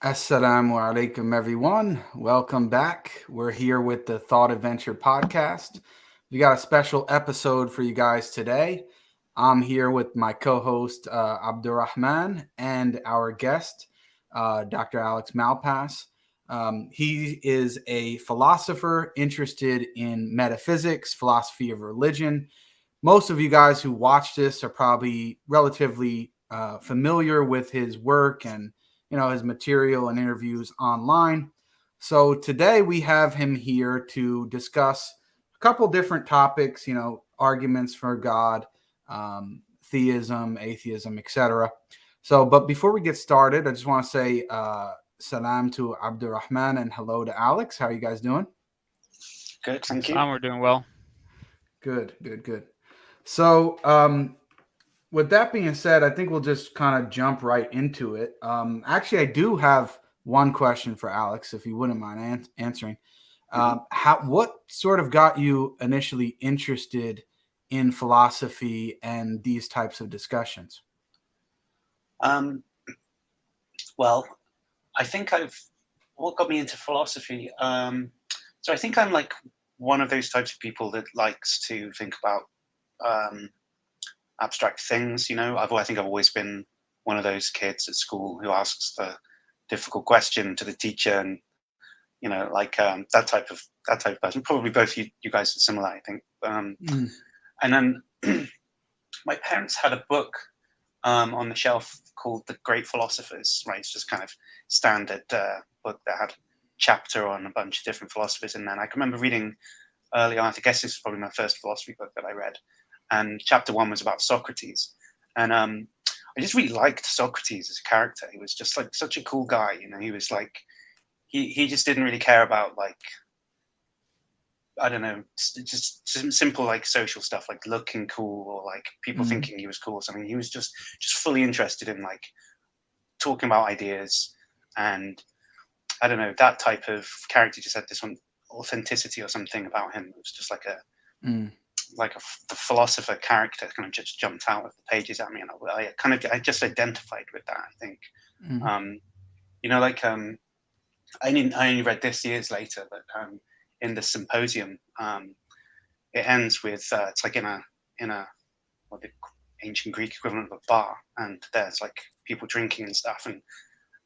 Assalamu alaikum, everyone. Welcome back. We're here with the Thought Adventure podcast. We got a special episode for you guys today. I'm here with my co-host Abdul and our guest, Dr. Alex Malpass. He is a philosopher interested in metaphysics, philosophy of religion. Most of you guys who watch this are probably relatively familiar with his work and his material and interviews online. So today we have him here to discuss a couple different topics, arguments for God, theism, atheism, etc. But before we get started, I just want to say salam to Abdul and hello to Alex. How are you guys doing? Good, thank you. We're doing well. Good. So with that being said, I think we'll just kind of jump right into it. Actually, I do have one question for Alex, if you wouldn't mind answering. What sort of got you initially interested in philosophy and these types of discussions? Well, I think what got me into philosophy. So I think I'm like one of those types of people that likes to think about abstract things. I think I've always been one of those kids at school who asks the difficult question to the teacher, and that type of person. Probably both you guys are similar, I think. And then my parents had a book on the shelf called The Great Philosophers. Right, it's just kind of standard book that had a chapter on a bunch of different philosophers. And then I can remember reading early on. I guess this is probably my first philosophy book that I read. And chapter 1 was about Socrates. And I just really liked Socrates as a character. He was just like such a cool guy. He was like, he just didn't really care about like, I don't know, just simple like social stuff, like looking cool or like people thinking he was cool or something. He was just fully interested in like talking about ideas. And I don't know, that type of character just had this one authenticity or something about him. It was just like the philosopher character kind of just jumped out of the pages at me, and I just identified with that. I think, I only read this years later, but in the symposium, it ends with it's like in a what the ancient Greek equivalent of a bar, and there's like people drinking and stuff,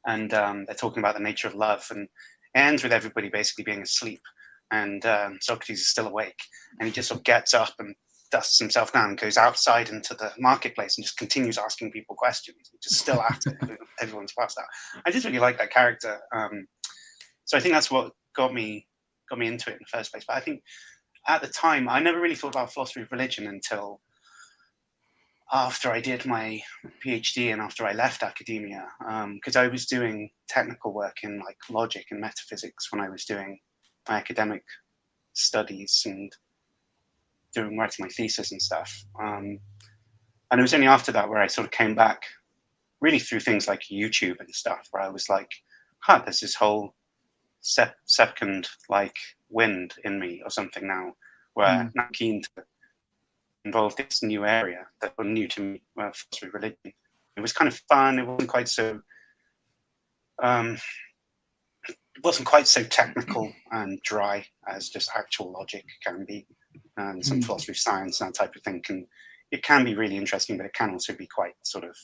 and they're talking about the nature of love, and it ends with everybody basically being asleep. And Socrates is still awake, and he just sort of gets up and dusts himself down and goes outside into the marketplace and just continues asking people questions. He's just still at it. Everyone's passed out. I just really like that character. So I think that's what got me into it in the first place. But I think at the time, I never really thought about philosophy of religion until after I did my PhD and after I left academia, because I was doing technical work in like logic and metaphysics when I was doing my academic studies and writing my thesis and stuff. And it was only after that where I sort of came back, really through things like YouTube and stuff, where I was like, there's this whole second like wind in me or something now, where I'm keen to involve this new area that was new to me, philosophy of religion. It was kind of fun. It wasn't quite so technical and dry as just actual logic can be, and some philosophy of science and that type of thing. It can be really interesting, but it can also be quite sort of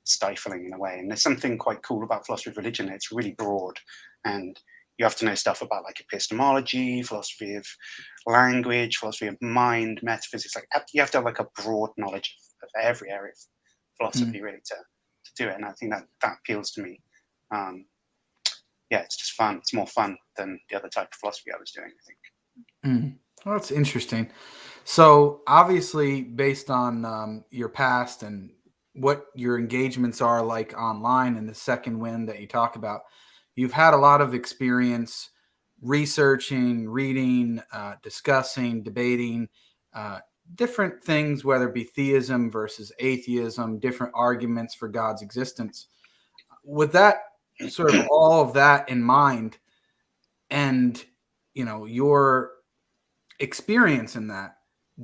stifling in a way. And there's something quite cool about philosophy of religion. It's really broad, and you have to know stuff about like epistemology, philosophy of language, philosophy of mind, metaphysics. Like you have to have like a broad knowledge of every area of philosophy really to do it. And I think that appeals to me. It's just fun. It's more fun than the other type of philosophy I was doing, I think. Well, that's interesting. So obviously, based on your past and what your engagements are like online and the second wind that you talk about, you've had a lot of experience researching, reading, discussing, debating different things, whether it be theism versus atheism, different arguments for God's existence. With that sort of all of that in mind, and your experience in that,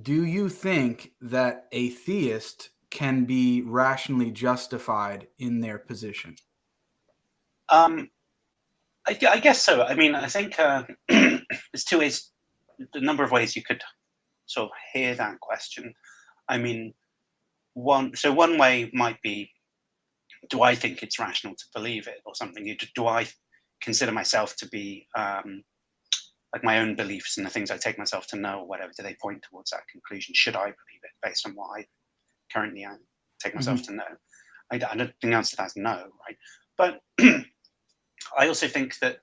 do you think that a theist can be rationally justified in their position? I guess so. I mean, I think there's two ways, a number of ways you could sort of hear that question. I mean, one way might be, do I think it's rational to believe it or something? Do I consider myself to be like my own beliefs and the things I take myself to know or whatever, do they point towards that conclusion? Should I believe it based on what I currently take myself to know? I don't think the answer to that is no, right? But I also think that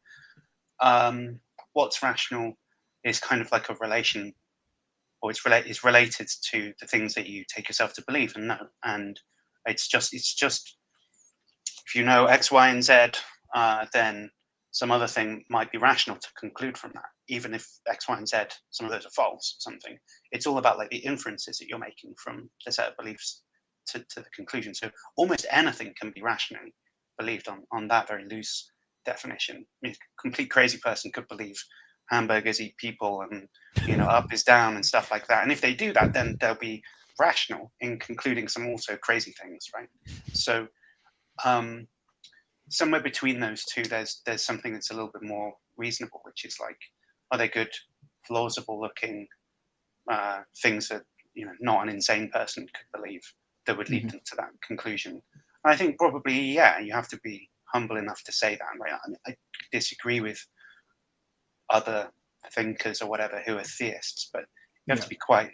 what's rational is kind of like a relation, or is related to the things that you take yourself to believe and know. And it's just if you know X, Y, and Z, then some other thing might be rational to conclude from that, even if X, Y, and Z, some of those are false or something. It's all about like the inferences that you're making from the set of beliefs to the conclusion. So almost anything can be rationally believed on that very loose definition. I mean, a complete crazy person could believe hamburgers eat people and, you know, up is down and stuff like that. And if they do that, then they'll be rational in concluding some also crazy things, right? So somewhere between those two, there's something that's a little bit more reasonable, which is like, are they good, plausible looking things that, you know, not an insane person could believe that would lead them to that conclusion? And I think probably, yeah, you have to be humble enough to say that, right? I disagree with other thinkers or whatever who are theists, but you have to be quite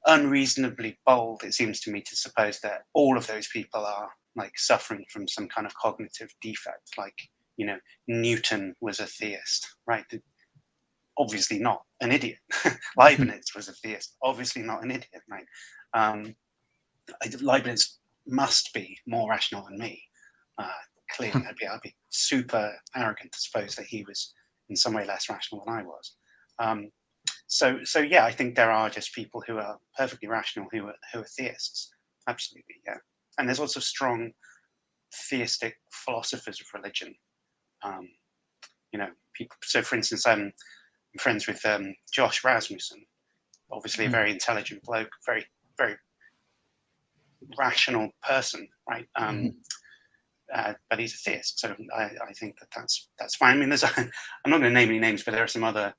unreasonably bold, it seems to me, to suppose that all of those people are like suffering from some kind of cognitive defect. Like, you know, Newton was a theist, right? Obviously not an idiot. Leibniz was a theist, obviously not an idiot, right? Leibniz must be more rational than me. Clearly, I'd be super arrogant to suppose that he was in some way less rational than I was. So yeah, I think there are just people who are perfectly rational who are theists. Absolutely, yeah. And there's also strong theistic philosophers of religion. You know, people. So, for instance, I'm friends with Josh Rasmussen, obviously a very intelligent bloke, very rational person, right? But he's a theist, so I think that's fine. I mean, I'm not going to name any names, but there are some other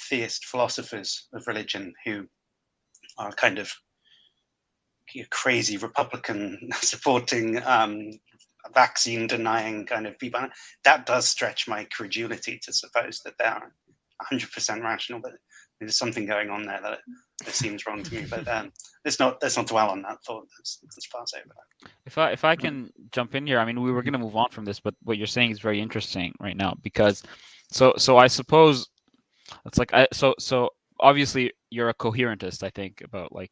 theist philosophers of religion who are kind of crazy Republican supporting, vaccine denying kind of people. That does stretch my credulity to suppose that they are 100% rational, but there's something going on there that seems wrong to me. But let's not dwell on that thought. Let's pass over that. If I can jump in here, I mean, we were going to move on from this, but what you're saying is very interesting right now, because so I suppose it's like so obviously you're a coherentist. I think about like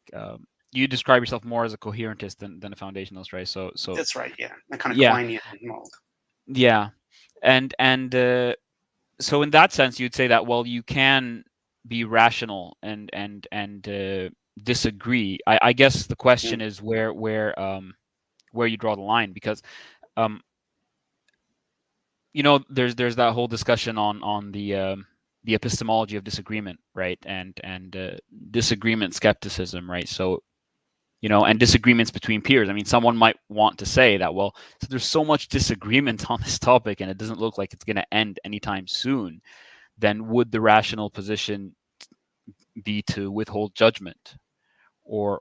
you describe yourself more as a coherentist than a foundationalist, right? So that's right. Yeah, a kind of Quinian mold. Yeah, and so in that sense, you'd say that, well, you can be rational and disagree. I guess the question is where you draw the line, because you know, there's that whole discussion on the epistemology of disagreement, right? And disagreement skepticism, right? So, you know, and disagreements between peers. I mean, someone might want to say that, well, so there's so much disagreement on this topic and it doesn't look like it's going to end anytime soon, then would the rational position be to withhold judgment? Or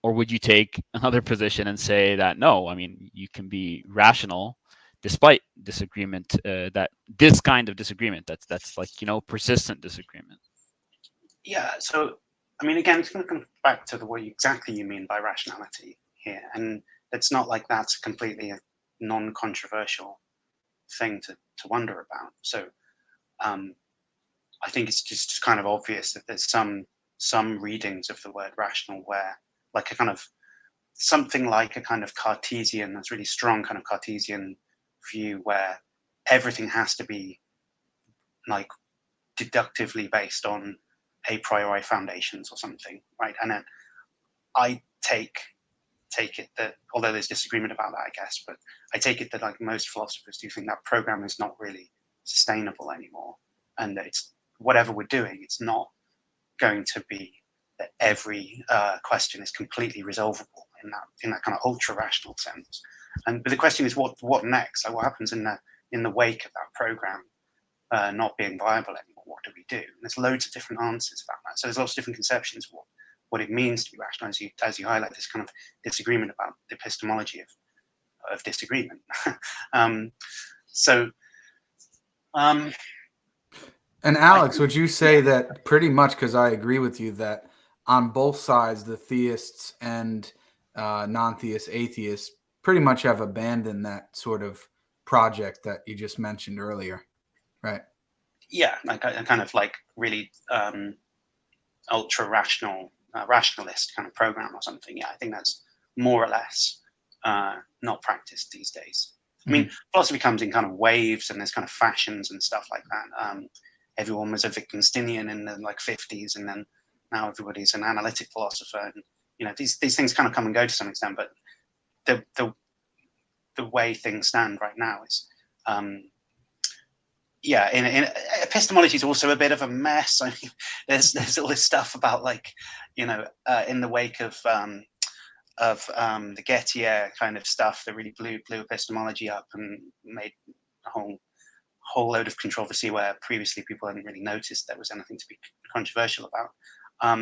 would you take another position and say that, no, I mean, you can be rational despite disagreement, that this kind of disagreement, that's like, you know, persistent disagreement? Yeah, so I mean, again, it's going to come back to what exactly you mean by rationality here, and it's not like that's completely a non-controversial thing to wonder about. So I think it's just kind of obvious that there's some readings of the word rational where, like, a kind of something like a kind of Cartesian, that's really strong kind of Cartesian view where everything has to be like deductively based on a priori foundations or something, right? And then I take it that, although there's disagreement about that, I guess, but I take it that like most philosophers do think that program is not really sustainable anymore, and that it's whatever we're doing, it's not going to be that every question is completely resolvable in that kind of ultra rational sense. But the question is, what next? Like, what happens in the wake of that program not being viable anymore? What do we do? And there's loads of different answers about that. So there's lots of different conceptions of what it means to be rational, as you highlight this kind of disagreement about the epistemology of disagreement. And Alex, would you say that pretty much, because I agree with you, that on both sides, the theists and non-theist atheists pretty much have abandoned that sort of project that you just mentioned earlier, right? Yeah, like a kind of like really ultra rational rationalist kind of program or something. Yeah, I think that's more or less not practiced these days. I mean, philosophy comes in kind of waves, and there's kind of fashions and stuff like that. Everyone was a Wittgensteinian in the like 50s, and then now everybody's an analytic philosopher. And these things kind of come and go to some extent, but the way things stand right now is, in epistemology is also a bit of a mess. I mean, there's all this stuff about like, in the wake of the Gettier kind of stuff that really blew epistemology up and made a whole load of controversy where previously people hadn't really noticed there was anything to be controversial about. I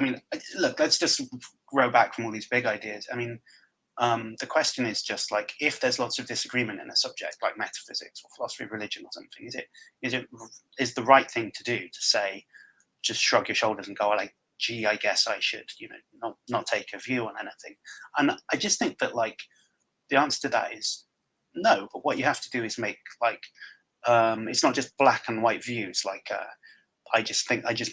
mean, look, let's just grow back from all these big ideas. I mean, the question is just like, if there's lots of disagreement in a subject like metaphysics or philosophy of religion or something, is the right thing to do to say, just shrug your shoulders and go like, gee, I guess I should, not take a view on anything? And I just think that like the answer to that is no. But what you have to do is make like it's not just black and white views. Like I just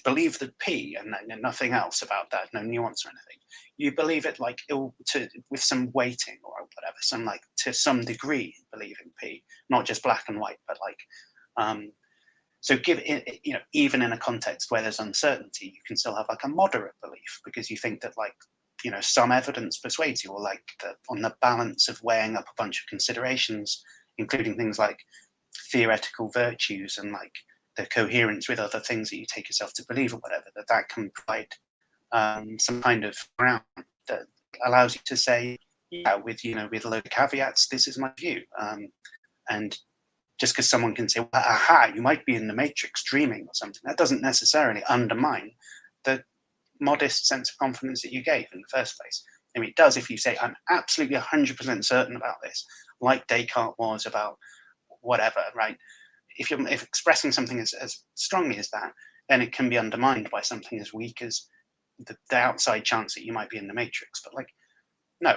believe that P and then nothing else about that, no nuance or anything. You believe it like with some weighting or whatever, some like to some degree believe in P, not just black and white, but like so give it, even in a context where there's uncertainty, you can still have like a moderate belief because you think that like, some evidence persuades you, or like on the balance of weighing up a bunch of considerations, including things like theoretical virtues and like the coherence with other things that you take yourself to believe or whatever, that can provide some kind of ground that allows you to say, yeah, with a load of caveats, this is my view. And just because someone can say, well, aha, you might be in the matrix dreaming or something, that doesn't necessarily undermine the modest sense of confidence that you gave in the first place. I mean, it does if you say, I'm absolutely 100% certain about this, like Descartes was about whatever, right? If expressing something as strongly as that, then it can be undermined by something as weak as the outside chance that you might be in the matrix. But like, no,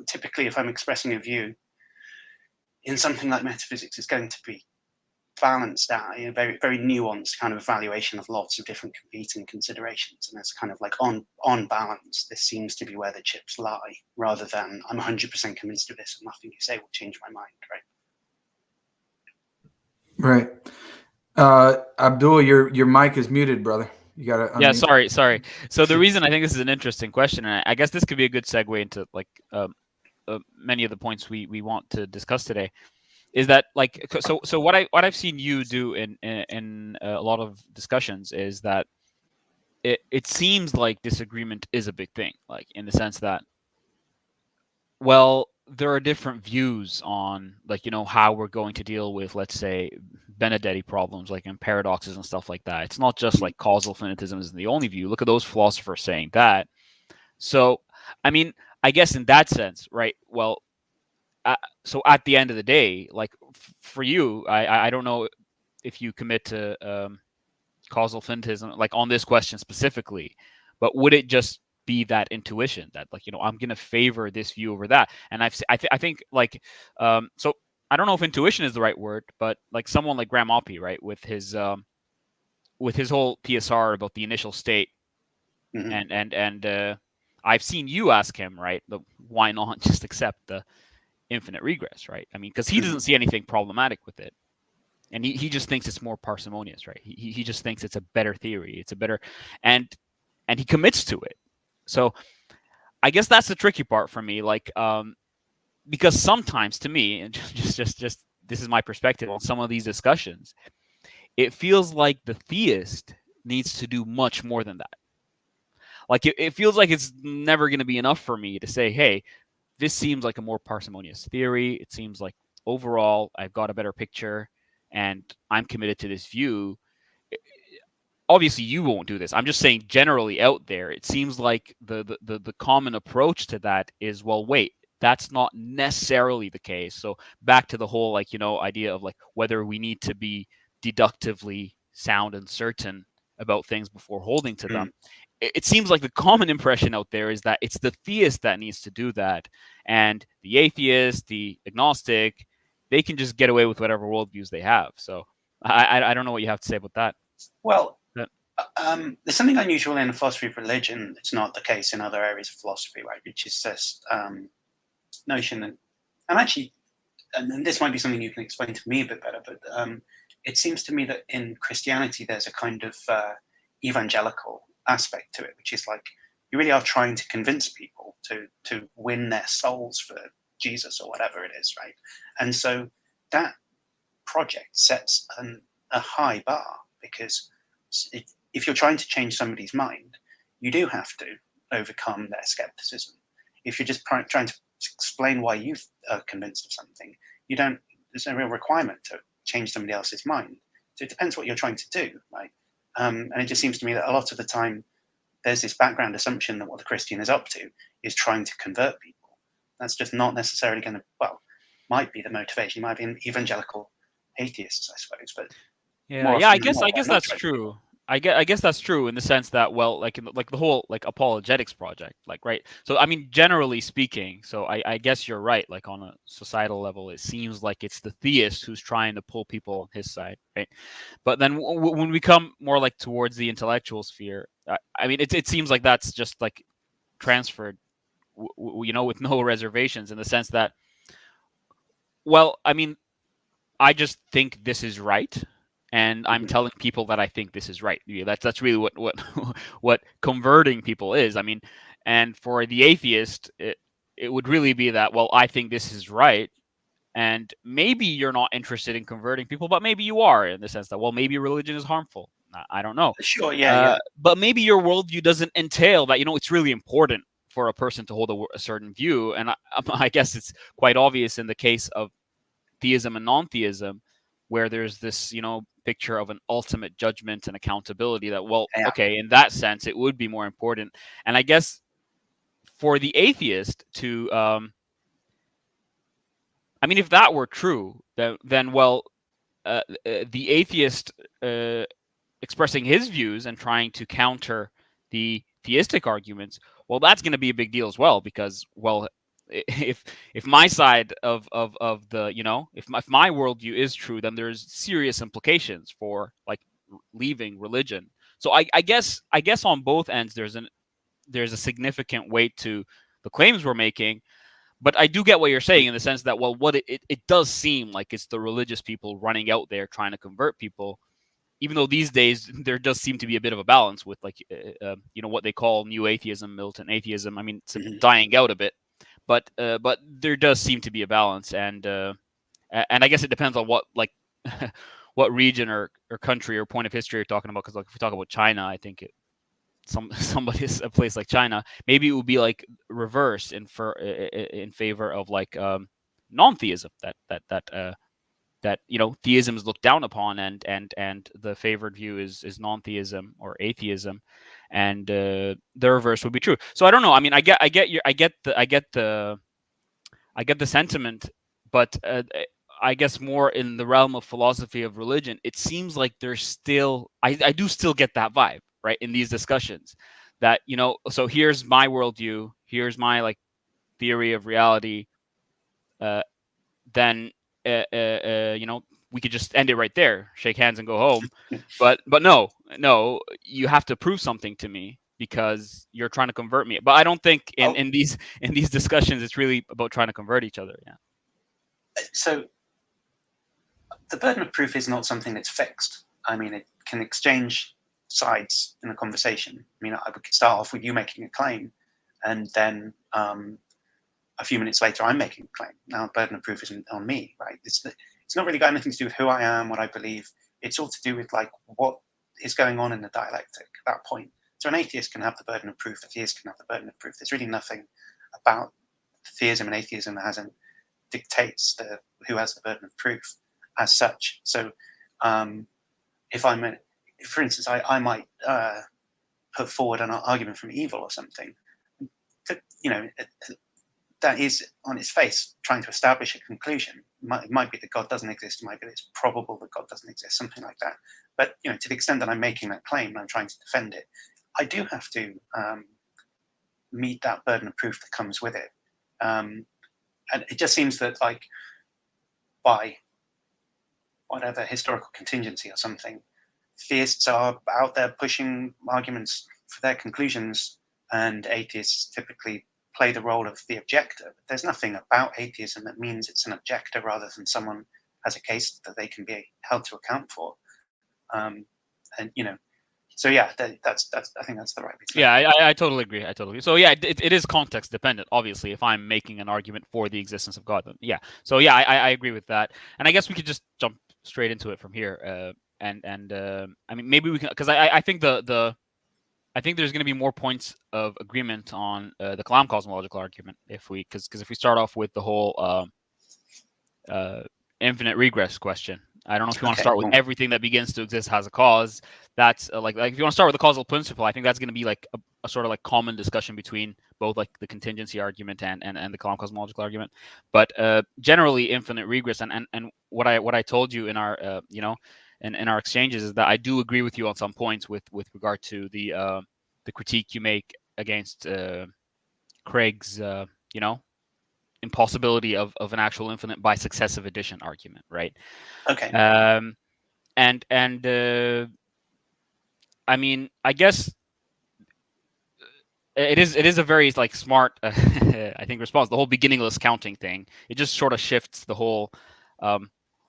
typically if I'm expressing a view in something like metaphysics, it's going to be balanced out, very, very nuanced kind of evaluation of lots of different competing considerations. And it's kind of like on balance, this seems to be where the chips lie, rather than I'm 100% convinced of this and nothing you say will change my mind, right? Right. Abdul, your mic is muted, brother. You got to unmute. Yeah, sorry. So the reason I think this is an interesting question, and I guess this could be a good segue into like many of the points we want to discuss today, is that like so what I've seen you do in a lot of discussions is that it seems like disagreement is a big thing, like in the sense that, well, there are different views on like how we're going to deal with, let's say, Benedetti problems, like in paradoxes and stuff like that. It's not just like causal finitism isn't the only view. Look at those philosophers saying that. So I mean, I guess in that sense, right? Well, so at the end of the day, like for you, I don't know if you commit to causal finitism, like on this question specifically, but would it just be that intuition that like I'm going to favor this view over that? And I think like so I don't know if intuition is the right word, but like someone like Graham Oppy, right, with his whole PSR about the initial state, and I've seen you ask him, right, why not just accept the infinite regress, right? I mean, because he doesn't see anything problematic with it, and he just thinks it's more parsimonious, right? He just thinks it's a better theory, it's a better, and he commits to it. So I guess that's the tricky part for me, like because sometimes to me, and just this is my perspective on some of these discussions, it feels like the theist needs to do much more than that. Like it feels like it's never going to be enough for me to say, hey, this seems like a more parsimonious theory. It seems like overall I've got a better picture and I'm committed to this view. Obviously you won't do this. I'm just saying generally out there, it seems like the common approach to that is, well, wait, that's not necessarily the case. So back to the whole, like, idea of like whether we need to be deductively sound and certain about things before holding to them. It seems like the common impression out there is that it's the theist that needs to do that, and the atheist, the agnostic, they can just get away with whatever worldviews they have. So I don't know what you have to say about that. Well, there's something unusual in the philosophy of religion. It's not the case in other areas of philosophy, right? Which is this notion that, and actually, and this might be something you can explain to me a bit better, but it seems to me that in Christianity there's a kind of evangelical aspect to it, which is like you really are trying to convince people to win their souls for Jesus or whatever it is, right? And so that project sets a high bar, because if you're trying to change somebody's mind, you do have to overcome their skepticism. If you're just trying to explain why you are convinced of something, there's no real requirement to change somebody else's mind. So it depends what you're trying to do, right? And it just seems to me that a lot of the time there's this background assumption that what the Christian is up to is trying to convert people. That's just not necessarily going to, well, might be the motivation. Might be an evangelical atheists, I suppose, but I guess that's true. I guess that's true in the sense that, well, like the whole like apologetics project, like, right. So I mean, generally speaking, so I guess you're right. Like on a societal level, it seems like it's the theist who's trying to pull people on his side, right? But then when we come more like towards the intellectual sphere, I mean, it seems like that's just like transferred, with no reservations, in the sense that, well, I mean, I just think this is right, and I'm telling people that I think this is right. That's really what converting people is. I mean, and for the atheist, it would really be that, well, I think this is right, and maybe you're not interested in converting people, but maybe you are, in the sense that, well, maybe religion is harmful. I don't know. Sure, yeah. But maybe your worldview doesn't entail that. It's really important for a person to hold a certain view, and I guess it's quite obvious in the case of theism and non-theism, where there's this, picture of an ultimate judgment and accountability that, well, okay, in that sense, it would be more important. And I guess for the atheist to, I mean, if that were true, then well, the atheist expressing his views and trying to counter the theistic arguments, well, that's going to be a big deal as well, because, well, if my side of the, if my worldview is true, then there's serious implications for like leaving religion. So I guess on both ends there's a significant weight to the claims we're making. But I do get what you're saying, in the sense that, well, what it does seem like it's the religious people running out there trying to convert people, even though these days there does seem to be a bit of a balance with, like, what they call new atheism, militant atheism. I mean, it's dying out a bit. But there does seem to be a balance, and I guess it depends on what, like, what region or country or point of history you're talking about. Because, like, if we talk about China, I think somebody's a place like China, maybe it would be like reverse in favor of like non-theism, that theism is looked down upon, and the favored view is non-theism or atheism, and the reverse would be true. So I don't know. I mean, I get the sentiment, but I guess more in the realm of philosophy of religion, it seems like there's still I do still get that vibe, right, in these discussions, that so here's my worldview, here's my like theory of reality, then we could just end it right there, shake hands and go home. but no, you have to prove something to me, because you're trying to convert me. But I don't think in these discussions it's really about trying to convert each other. Yeah. So the burden of proof is not something that's fixed. I mean, it can exchange sides in a conversation. I mean, I could start off with you making a claim, and then a few minutes later I'm making a claim. Now, the burden of proof isn't on me, right? It's not really got anything to do with who I am, what I believe. It's all to do with like what is going on in the dialectic at that point. So an atheist can have the burden of proof, a theist can have the burden of proof. There's really nothing about theism and atheism dictates who has the burden of proof as such. So if for instance, I might put forward an argument from evil or something, that is on its face trying to establish a conclusion. It might be that God doesn't exist. It might be that it's probable that God doesn't exist, something like that. But to the extent that I'm making that claim and I'm trying to defend it, I do have to meet that burden of proof that comes with it. And it just seems that, like, by whatever historical contingency or something, theists are out there pushing arguments for their conclusions, and atheists typically play the role of the objector. But there's nothing about atheism that means it's an objector rather than someone has a case that they can be held to account for. So yeah, that's I think that's the right way to Yeah, I totally agree. So yeah, it is context dependent. Obviously, if I'm making an argument for the existence of God, then yeah. So yeah, I agree with that. And I guess we could just jump straight into it from here. I mean, maybe we can, because I think I think there's going to be more points of agreement on the Kalam Cosmological Argument because if we start off with the whole infinite regress question. I don't know if you want to start with everything that begins to exist has a cause. That's like if you want to start with the causal principle, I think that's going to be like a sort of like common discussion between both like the contingency argument and the Kalam cosmological argument. But generally, infinite regress and what I told you in our in our exchanges is that I do agree with you on some points with regard to the critique you make against Craig's impossibility of an actual infinite by successive addition argument, right? Okay. I mean, I guess it is a very like smart, I think, response. The whole beginningless counting thing, it just sort of shifts the whole.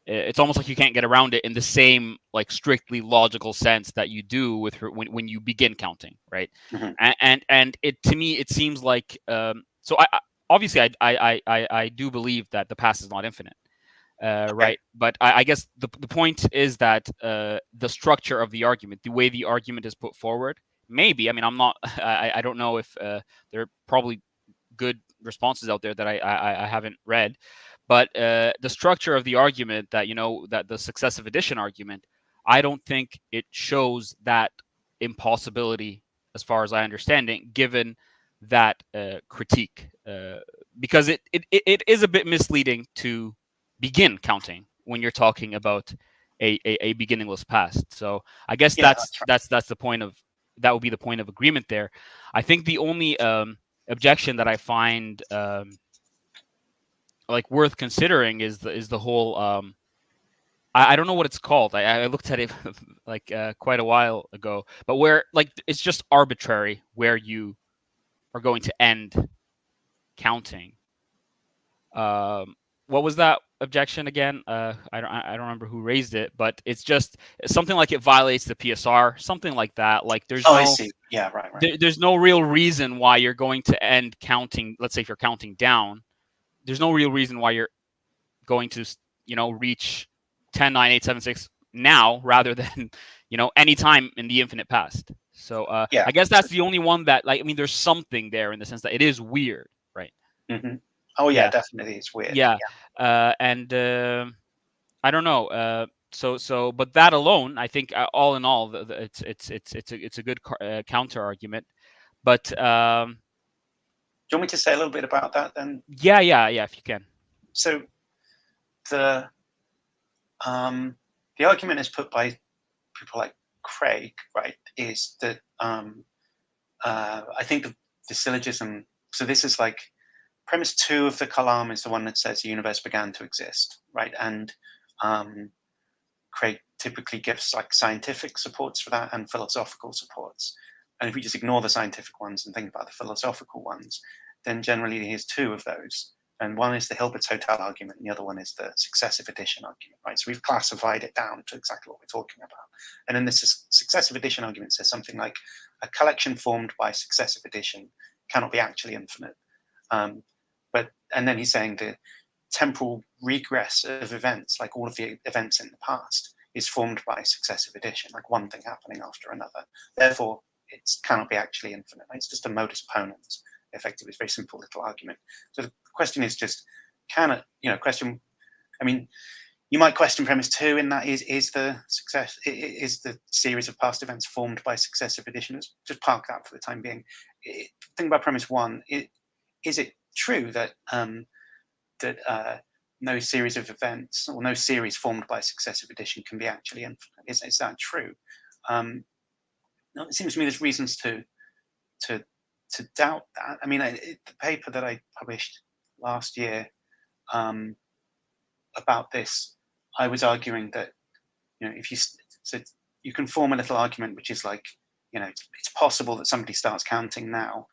It's almost like you can't get around it in the same like strictly logical sense that you do with when you begin counting, right? Mm-hmm. And it to me it seems like so obviously I do believe that the past is not infinite. Right, but I guess the point is that the structure of the argument, the way the argument is put forward, maybe. I mean, I'm not. I don't know if there are probably good responses out there that I haven't read, but the structure of the argument that that the successive addition argument, I don't think it shows that impossibility as far as I understand it, given that critique, because it is a bit misleading to begin counting when you're talking about a beginningless past. So I guess that's the point of that would be the point of agreement there. I think the only objection that I find like worth considering is the whole I don't know what it's called. I looked at it like quite a while ago, but where like it's just arbitrary where you are going to end counting. What was that objection again? I don't remember who raised it, but it's just something like it violates the PSR, something like that. Like there's I see. Yeah, right. There's no real reason why you're going to end counting. Let's say if you're counting down, there's no real reason why you're going to reach 10, 9, 8, 7, 6 now rather than any time in the infinite past. So yeah, I guess that's the only one that like I mean there's something there in the sense that it is weird, right? Mm-hmm. Oh yeah, definitely it's weird. Yeah. And I don't know. So, but that alone, I think, all in all, it's a good counter argument. But do you want me to say a little bit about that then? Yeah, if you can. So, the argument is put by people like Craig, right? Is that I think the syllogism. So this is like premise 2 of the Kalam is the one that says the universe began to exist, right? And Craig typically gives like scientific supports for that and philosophical supports. And if we just ignore the scientific ones and think about the philosophical ones, then generally here's 2 of those. And one is the Hilbert's Hotel argument, and the other one is the successive addition argument, right? So we've classified it down to exactly what we're talking about. And then this successive addition argument says something like a collection formed by successive addition cannot be actually infinite. And then he's saying the temporal regress of events, like all of the events in the past, is formed by successive addition, like one thing happening after another. Therefore, it cannot be actually infinite. It's just a modus ponens. effectively. It's a very simple little argument. So the question is just, can it, I mean, you might question premise 2 in that is the series of past events formed by successive additions? Just park that for the time being. Think about premise 1. Is it true that no series of events or no series formed by successive addition can be actually infinite? Is that true? No, it seems to me there's reasons to doubt that. I mean, the paper that I published last year about this, I was arguing that, if you can form a little argument which is like, it's possible that somebody starts counting now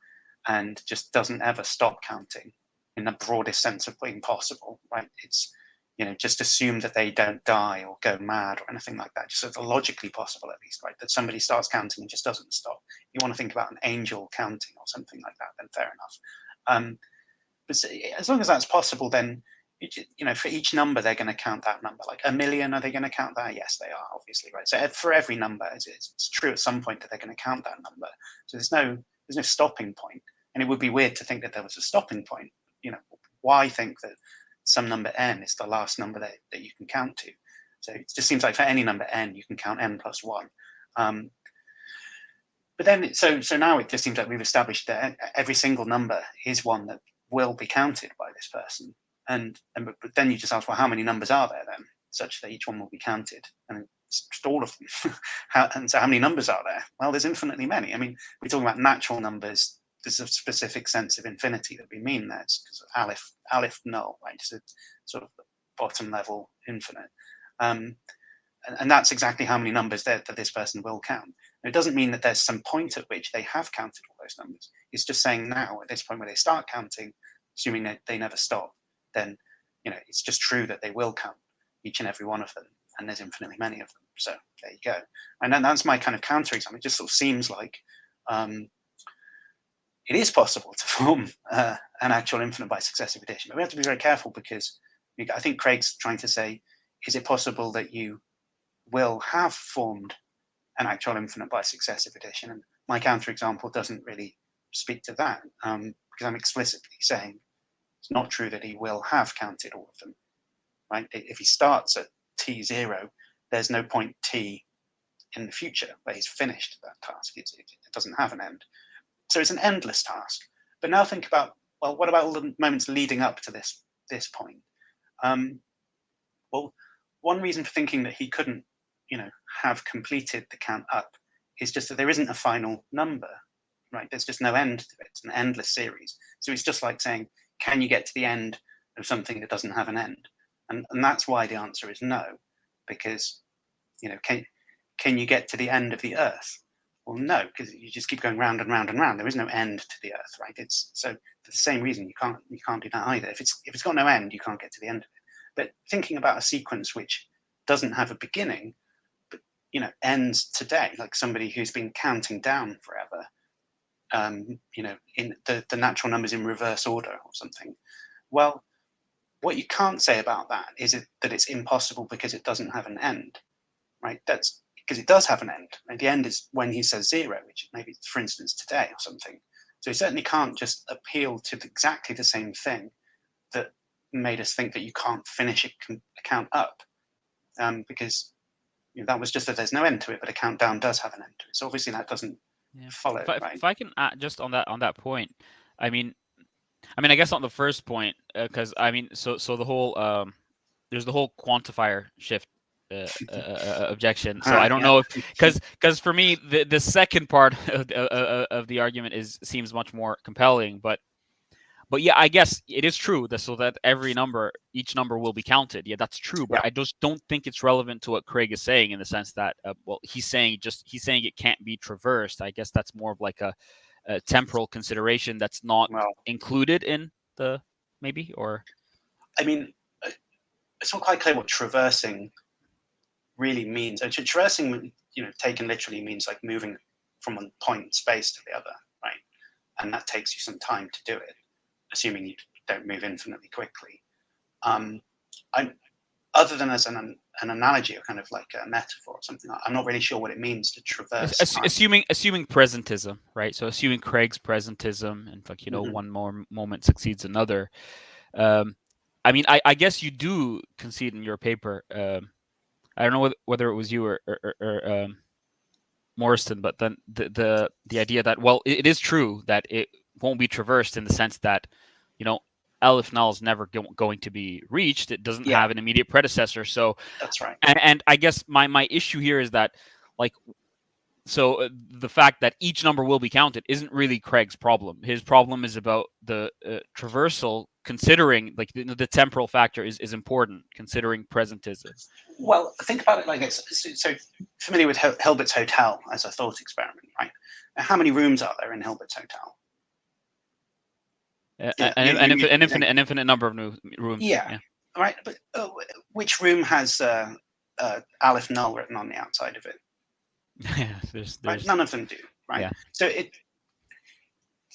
and just doesn't ever stop counting in the broadest sense of being possible, right? It's, just assume that they don't die or go mad or anything like that, just sort of logically possible at least, right? That somebody starts counting and just doesn't stop. You want to think about an angel counting or something like that, then fair enough. But as long as that's possible, then, for each number, they're going to count that number. Like 1 million, are they going to count that? Yes, they are, obviously, right? So for every number, it's true at some point that they're going to count that number. So there's no stopping point. And it would be weird to think that there was a stopping point. Why think that some number n is the last number that you can count to? So it just seems like for any number n, you can count n plus 1. But then, so now it just seems like we've established that every single number is one that will be counted by this person. But then you just ask, well, how many numbers are there then, such that each one will be counted? And it's just all of them. And so how many numbers are there? Well, there's infinitely many. I mean, we're talking about natural numbers. There's a specific sense of infinity that we mean there. It's aleph null, right? It's a sort of bottom level infinite. And that's exactly how many numbers that this person will count. It doesn't mean that there's some point at which they have counted all those numbers. It's just saying now, at this point where they start counting, assuming that they never stop, then it's just true that they will count each and every one of them, and there's infinitely many of them. So there you go. And then that's my kind of counter-example. It just sort of seems like it is possible to form an actual infinite by successive addition, but we have to be very careful because I think Craig's trying to say, is it possible that you will have formed an actual infinite by successive addition? And my counterexample doesn't really speak to that because I'm explicitly saying it's not true that he will have counted all of them, right? If he starts at t0, there's no point t in the future where he's finished that task. It doesn't have an end. So it's an endless task. But now think about, well, what about all the moments leading up to this point? Well, one reason for thinking that he couldn't, have completed the count up is just that there isn't a final number, right? There's just no end to it. It's an endless series. So it's just like saying, can you get to the end of something that doesn't have an end? And that's why the answer is no, because, can you get to the end of the Earth? Well, no, because you just keep going round and round and round. There is no end to the Earth, right? It's so for the same reason you can't do that either. If it's got no end, you can't get to the end of it. But thinking about a sequence which doesn't have a beginning, but ends today, like somebody who's been counting down forever, in the natural numbers in reverse order or something. Well, what you can't say about that is that it's impossible because it doesn't have an end, right? That's because it does have an end. And the end is when he says 0, which maybe, for instance, today or something. So he certainly can't just appeal to exactly the same thing that made us think that you can't finish a count up, because that was just that there's no end to it, but a countdown does have an end to it. So obviously that doesn't follow, right? If I can add just on that point, I mean, I guess on the first point, because so the whole there's the whole quantifier shift objection. So I don't know if because for me the second part of the argument seems much more compelling, but yeah, I guess it is true that so that each number will be counted. Yeah, that's true, but I just don't think it's relevant to what Craig is saying in the sense that he's saying it can't be traversed. I guess that's more of like a temporal consideration that's not included in the maybe, or I mean, it's not quite clear what traversing really means. Traversing, taken literally, means like moving from one point in space to the other, right? And that takes you some time to do it, assuming you don't move infinitely quickly. other than as an analogy or kind of like a metaphor or something, I'm not really sure what it means to traverse time. Assuming presentism, right? So assuming Craig's presentism, and like one more moment succeeds another. I mean, I guess you do concede in your paper. I don't know whether it was you or Morrison, but then the idea that, well, it is true that it won't be traversed in the sense that, Aleph null is never going to be reached. It doesn't have an immediate predecessor. So that's right. And I guess my issue here is that, like, so the fact that each number will be counted isn't really Craig's problem. His problem is about the traversal, considering like the temporal factor is important, considering presentism. Well, think about it like this. So familiar with Hilbert's Hotel as a thought experiment, right? Now, how many rooms are there in Hilbert's Hotel? An infinite number of new rooms. Yeah. Right. But which room has Aleph null written on the outside of it? Yeah, there's right? None of them do, right? Yeah. So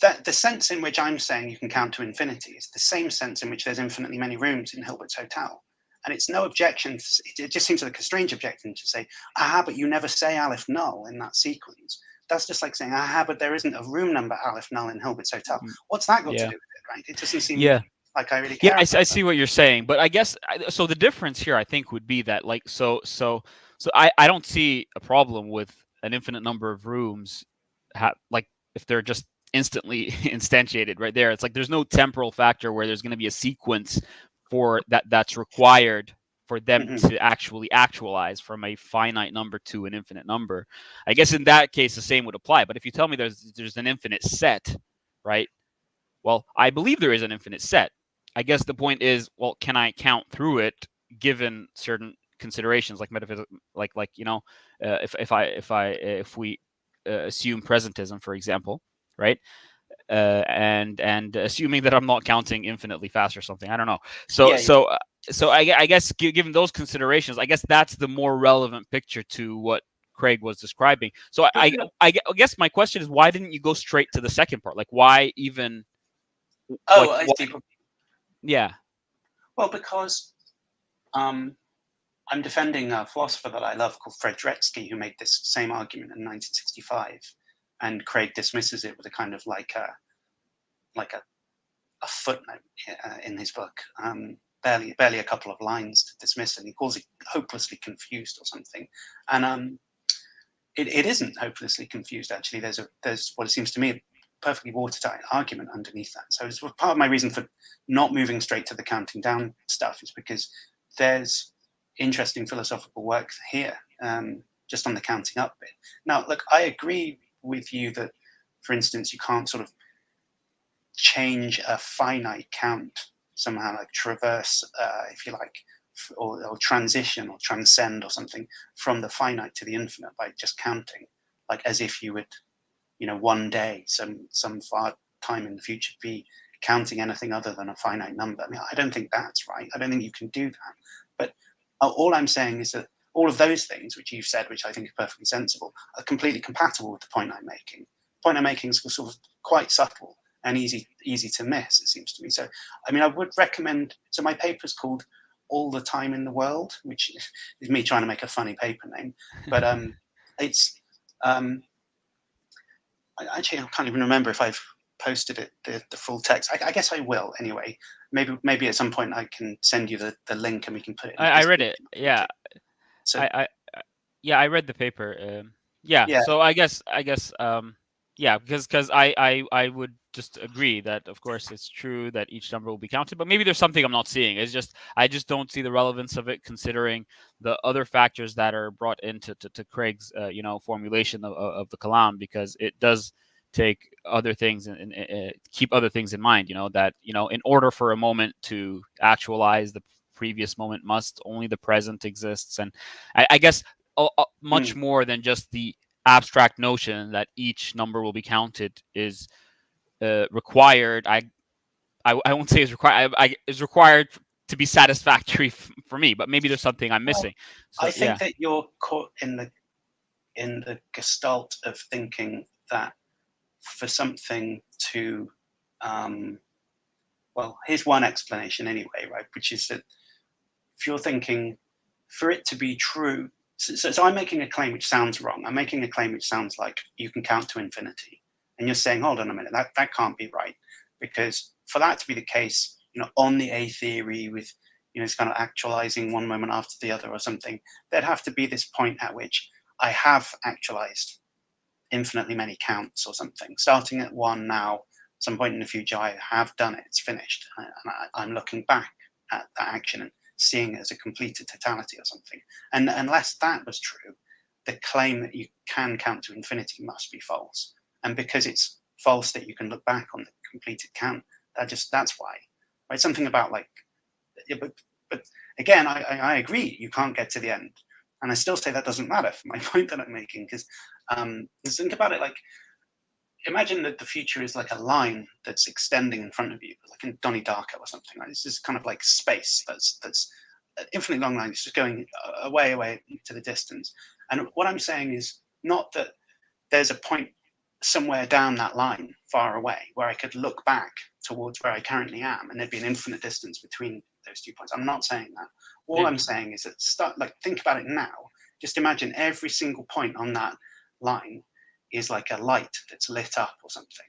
that the sense in which I'm saying you can count to infinity is the same sense in which there's infinitely many rooms in Hilbert's Hotel. And it's no objection. It just seems like a strange objection to say, but you never say Aleph null in that sequence. That's just like saying, but there isn't a room number Aleph null in Hilbert's Hotel. What's that got to do with it, right? It doesn't seem like I really care. I see what you're saying, but I guess so. The difference here, I think, would be that, like, so I don't see a problem with an infinite number of rooms, like if they're just instantly instantiated right there. It's like there's no temporal factor where there's going to be a sequence for that's required for them to actually actualize from a finite number to an infinite number. I guess in that case, the same would apply. But if you tell me there's an infinite set, right? Well, I believe there is an infinite set. I guess the point is, well, can I count through it given certain considerations, like metaphysics, if we assume presentism, for example, right? And assuming that I'm not counting infinitely fast or something, I don't know. So I guess given those considerations, I guess that's the more relevant picture to what Craig was describing. So I guess my question is, why didn't you go straight to the second part? Like, why even? I see. Yeah. Well, because I'm defending a philosopher that I love called Fredricksky, who made this same argument in 1965, and Craig dismisses it with a kind of like a footnote in his book, barely a couple of lines to dismiss it. He calls it hopelessly confused or something, and it isn't hopelessly confused. Actually, there's what it seems to me a perfectly watertight argument underneath that. So it's part of my reason for not moving straight to the counting down stuff is because there's interesting philosophical work here, just on the counting up bit. Now, look, I agree with you that, for instance, you can't sort of change a finite count somehow, like traverse, if you like, or transition or transcend or something from the finite to the infinite by just counting, like as if you would, one day, some far time in the future, be counting anything other than a finite number. I mean, I don't think that's right. I don't think you can do that. But all I'm saying is that all of those things, which you've said, which I think are perfectly sensible, are completely compatible with the point I'm making. The point I'm making is sort of quite subtle and easy to miss, it seems to me. So, I mean, I would recommend, so my paper is called All the Time in the World, which is me trying to make a funny paper name. But it's, actually, I can't even remember if I've posted it, the full text. I guess I will anyway. Maybe at some point I can send you the link and we can put it. I read it. Yeah. So I read the paper. So I guess because I would just agree that, of course, it's true that each number will be counted, but maybe there's something I'm not seeing. It's just I just don't see the relevance of it, considering the other factors that are brought into to Craig's formulation of the Kalam, because it does take other things and keep other things in mind. That in order for a moment to actualize, the previous moment must only the present exists, and I guess much more than just the abstract notion that each number will be counted is required. I won't say is required. Is required to be satisfactory for me, but maybe there's something I'm missing. So, I think that you're caught in the gestalt of thinking that for something to, well, here's one explanation anyway, right? Which is that if you're thinking for it to be true, so I'm making a claim which sounds wrong. I'm making a claim which sounds like you can count to infinity, and you're saying, hold on a minute, that can't be right, because for that to be the case, on the A theory with, it's kind of actualizing one moment after the other or something, there'd have to be this point at which I have actualized infinitely many counts or something, starting at one now, some point in the future, I have done it, it's finished, and I'm looking back at that action and seeing it as a completed totality or something. And unless that was true, the claim that you can count to infinity must be false. And because it's false that you can look back on the completed count, that's why. Right? Something about like, but again, I agree, you can't get to the end. And I still say that doesn't matter for my point that I'm making, because think about it like, imagine that the future is like a line that's extending in front of you, like in Donnie Darko or something. Right? This is kind of like space that's an infinitely long line. It's just going away to the distance. And what I'm saying is not that there's a point somewhere down that line far away where I could look back towards where I currently am and there'd be an infinite distance between those 2 points. I'm not saying that. All I'm saying is that think about it now. Just imagine every single point on that line is like a light that's lit up or something,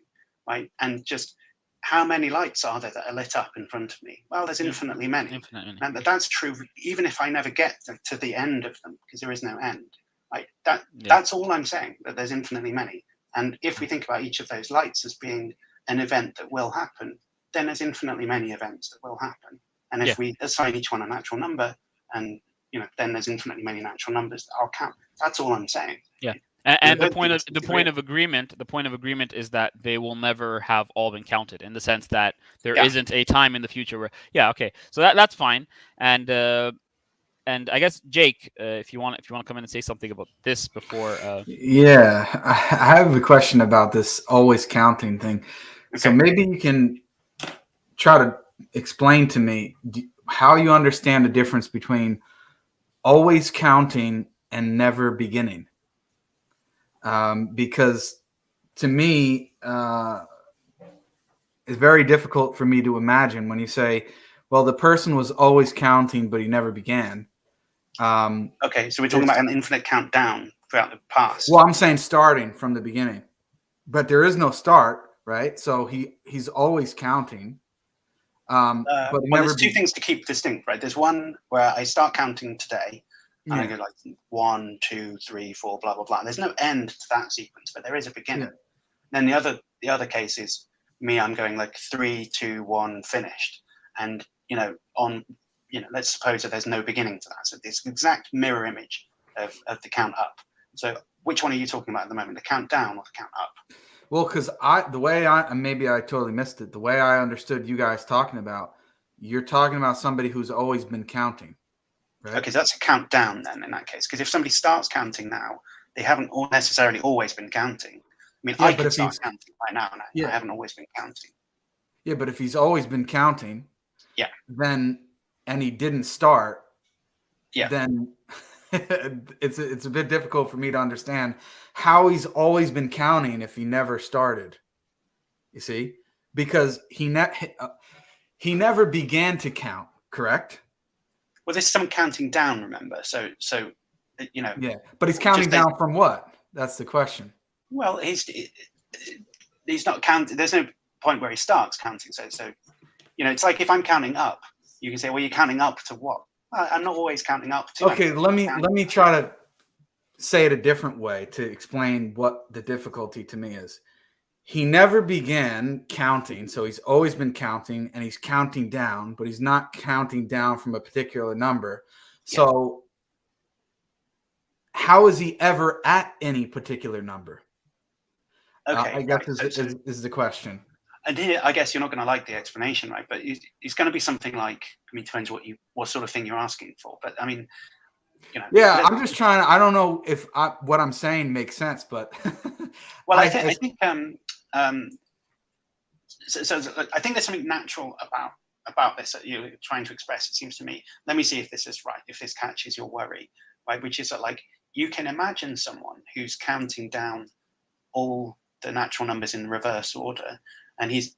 right? And just how many lights are there that are lit up in front of me? Well, there's infinitely many. And that's true even if I never get to the end of them, because there is no end. Right? That's all I'm saying, that there's infinitely many. And if we think about each of those lights as being an event that will happen, then there's infinitely many events that will happen. And if we assign each one a natural number, and then there's infinitely many natural numbers that I'll count. That's all I'm saying. Yeah. And the point of agreement is that they will never have all been counted, in the sense that there isn't a time in the future where so that's fine. And I guess Jake, if you want to come in and say something about this before. I have a question about this always counting thing. Okay. So maybe you can try to explain to me how you understand the difference between always counting and never beginning. Because to me, it's very difficult for me to imagine when you say, well, the person was always counting, but he never began. Okay, so we're talking about an infinite countdown throughout the past. Well, I'm saying starting from the beginning, but there is no start, right? So he's always counting. But there's two things to keep distinct, right? There's one where I start counting today, and I go like 1, 2, 3, 4, blah blah blah. There's no end to that sequence, but there is a beginning. Then the other case is me. I'm going like 3, 2, 1, finished, and let's suppose that there's no beginning to that. So this exact mirror image of the count up. So which one are you talking about at the moment? The count down or the count up? Well, because maybe I totally missed it. The way I understood you guys talking about, you're talking about somebody who's always been counting, right? Okay, so that's a countdown then in that case. Because if somebody starts counting now, they haven't necessarily always been counting. I mean, I can start counting right now, and I haven't always been counting. Yeah, but if he's always been counting, and he didn't start, then it's a bit difficult for me to understand how he's always been counting if he never started. You see, because he never began to count, correct? Well, there's some counting down, remember? So Yeah, but he's counting down from what? That's the question. Well, he's not counting. There's no point where he starts counting. So it's like if I'm counting up, you can say, well, you're counting up to what? I'm not always counting up to. Okay, let me try to say it a different way to explain what the difficulty to me is. He never began counting, so he's always been counting, and he's counting down, but he's not counting down from a particular number. So how is he ever at any particular number? Okay, I guess is the question. And here, I guess you're not going to like the explanation, right? But it's going to be something like, it depends what sort of thing you're asking for. But I mean, yeah, I'm just trying to. I don't know if what I'm saying makes sense, but well, I think so I think there's something natural about this that you're trying to express. It seems to me. Let me see if this is right. If this catches your worry, right? Which is that like you can imagine someone who's counting down all the natural numbers in reverse order. And he's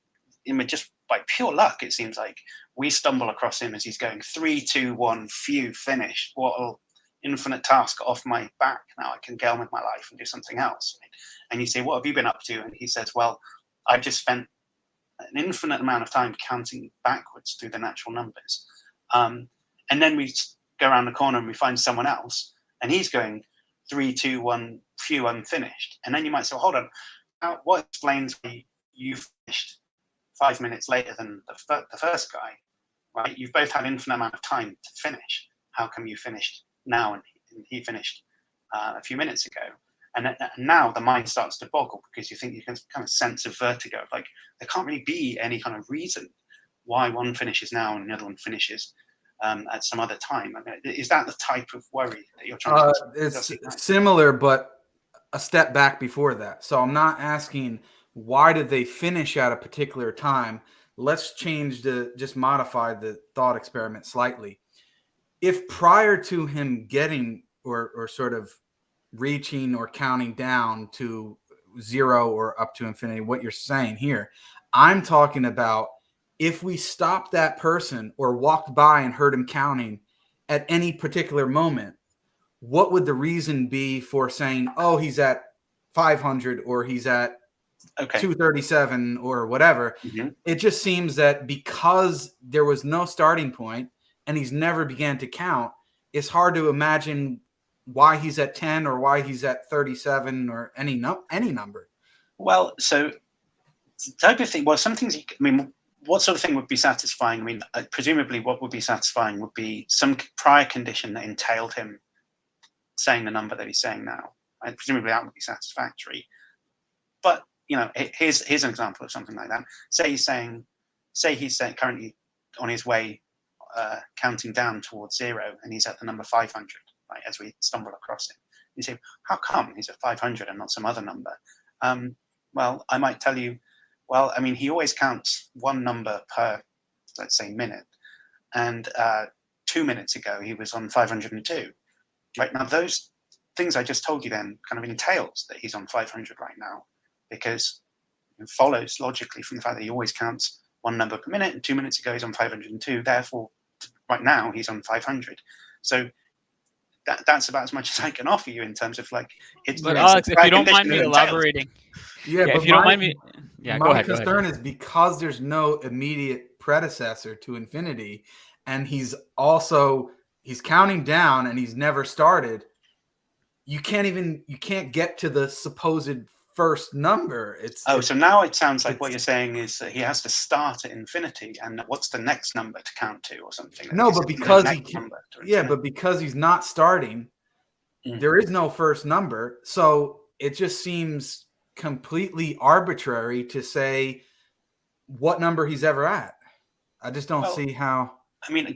just by pure luck, it seems like we stumble across him as he's going 3, 2, 1, phew, finished. What an infinite task off my back. Now I can get on with my life and do something else. Right? And you say, what have you been up to? And he says, well, I've just spent an infinite amount of time counting backwards through the natural numbers. And then we go around the corner and we find someone else, and he's going 3, 2, 1, phew, unfinished. And then you might say, well, hold on, what explains why you finished 5 minutes later than the first guy, right? You've both had infinite amount of time to finish. How come you finished now and he finished a few minutes ago? And now the mind starts to boggle because you think you can kind of sense of vertigo. Like there can't really be any kind of reason why one finishes now and the other one finishes at some other time. I mean, is that the type of worry that you're trying to? It's similar, but a step back before that. So I'm not asking why did they finish at a particular time. Let's just modify the thought experiment slightly. If prior to him getting or sort of reaching or counting down to 0 or up to infinity, what you're saying here, I'm talking about if we stopped that person or walked by and heard him counting at any particular moment, what would the reason be for saying, oh, he's at 500 or he's at 237 or whatever? Mm-hmm. It just seems that because there was no starting point and he's never began to count, it's hard to imagine why he's at 10 or why he's at 37 or any number. Well, so type of thing. Well, some things. I mean, what sort of thing would be satisfying? I mean, presumably, what would be satisfying would be some prior condition that entailed him saying the number that he's saying now. And presumably, that would be satisfactory. But here's an example of something like that. Say he's currently on his way, counting down towards 0, and he's at the number 500. Right, as we stumble across him, you say, how come he's at 500 and not some other number? Well, I might tell you, well, I mean, he always counts one number per, let's say, minute. And 2 minutes ago, he was on 502. Right now, those things I just told you then kind of entails that he's on 500 right now, because it follows logically from the fact that he always counts one number per minute, and 2 minutes ago, he's on 502. Therefore, right now, he's on 500. So that's about as much as I can offer you in terms of like. But Alex, if you don't mind me elaborating, if you don't mind me, go ahead. My concern is because there's no immediate predecessor to infinity, and he's counting down and he's never started. You can't get to the supposed first number. So now it sounds like what you're saying is that he has to start at infinity, and what's the next number to count to, or something? No, but because because he's not starting, there is no first number. So it just seems completely arbitrary to say what number he's ever at. I just don't see how. I mean,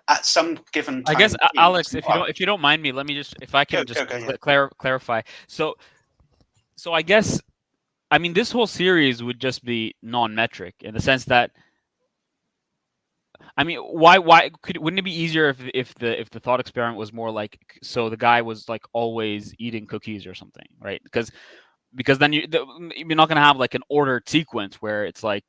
at some given time. I guess, Alex, if you don't mind me, let me clarify. So I guess, I mean, this whole series would just be non-metric in the sense that, I mean, wouldn't it be easier if the thought experiment was more like, so the guy was like always eating cookies or something, right? Because then you're not going to have like an ordered sequence where it's like,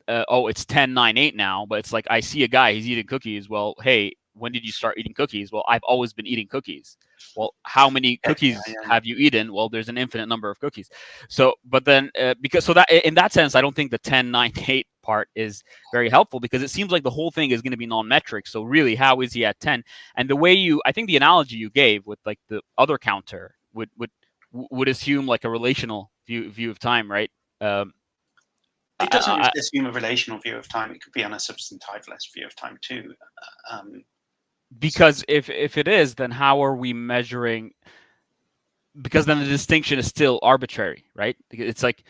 it's 10, 9, 8 now, but it's like, I see a guy, he's eating cookies. Well, hey, when did you start eating cookies? Well, I've always been eating cookies. Well, how many cookies have you eaten? Well, there's an infinite number of cookies. So, but then that in that sense, I don't think the 10, 9, 8 part is very helpful, because it seems like the whole thing is going to be non-metric. So really, how is he at 10? And the way I think the analogy you gave with like the other counter would assume like a relational view of time, right? It doesn't assume a relational view of time. It could be on a substantiveless view of time too. Because if it is, then how are we measuring? Because then the distinction is still arbitrary, right? It's like,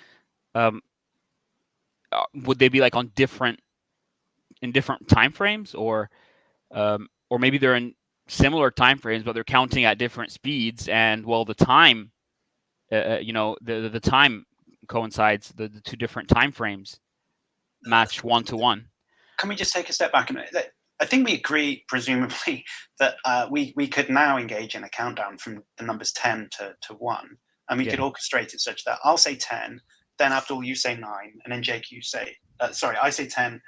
would they be like in different time frames, or maybe they're in similar time frames, but they're counting at different speeds, and well, the time, the time coincides, the two different time frames match 1-to-1. Can we just take a step back a minute? I think we agree, presumably, that we could now engage in a countdown from the numbers 10 to 1, and we could orchestrate it such that I'll say 10, then Abdul, you say 9, and then Jake, you say, I say 10,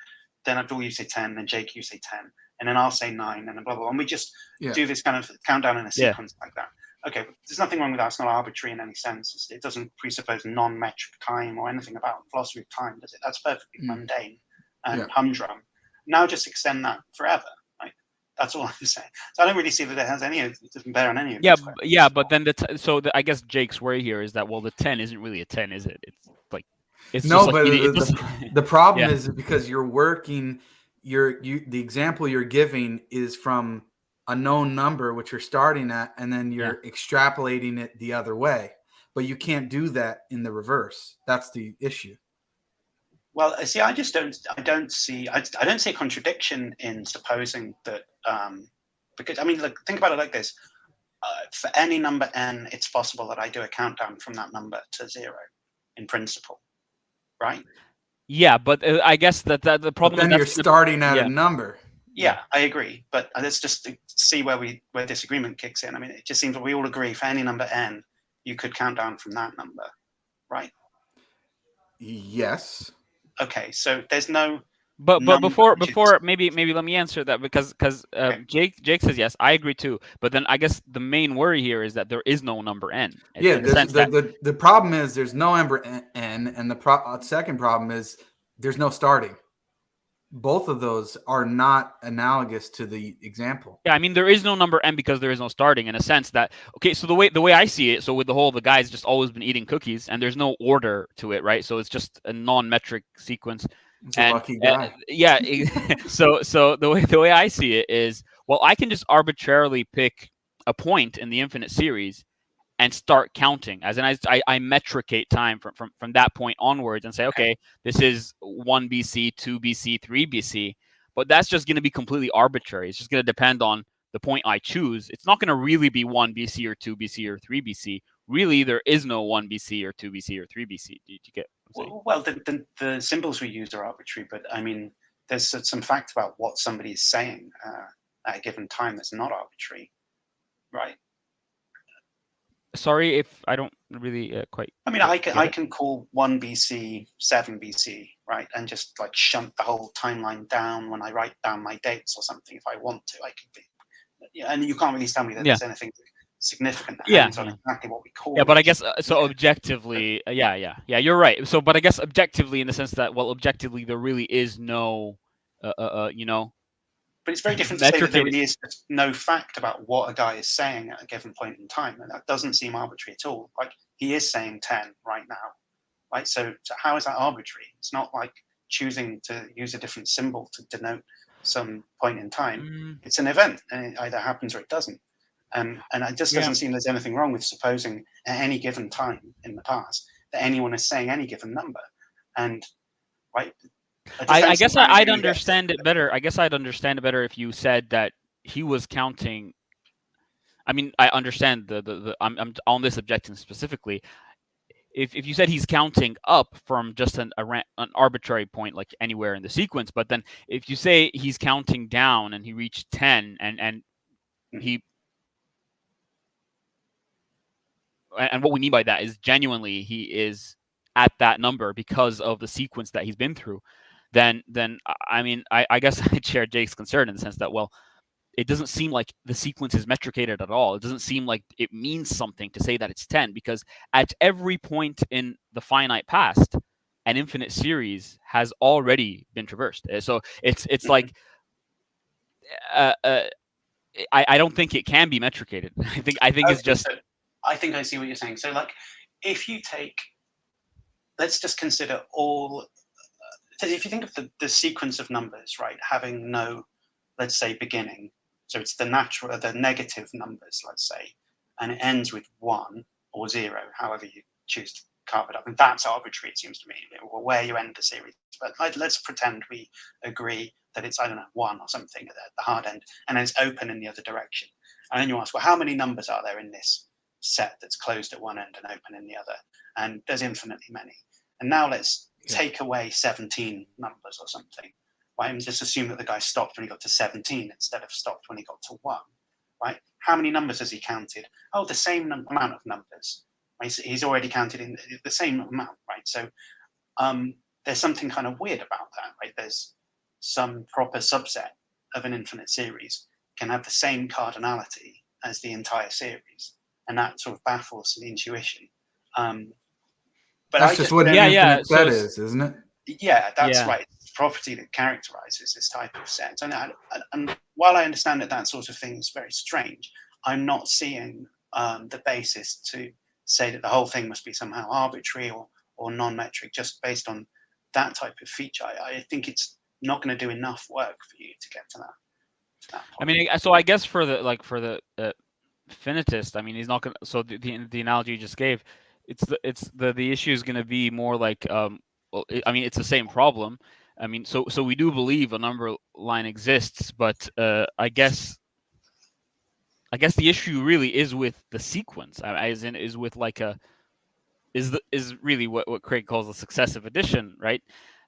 then Abdul, you say 10, then Jake, you say 10, and then I'll say 9, and then blah, blah, blah. And we just Yeah. do this kind of countdown in a sequence like that. Okay, there's nothing wrong with that. It's not arbitrary in any sense. It doesn't presuppose non-metric time or anything about philosophy of time, does it? That's perfectly mundane and humdrum. Now just extend that forever. That's all I'm saying. So I don't really see that it has any. It doesn't bear on any of these questions. Yeah, but then I guess Jake's worry here is that, well, the 10 isn't really a 10, is it? It's like it's no, just but like, the problem is because you're working. The example you're giving is from a known number which you're starting at, and then you're extrapolating it the other way. But you can't do that in the reverse. That's the issue. Well, see, I don't see a contradiction in supposing that, because I mean, look, think about it like this: for any number n, it's possible that I do a countdown from that number to 0, in principle, right? Yeah, but I guess that the problem. But then you're starting at a number. Yeah, I agree. But let's just see where disagreement kicks in. I mean, it just seems that we all agree for any number n, you could count down from that number, right? Yes. Okay, so there's no. But before maybe let me answer that, because Jake says yes, I agree too. But then I guess the main worry here is that there is no number n. Yeah, the problem is there's no number n, and the second problem is there's no starting. Both of those are not analogous to the example. Yeah, I mean, there is no number n because there is no starting, in a sense that, okay, so the way I see it, so with the guy's just always been eating cookies and there's no order to it, right? So it's just a non-metric sequence. It's a lucky guy. So the way I see it is, well, I can just arbitrarily pick a point in the infinite series and start counting, as in I metricate time from that point onwards and say, okay, this is 1 BC, 2 BC, 3 BC. But that's just going to be completely arbitrary. It's just going to depend on the point I choose. It's not going to really be 1 BC or 2 BC or 3 BC. Really, there is no 1 BC or 2 BC or 3 BC. Did you get what I'm saying? Well, the symbols we use are arbitrary, but I mean, there's some fact about what somebody is saying at a given time that's not arbitrary, right? Sorry if I don't really quite. I mean, I can call 1 BC 7 BC, right, and just like shunt the whole timeline down when I write down my dates or something if I want to. I can be, and you can't really tell me that there's anything significant that hangs on exactly what we call. Yeah, but I guess so. Objectively, yeah, you're right. So, but I guess objectively, in the sense that, well, objectively, there really is no, you know. But it's very different to say that there really is no fact about what a guy is saying at a given point in time, and that doesn't seem arbitrary at all. Like, he is saying 10 right now, right? So how is that arbitrary? It's not like choosing to use a different symbol to denote some point in time. It's an event, and it either happens or it doesn't. And it just doesn't seem there's anything wrong with supposing at any given time in the past that anyone is saying any given number. And right. I guess I'd understand it better. I guess I'd understand it better if you said that he was counting. I mean, I understand I'm on this objection specifically. If you said he's counting up from just an arbitrary point, like anywhere in the sequence, but then if you say he's counting down and he reached 10 and what we mean by that is genuinely he is at that number because of the sequence that he's been through, then I mean, I guess I'd share Jake's concern in the sense that, well, it doesn't seem like the sequence is metricated at all. It doesn't seem like it means something to say that it's 10, because at every point in the finite past, an infinite series has already been traversed. So it's like, I don't think it can be metricated. I think it's just. I think I see what you're saying. So, like, if you take, let's just consider all. If you think of the sequence of numbers, right, having no, let's say, beginning. So it's the negative numbers, let's say, and it ends with 1 or 0, however you choose to carve it up. And that's arbitrary, it seems to me, where you end the series. But let's pretend we agree that it's, I don't know, 1 or something at the hard end, and then it's open in the other direction. And then you ask, well, how many numbers are there in this set that's closed at one end and open in the other? And there's infinitely many. And now let's take away 17 numbers or something. Right, and just assume that the guy stopped when he got to 17 instead of stopped when he got to 1. Right? How many numbers has he counted? Oh, the same amount of numbers. Right? So he's already counted in the same amount. Right? So there's something kind of weird about that. Right? some proper subset of an infinite series can have the same cardinality as the entire series, and that sort of baffles the intuition. But that's just what an infinite set is, isn't it? Yeah, that's right. It's the property that characterizes this type of set. And while I understand that that sort of thing is very strange, I'm not seeing the basis to say that the whole thing must be somehow arbitrary or non-metric just based on that type of feature. I think it's not going to do enough work for you to get to that point. I mean, so I guess for the finitist, I mean, he's not going to. So the analogy you just gave, the issue is going to be more like well, I mean, it's the same problem. I mean, so we do believe a number line exists, but I guess the issue really is with the sequence, as in is with like a is really what Craig calls a successive addition, right?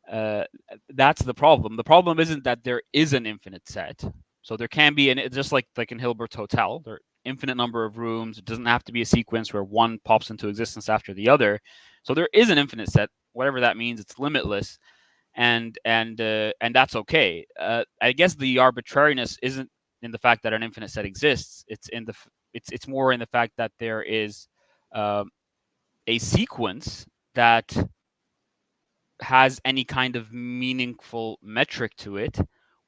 That's the problem. The problem isn't that there is an infinite set. So there can be, just like in Hilbert's Hotel, there are infinite number of rooms. It doesn't have to be a sequence where one pops into existence after the other. So there is an infinite set, whatever that means. It's limitless, and that's okay. I guess the arbitrariness isn't in the fact that an infinite set exists. It's more in the fact that there is a sequence that has any kind of meaningful metric to it,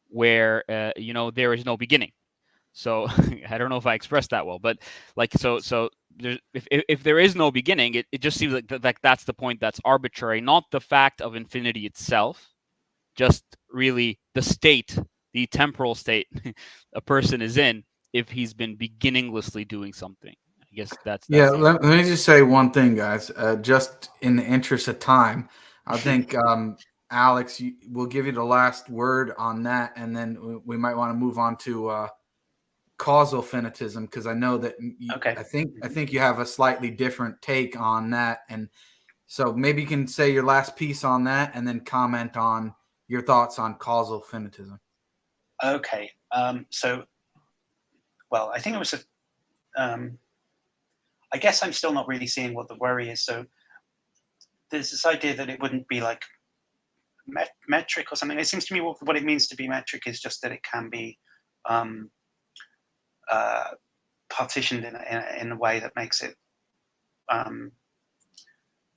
where there is no beginning. So I don't know if I expressed that well, but so if there is no beginning, it just seems like that's the point that's arbitrary, not the fact of infinity itself, just really the state, the temporal state a person is in if he's been beginninglessly doing something. I guess that's let me just say one thing, guys. Just in the interest of time, I think Alex, we'll give you the last word on that, and then we might want to move on to causal finitism, because I know that I think you have a slightly different take on that, and so maybe you can say your last piece on that, and then comment on your thoughts on causal finitism. Okay. So, well, I think it was I guess I'm still not really seeing what the worry is. So there's this idea that it wouldn't be like metric or something. It seems to me what it means to be metric is just that it can be partitioned in a way that makes it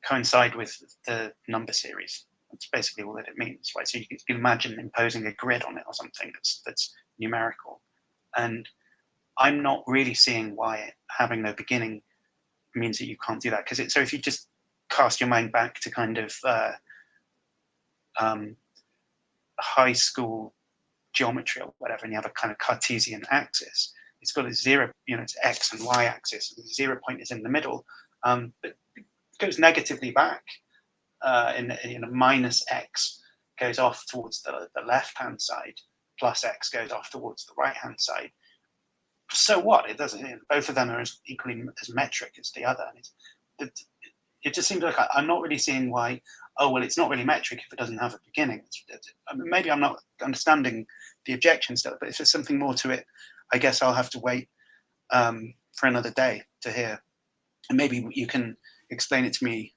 coincide with the number series. That's basically all that it means, right? So you can imagine imposing a grid on it or something that's numerical. And I'm not really seeing why having no beginning means that you can't do that. Because so if you just cast your mind back to kind of high school geometry or whatever, and you have a kind of Cartesian axis, it's got a zero, it's X and Y axis. And the 0 point is in the middle, but it goes negatively back. In a minus X goes off towards the left-hand side, plus X goes off towards the right-hand side. So what? It doesn't. Both of them are equally as metric as the other. It just seems like I'm not really seeing why. Oh well, it's not really metric if it doesn't have a beginning. Maybe I'm not understanding the objection still, but if there's something more to it, I guess I'll have to wait for another day to hear, and maybe you can explain it to me.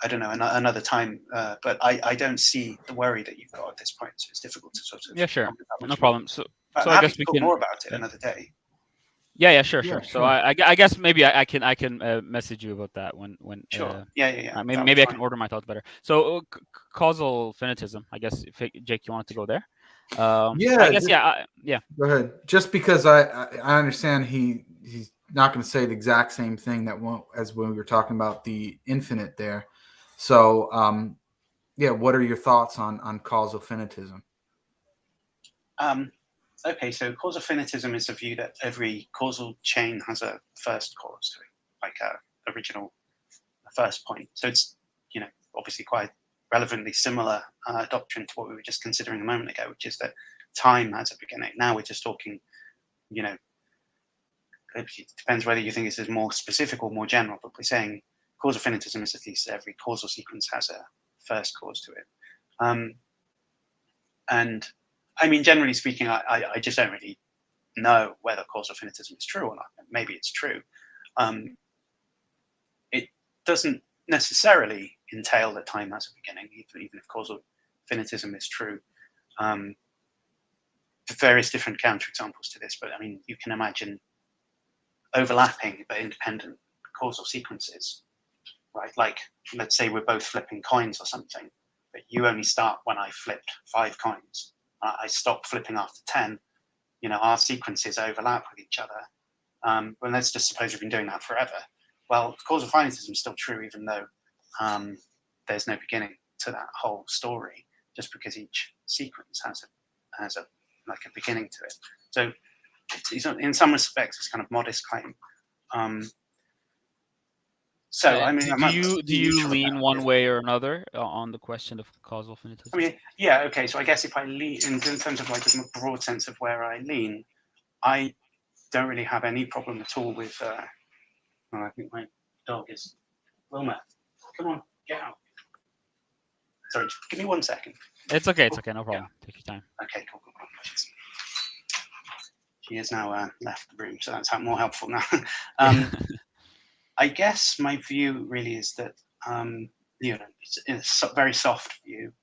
I don't know, another time. But I don't see the worry that you've got at this point, so it's difficult to sort of. Yeah, sure, no problem. So I guess we can talk more about it another day. Yeah, sure. So I guess maybe I can message you about that when. Sure. Yeah. Maybe I can order my thoughts better. So causal finitism. I guess Jake, you wanted to go there. I guess yeah. Go ahead. Just because I understand he's not going to say the exact same thing as when we were talking about the infinite there. So what are your thoughts on causal finitism? Okay, so causal finitism is the view that every causal chain has a first cause to it, like a original first point. So it's obviously quite relevantly similar doctrine to what we were just considering a moment ago, which is that time has a beginning. Now we're just talking, it depends whether you think this is more specific or more general, but we're saying causal finitism is the thesis that every causal sequence has a first cause to it. And I mean, generally speaking, I just don't really know whether causal finitism is true or not. Maybe it's true. It doesn't necessarily entail that time has a beginning, even if causal Finitism is true. Various different counterexamples to this, but I mean, you can imagine overlapping but independent causal sequences, right? Like, let's say we're both flipping coins or something, but you only start when I flipped 5 coins. I stop flipping after 10. You know, our sequences overlap with each other. Well, let's just suppose we've been doing that forever. Well, causal finitism is still true, even though there's no beginning to that whole story, just because each sequence has a beginning to it. So it's in some respects, it's kind of modest claim. So I mean, do you lean one way or another on the question of causal finitism? I mean, yeah, okay. So I guess if I lean in terms of like a broad sense of where I lean, I don't really have any problem at all with. Oh, I think my dog is Wilma. Come on, get out. Sorry, just give me 1 second. It's okay. It's okay. No problem. Yeah. Take your time. Okay, cool. She has now left the room, so that's more helpful now. I guess my view really is that, you know, it's a very soft view,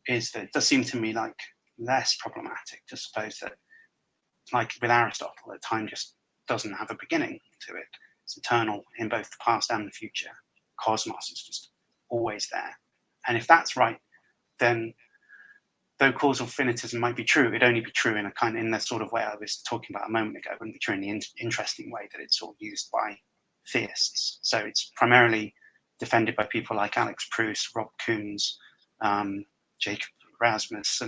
is that it does seem to me like less problematic to suppose that, like with Aristotle, that time just doesn't have a beginning to it. It's eternal in both the past and the future. Cosmos is just always there. And if that's right, then though causal finitism might be true, it'd only be true in a kind of, in the sort of way I was talking about a moment ago. It wouldn't be true in the interesting way that it's sort of used by theists. So it's primarily defended by people like Alex Proust, Rob Koons, Jacob Erasmus,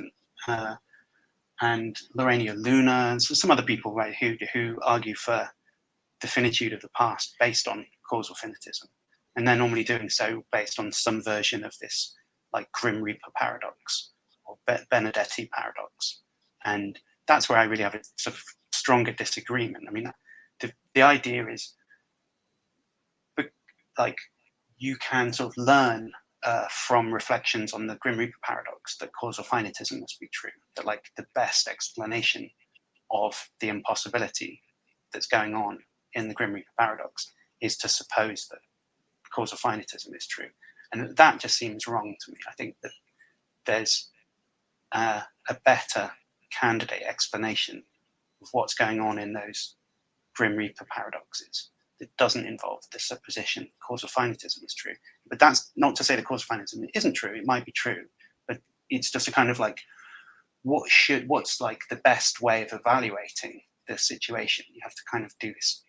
and Lorena Luna, and some other people, right, who argue for the finitude of the past based on causal finitism. And they're normally doing so based on some version of this, like Grim Reaper paradox or Benedetti paradox. And that's where I really have a sort of stronger disagreement. I mean, the idea is, like, you can sort of learn from reflections on the Grim Reaper paradox that causal finitism must be true, that like the best explanation of the impossibility that's going on in the Grim Reaper paradox is to suppose that causal finitism is true. And that just seems wrong to me. I think that there's a better candidate explanation of what's going on in those Grim Reaper paradoxes that doesn't involve the supposition causal finitism is true. But that's not to say that causal finitism isn't true. It might be true, but it's just a kind of like, what's like the best way of evaluating the situation? You have to kind of do this.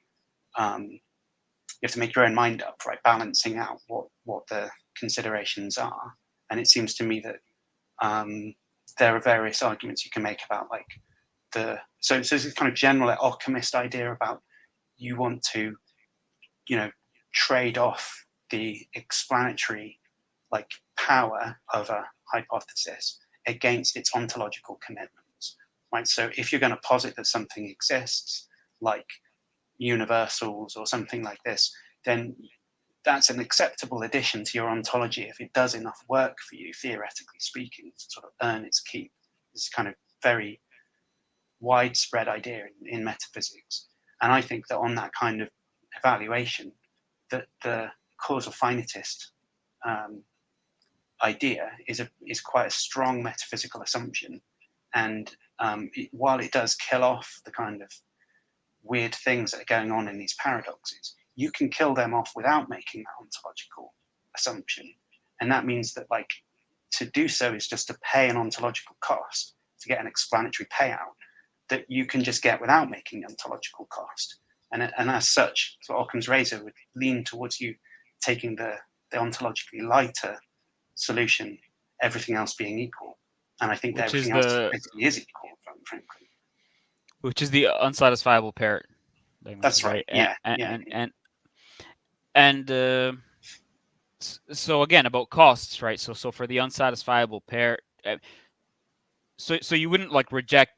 You have to make your own mind up, right? Balancing out what the considerations are. And it seems to me that there are various arguments you can make about like so there's this kind of general alchemist idea about you want to, you know, trade off the explanatory like power of a hypothesis against its ontological commitments, right? So if you're going to posit that something exists, like universals or something like this, then that's an acceptable addition to your ontology if it does enough work for you, theoretically speaking, to sort of earn its keep. This kind of very widespread idea in metaphysics. And I think that on that kind of evaluation, that the causal finitist idea is quite a strong metaphysical assumption. And while it does kill off the kind of weird things that are going on in these paradoxes, you can kill them off without making that ontological assumption. And that means that, like, to do so is just to pay an ontological cost to get an explanatory payout that you can just get without making the ontological cost. And as such, so Occam's razor would lean towards you taking the ontologically lighter solution, everything else being equal. And I think that everything else basically is equal, frankly. Which is the unsatisfiable pair. That's right. Yeah. So again, about costs, right? So for the unsatisfiable pair, so you wouldn't like reject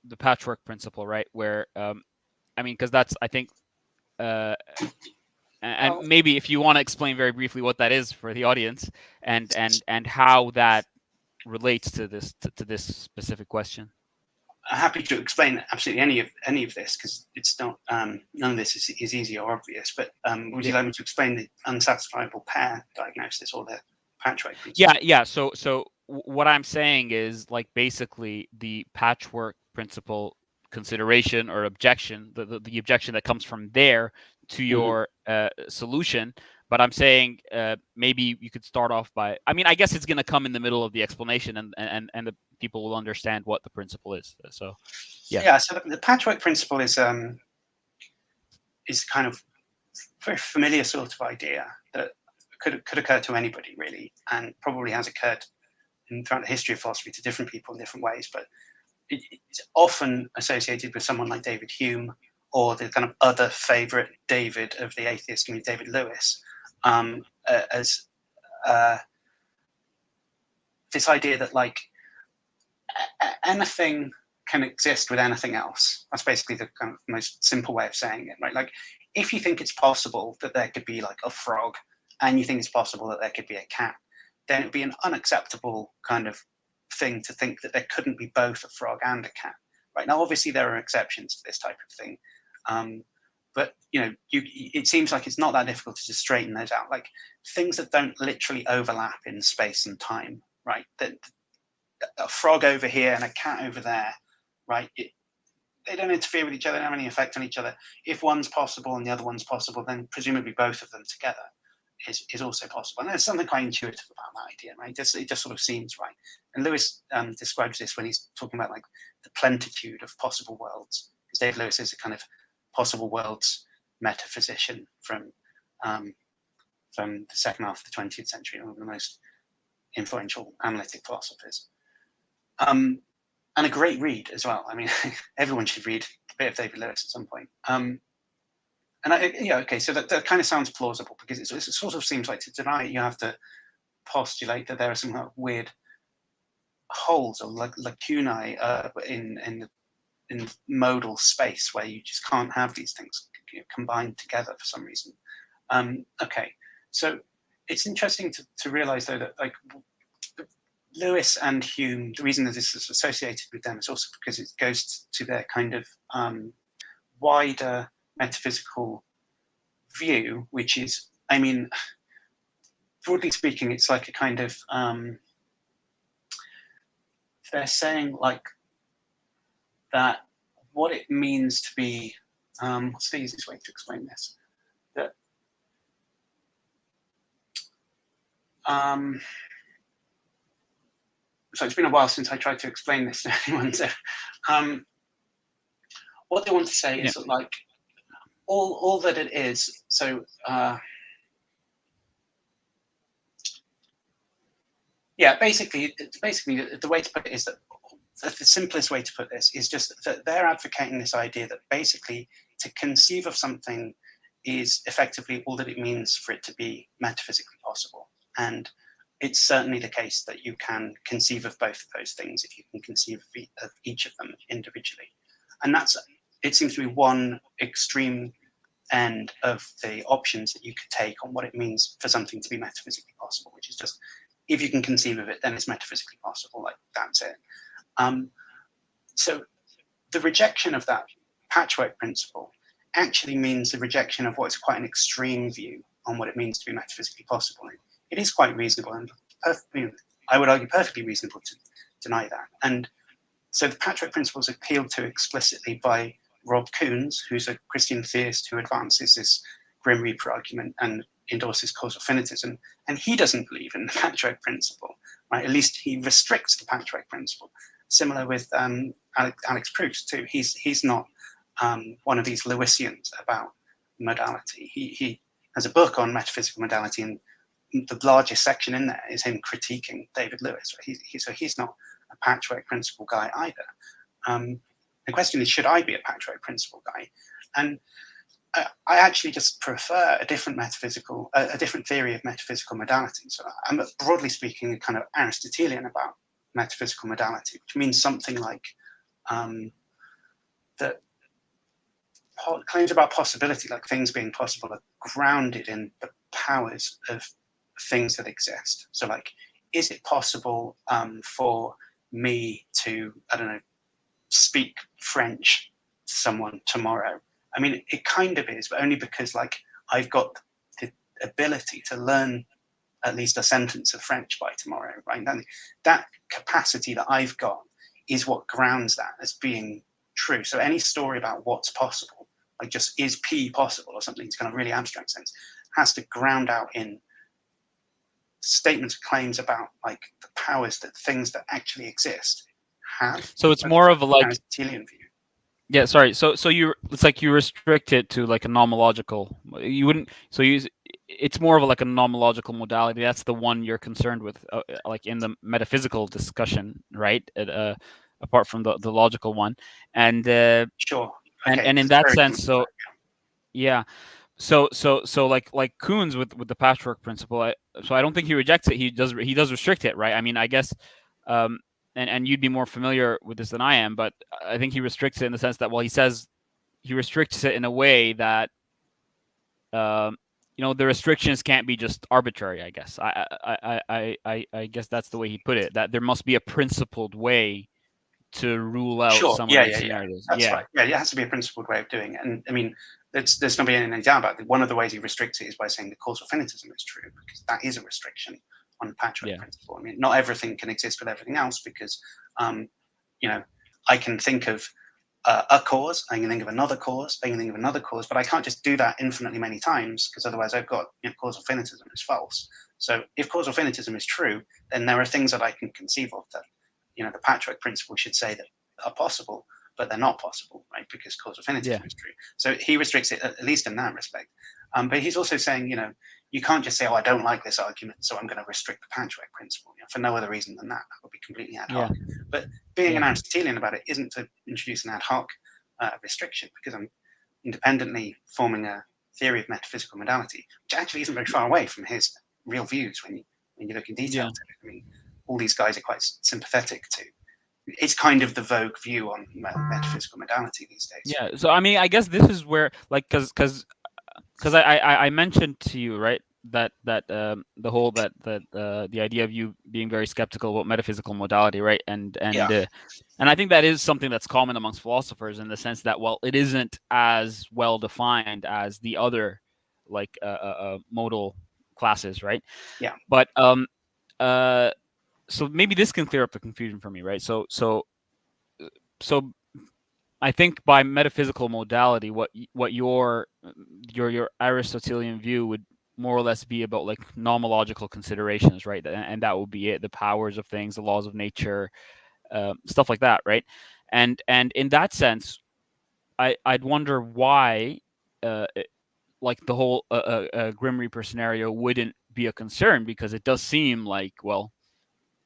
the patchwork principle, right? Where I mean, because that's, I think, and maybe if you want to explain very briefly what that is for the audience, and how that relates to this specific question. I'm happy to explain absolutely any of this, because it's not none of this is easy or obvious. But would you like me to explain the unsatisfiable pair diagnosis or the patchwork principle? Yeah. So what I'm saying is, like, basically the patchwork principle consideration or objection, the objection that comes from there to your solution. But I'm saying maybe you could start off by, I mean, I guess it's going to come in the middle of the explanation, and the people will understand what the principle is. So, yeah. Yeah. So the patchwork principle is kind of very familiar sort of idea that could occur to anybody really, and probably has occurred throughout the history of philosophy to different people in different ways. But it's often associated with someone like David Hume, or the kind of other favorite David of the atheist community, David Lewis, as this idea that like anything can exist with anything else. That's basically the kind of most simple way of saying it, right? Like, if you think it's possible that there could be like a frog, and you think it's possible that there could be a cat, then it would be an unacceptable kind of thing to think that there couldn't be both a frog and a cat, right? Now, obviously, there are exceptions to this type of thing, but it seems like it's not that difficult to just straighten those out. Like, things that don't literally overlap in space and time, right? That a frog over here and a cat over there, right? They don't interfere with each other, they don't have any effect on each other. If one's possible and the other one's possible, then presumably both of them together is also possible. And there's something quite intuitive about that idea, right? It just sort of seems right. And Lewis describes this when he's talking about like the plenitude of possible worlds, because David Lewis is a kind of possible worlds metaphysician from the second half of the 20th century, one of the most influential analytic philosophers. And a great read as well. I mean, everyone should read a bit of David Lewis at some point. So that kind of sounds plausible, because it sort of seems like to deny it, you have to postulate that there are some kind of weird holes or lacunae in modal space where you just can't have these things combined together for some reason. So it's interesting to realize, though, that like Lewis and Hume, the reason that this is associated with them is also because it goes to their kind of wider metaphysical view, which is, I mean, broadly speaking, it's like a kind of, they're saying like that what it means to be, what's the easiest way to explain this? That so it's been a while since I tried to explain this to anyone. So what they want to say is that like all that it is. So basically the way to put it is that the simplest way to put this is just that they're advocating this idea that basically to conceive of something is effectively all that it means for it to be metaphysically possible. And it's certainly the case that you can conceive of both of those things if you can conceive of each of them individually. And it seems to be one extreme end of the options that you could take on what it means for something to be metaphysically possible, which is just, if you can conceive of it, then it's metaphysically possible, like that's it. So the rejection of that patchwork principle actually means the rejection of what's quite an extreme view on what it means to be metaphysically possible. It is quite reasonable, and I would argue perfectly reasonable to deny that. And so the patchwork principle is appealed to explicitly by Rob Koons, who's a Christian theist who advances this Grim Reaper argument and endorses causal finitism, and he doesn't believe in the patchwork principle, right? At least he restricts the patchwork principle. Similar with Alex Proust too. He's not one of these Lewisians about modality. He has a book on metaphysical modality, and the largest section in there is him critiquing David Lewis. Right? So he's not a patchwork principle guy either. The question is, should I be a patchwork principle guy? And I actually just prefer a different theory of metaphysical modality. So I'm, broadly speaking, a kind of Aristotelian about metaphysical modality, which means something like that claims about possibility, like things being possible, are grounded in the powers of things that exist. So like, is it possible for me to, I don't know, speak French to someone tomorrow? I mean, it kind of is, but only because like I've got the ability to learn at least a sentence of French by tomorrow, right? And that capacity that I've got is what grounds that as being true. So any story about what's possible, like just is P possible or something, it's kind of really abstract sense, has to ground out in statements, claims about like the powers that things that actually exist have. So it's more of a like Aristotelian view. Yeah, sorry. So it's like you restrict it to like a nomological. You wouldn't. So it's more of like a nomological modality. That's the one you're concerned with, like in the metaphysical discussion, right? Apart from the logical one, and Sure. Okay. and in that sense, so yeah. So like Kuhn's with the patchwork principle. I don't think he rejects it. He does restrict it, right? I mean, I guess. And you'd be more familiar with this than I am, but I think he restricts it in the sense that, well, he says he restricts it in a way that, the restrictions can't be just arbitrary. I guess I guess that's the way he put it. That there must be a principled way to rule out some of these scenarios. That's right. Yeah, it has to be a principled way of doing it. And I mean, there's not been any doubt about it. One of the ways he restricts it is by saying the causal finitism is true, because that is a restriction on the patchwork principle. I mean, not everything can exist with everything else, because, I can think of a cause, I can think of another cause, I can think of another cause, but I can't just do that infinitely many times, because otherwise I've got causal finitism is false. So if causal finitism is true, then there are things that I can conceive of that, the patchwork principle should say that are possible, but they're not possible, right? Because causal finitism is true. So he restricts it at least in that respect. But he's also saying, you can't just say, oh, I don't like this argument, so I'm going to restrict the patchwork principle, for no other reason than that. That would be completely ad hoc. But being an Aristotelian about it isn't to introduce an ad hoc restriction, because I'm independently forming a theory of metaphysical modality, which actually isn't very far away from his real views when you look in detail to it. I mean, all these guys are quite sympathetic to. It's kind of the vogue view on metaphysical modality these days. Yeah. So I mean, I guess this is where, like, because I mentioned to you, right, that the whole the idea of you being very skeptical about metaphysical modality, right, and I think that is something that's common amongst philosophers, in the sense that, well, it isn't as well defined as the other like modal classes, right? Yeah. But so maybe this can clear up the confusion for me, right? So I think by metaphysical modality, what your Aristotelian view would more or less be about, like, nomological considerations, right? And that would be it: the powers of things, the laws of nature, stuff like that, right? And in that sense, I'd wonder why, like, the whole Grim Reaper scenario wouldn't be a concern, because it does seem like, well,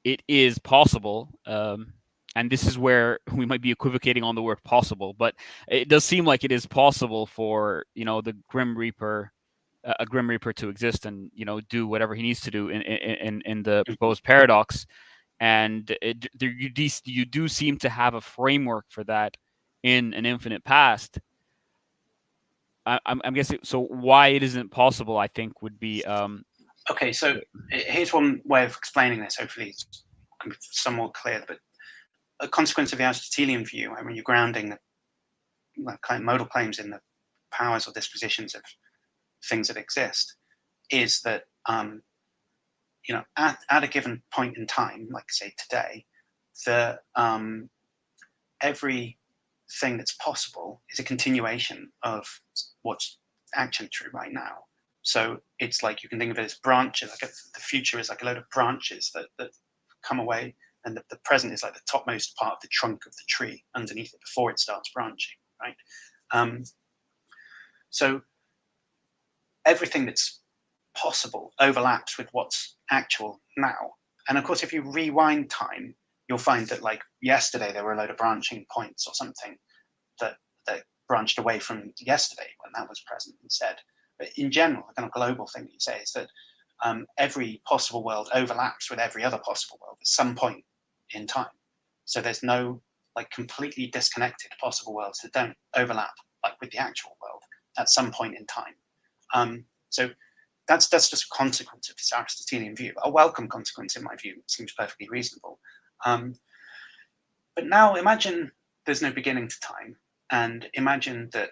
it is possible. And this is where we might be equivocating on the word possible, but it does seem like it is possible for, the Grim Reaper, a Grim Reaper to exist and, do whatever he needs to do in the proposed paradox. And you do seem to have a framework for that in an infinite past. I'm guessing, so why it isn't possible, I think, would be okay, so here's one way of explaining this. Hopefully it's somewhat clear. But a consequence of the Aristotelian view, I mean, you're grounding the kind of modal claims in the powers or dispositions of things that exist, is that at a given point in time, like say today, every thing that's possible is a continuation of what's actually true right now. So it's like, you can think of it as branches. Like the future is like a load of branches that come away, and the present is like the topmost part of the trunk of the tree underneath it before it starts branching, right? So everything that's possible overlaps with what's actual now. And of course, if you rewind time, you'll find that, like, yesterday there were a load of branching points or something that branched away from yesterday when that was present instead. But in general, the kind of global thing you say is that every possible world overlaps with every other possible world at some point in time. So there's no, like, completely disconnected possible worlds that don't overlap, like, with the actual world at some point in time. So that's just a consequence of this Aristotelian view, a welcome consequence in my view. It seems perfectly reasonable. But now imagine there's no beginning to time, and imagine that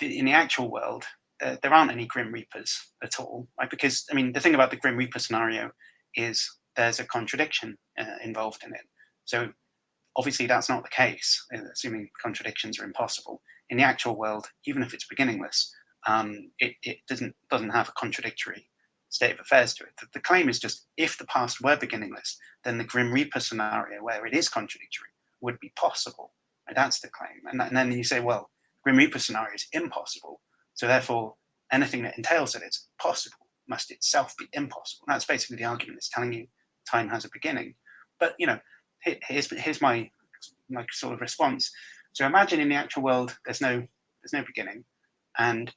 in the actual world there aren't any Grim Reapers at all, right? Because I mean, the thing about the Grim Reaper scenario is there's a contradiction involved in it. So obviously that's not the case, assuming contradictions are impossible. In the actual world, even if it's beginningless, it doesn't have a contradictory state of affairs to it. The claim is just, if the past were beginningless, then the Grim Reaper scenario where it is contradictory would be possible. And that's the claim. And then you say, well, Grim Reaper scenario is impossible, so therefore anything that entails that it's possible must itself be impossible. And that's basically the argument. It's telling you time has a beginning. But here's my sort of response. So imagine in the actual world there's no beginning, and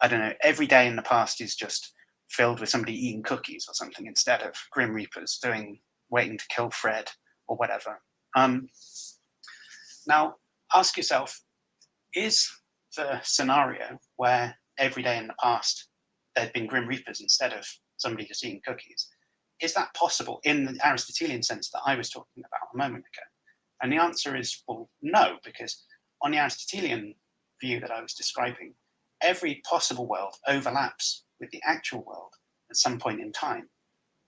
I don't know, every day in the past is just filled with somebody eating cookies or something instead of Grim Reapers waiting to kill Fred or whatever. Now ask yourself, is the scenario where every day in the past there'd been Grim Reapers instead of somebody just eating cookies, is that possible in the Aristotelian sense that I was talking about a moment ago? And the answer is, well, no, because on the Aristotelian view that I was describing, every possible world overlaps with the actual world at some point in time,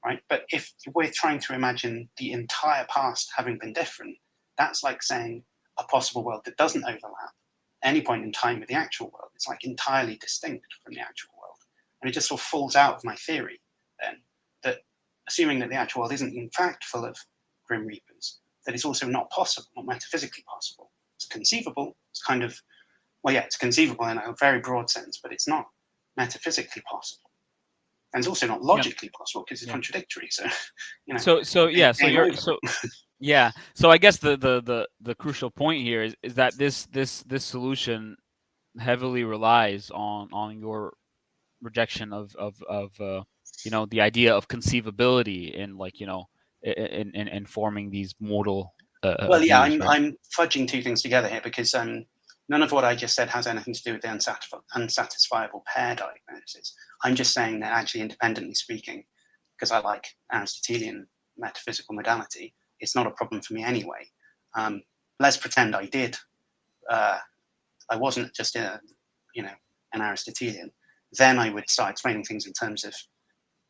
right? But if we're trying to imagine the entire past having been different, that's like saying a possible world that doesn't overlap any point in time with the actual world. It's like entirely distinct from the actual world. And it just sort of falls out of my theory then, that assuming that the actual world isn't in fact full of Grim Reapers, that it's also not possible, not metaphysically possible. It's conceivable, it's kind of, well, yeah, it's conceivable in a very broad sense, but it's not metaphysically possible. And it's also not logically possible because it's contradictory. So, So I guess the crucial point here is that this solution heavily relies on your rejection of the idea of conceivability in forming these modal well, yeah, views, right? I'm fudging two things together here because none of what I just said has anything to do with the unsatisfiable pair diagnosis. I'm just saying that actually, independently speaking, because I like Aristotelian metaphysical modality, it's not a problem for me anyway. Let's pretend I did. I wasn't just an Aristotelian. Then I would start explaining things in terms of,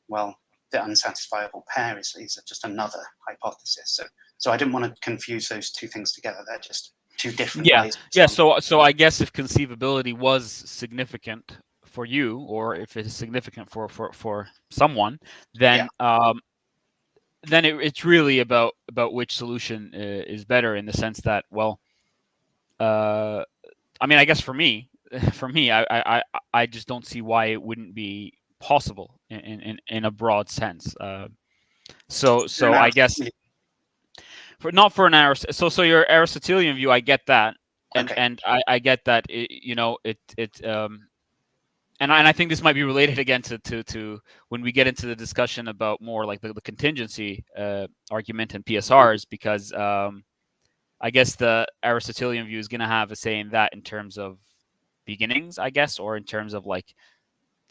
well, the unsatisfiable pair is just another hypothesis. So I didn't want to confuse those two things together. They're just two different ways. Yeah. So I guess if conceivability was significant for you, or if it is significant for someone, then then it's really about which solution is better, in the sense that, well, I mean, I guess for me, I just don't see why it wouldn't be possible in a broad sense. So I guess not for an so your Aristotelian view, I get that, and I get that and I think this might be related again to when we get into the discussion about more like the contingency argument and PSRs, because I guess the Aristotelian view is going to have a say in that in terms of beginnings, I guess, or in terms of like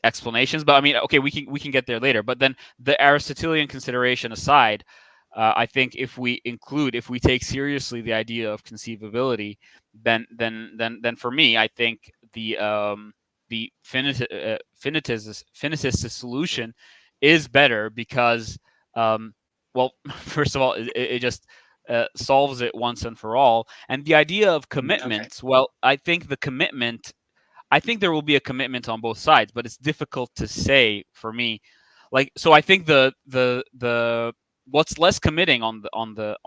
explanations. But I mean, okay, we can get there later. But then the Aristotelian consideration aside, I think if we take seriously the idea of conceivability, then for me, I think the Finitists solution is better because, well, first of all, it just solves it once and for all. And the idea of commitment, well, I think there will be a commitment on both sides, but it's difficult to say for me. Like, so I think the what's less committing on the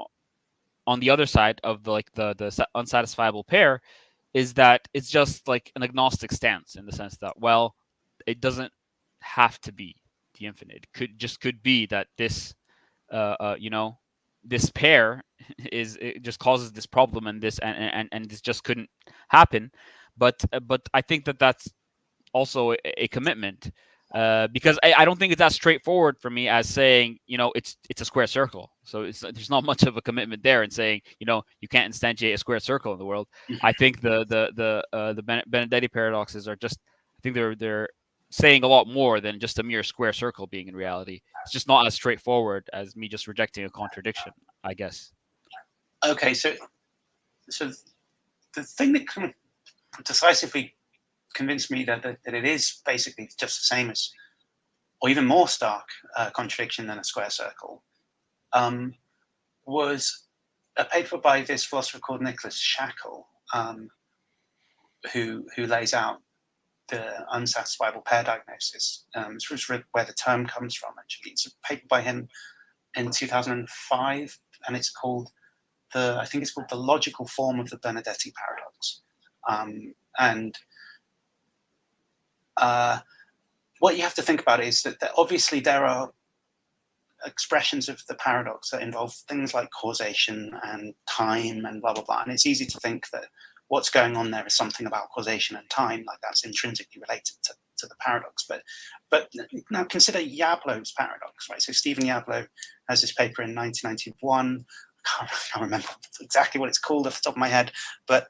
other side of the unsatisfiable pair is that it's just like an agnostic stance, in the sense that, well, it doesn't have to be the infinite. It could be that this this pair it just causes this problem, and this just couldn't happen. But I think that that's also a commitment, because I don't think it's as straightforward for me as saying, it's a square circle. So there's not much of a commitment there in saying, you can't instantiate a square circle in the world. I think the Benedetti paradoxes are just, I think they're saying a lot more than just a mere square circle being in reality. It's just not as straightforward as me just rejecting a contradiction, I guess. Okay, so the thing that kind of decisively convinced me that it is basically just the same as, or even more stark contradiction than a square circle, was a paper by this philosopher called Nicholas Shackle, who lays out the unsatisfiable pair diagnosis. It's where the term comes from, actually. It's a paper by him in 2005, and it's called I think it's called The Logical Form of the Benedetti Paradox. And what you have to think about is that obviously there are expressions of the paradox that involve things like causation and time and blah, blah, blah. And it's easy to think that what's going on there is something about causation and time, like that's intrinsically related to the paradox. But now consider Yablow's paradox, right? So Stephen Yablow has this paper in 1991. I can't remember exactly what it's called off the top of my head, but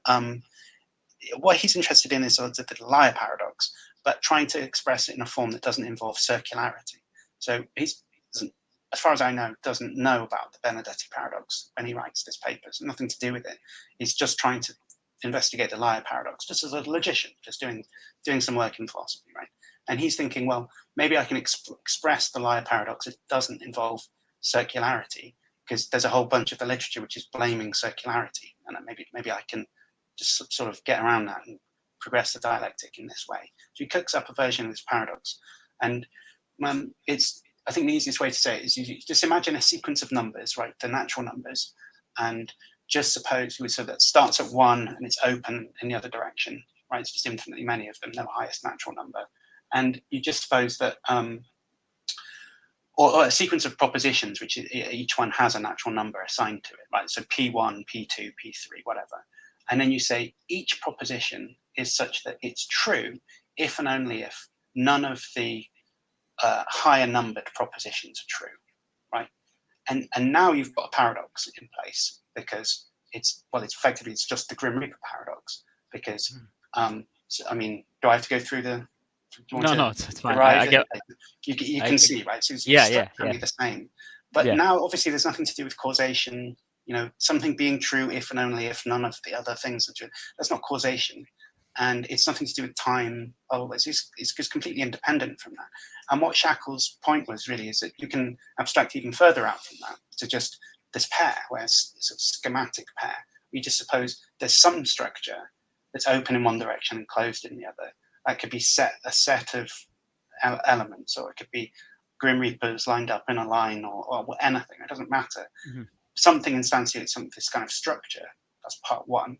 what he's interested in is the liar paradox, but trying to express it in a form that doesn't involve circularity. So he's, as far as I know, doesn't know about the Benedetti paradox when he writes this paper. It's nothing to do with it. He's just trying to investigate the liar paradox, just as a logician, just doing some work in philosophy, right? And he's thinking, well, maybe I can express the liar paradox. It doesn't involve circularity, because there's a whole bunch of the literature which is blaming circularity, and maybe I can just sort of get around that and progress the dialectic in this way. So he cooks up a version of this paradox, and I think the easiest way to say it is you just imagine a sequence of numbers, right? The natural numbers, and just suppose so that starts at 1 and it's open in the other direction, right? It's just infinitely many of them, no highest natural number, and you just suppose that. Or a sequence of propositions, which each one has a natural number assigned to it, right? So P1, P2, P3, whatever. And then you say each proposition is such that it's true if and only if none of the higher numbered propositions are true, right? And now you've got a paradox in place, because it's effectively just the Grim Reaper paradox, because, so, I mean, do I have to go through the... No, it's fine. I get. You can see, right? So it's be the same. But now, obviously, there's nothing to do with causation. You know, something being true if and only if none of the other things are true. That's not causation, and it's nothing to do with time. It's just completely independent from that. And what Shackle's point was really is that you can abstract even further out from that to just this pair, where it's a schematic pair. We just suppose there's some structure that's open in one direction and closed in the other. That could be a set of elements, or it could be Grim Reapers lined up in a line, or anything. It doesn't matter. Mm-hmm. Something instantiates this kind of structure. That's part one.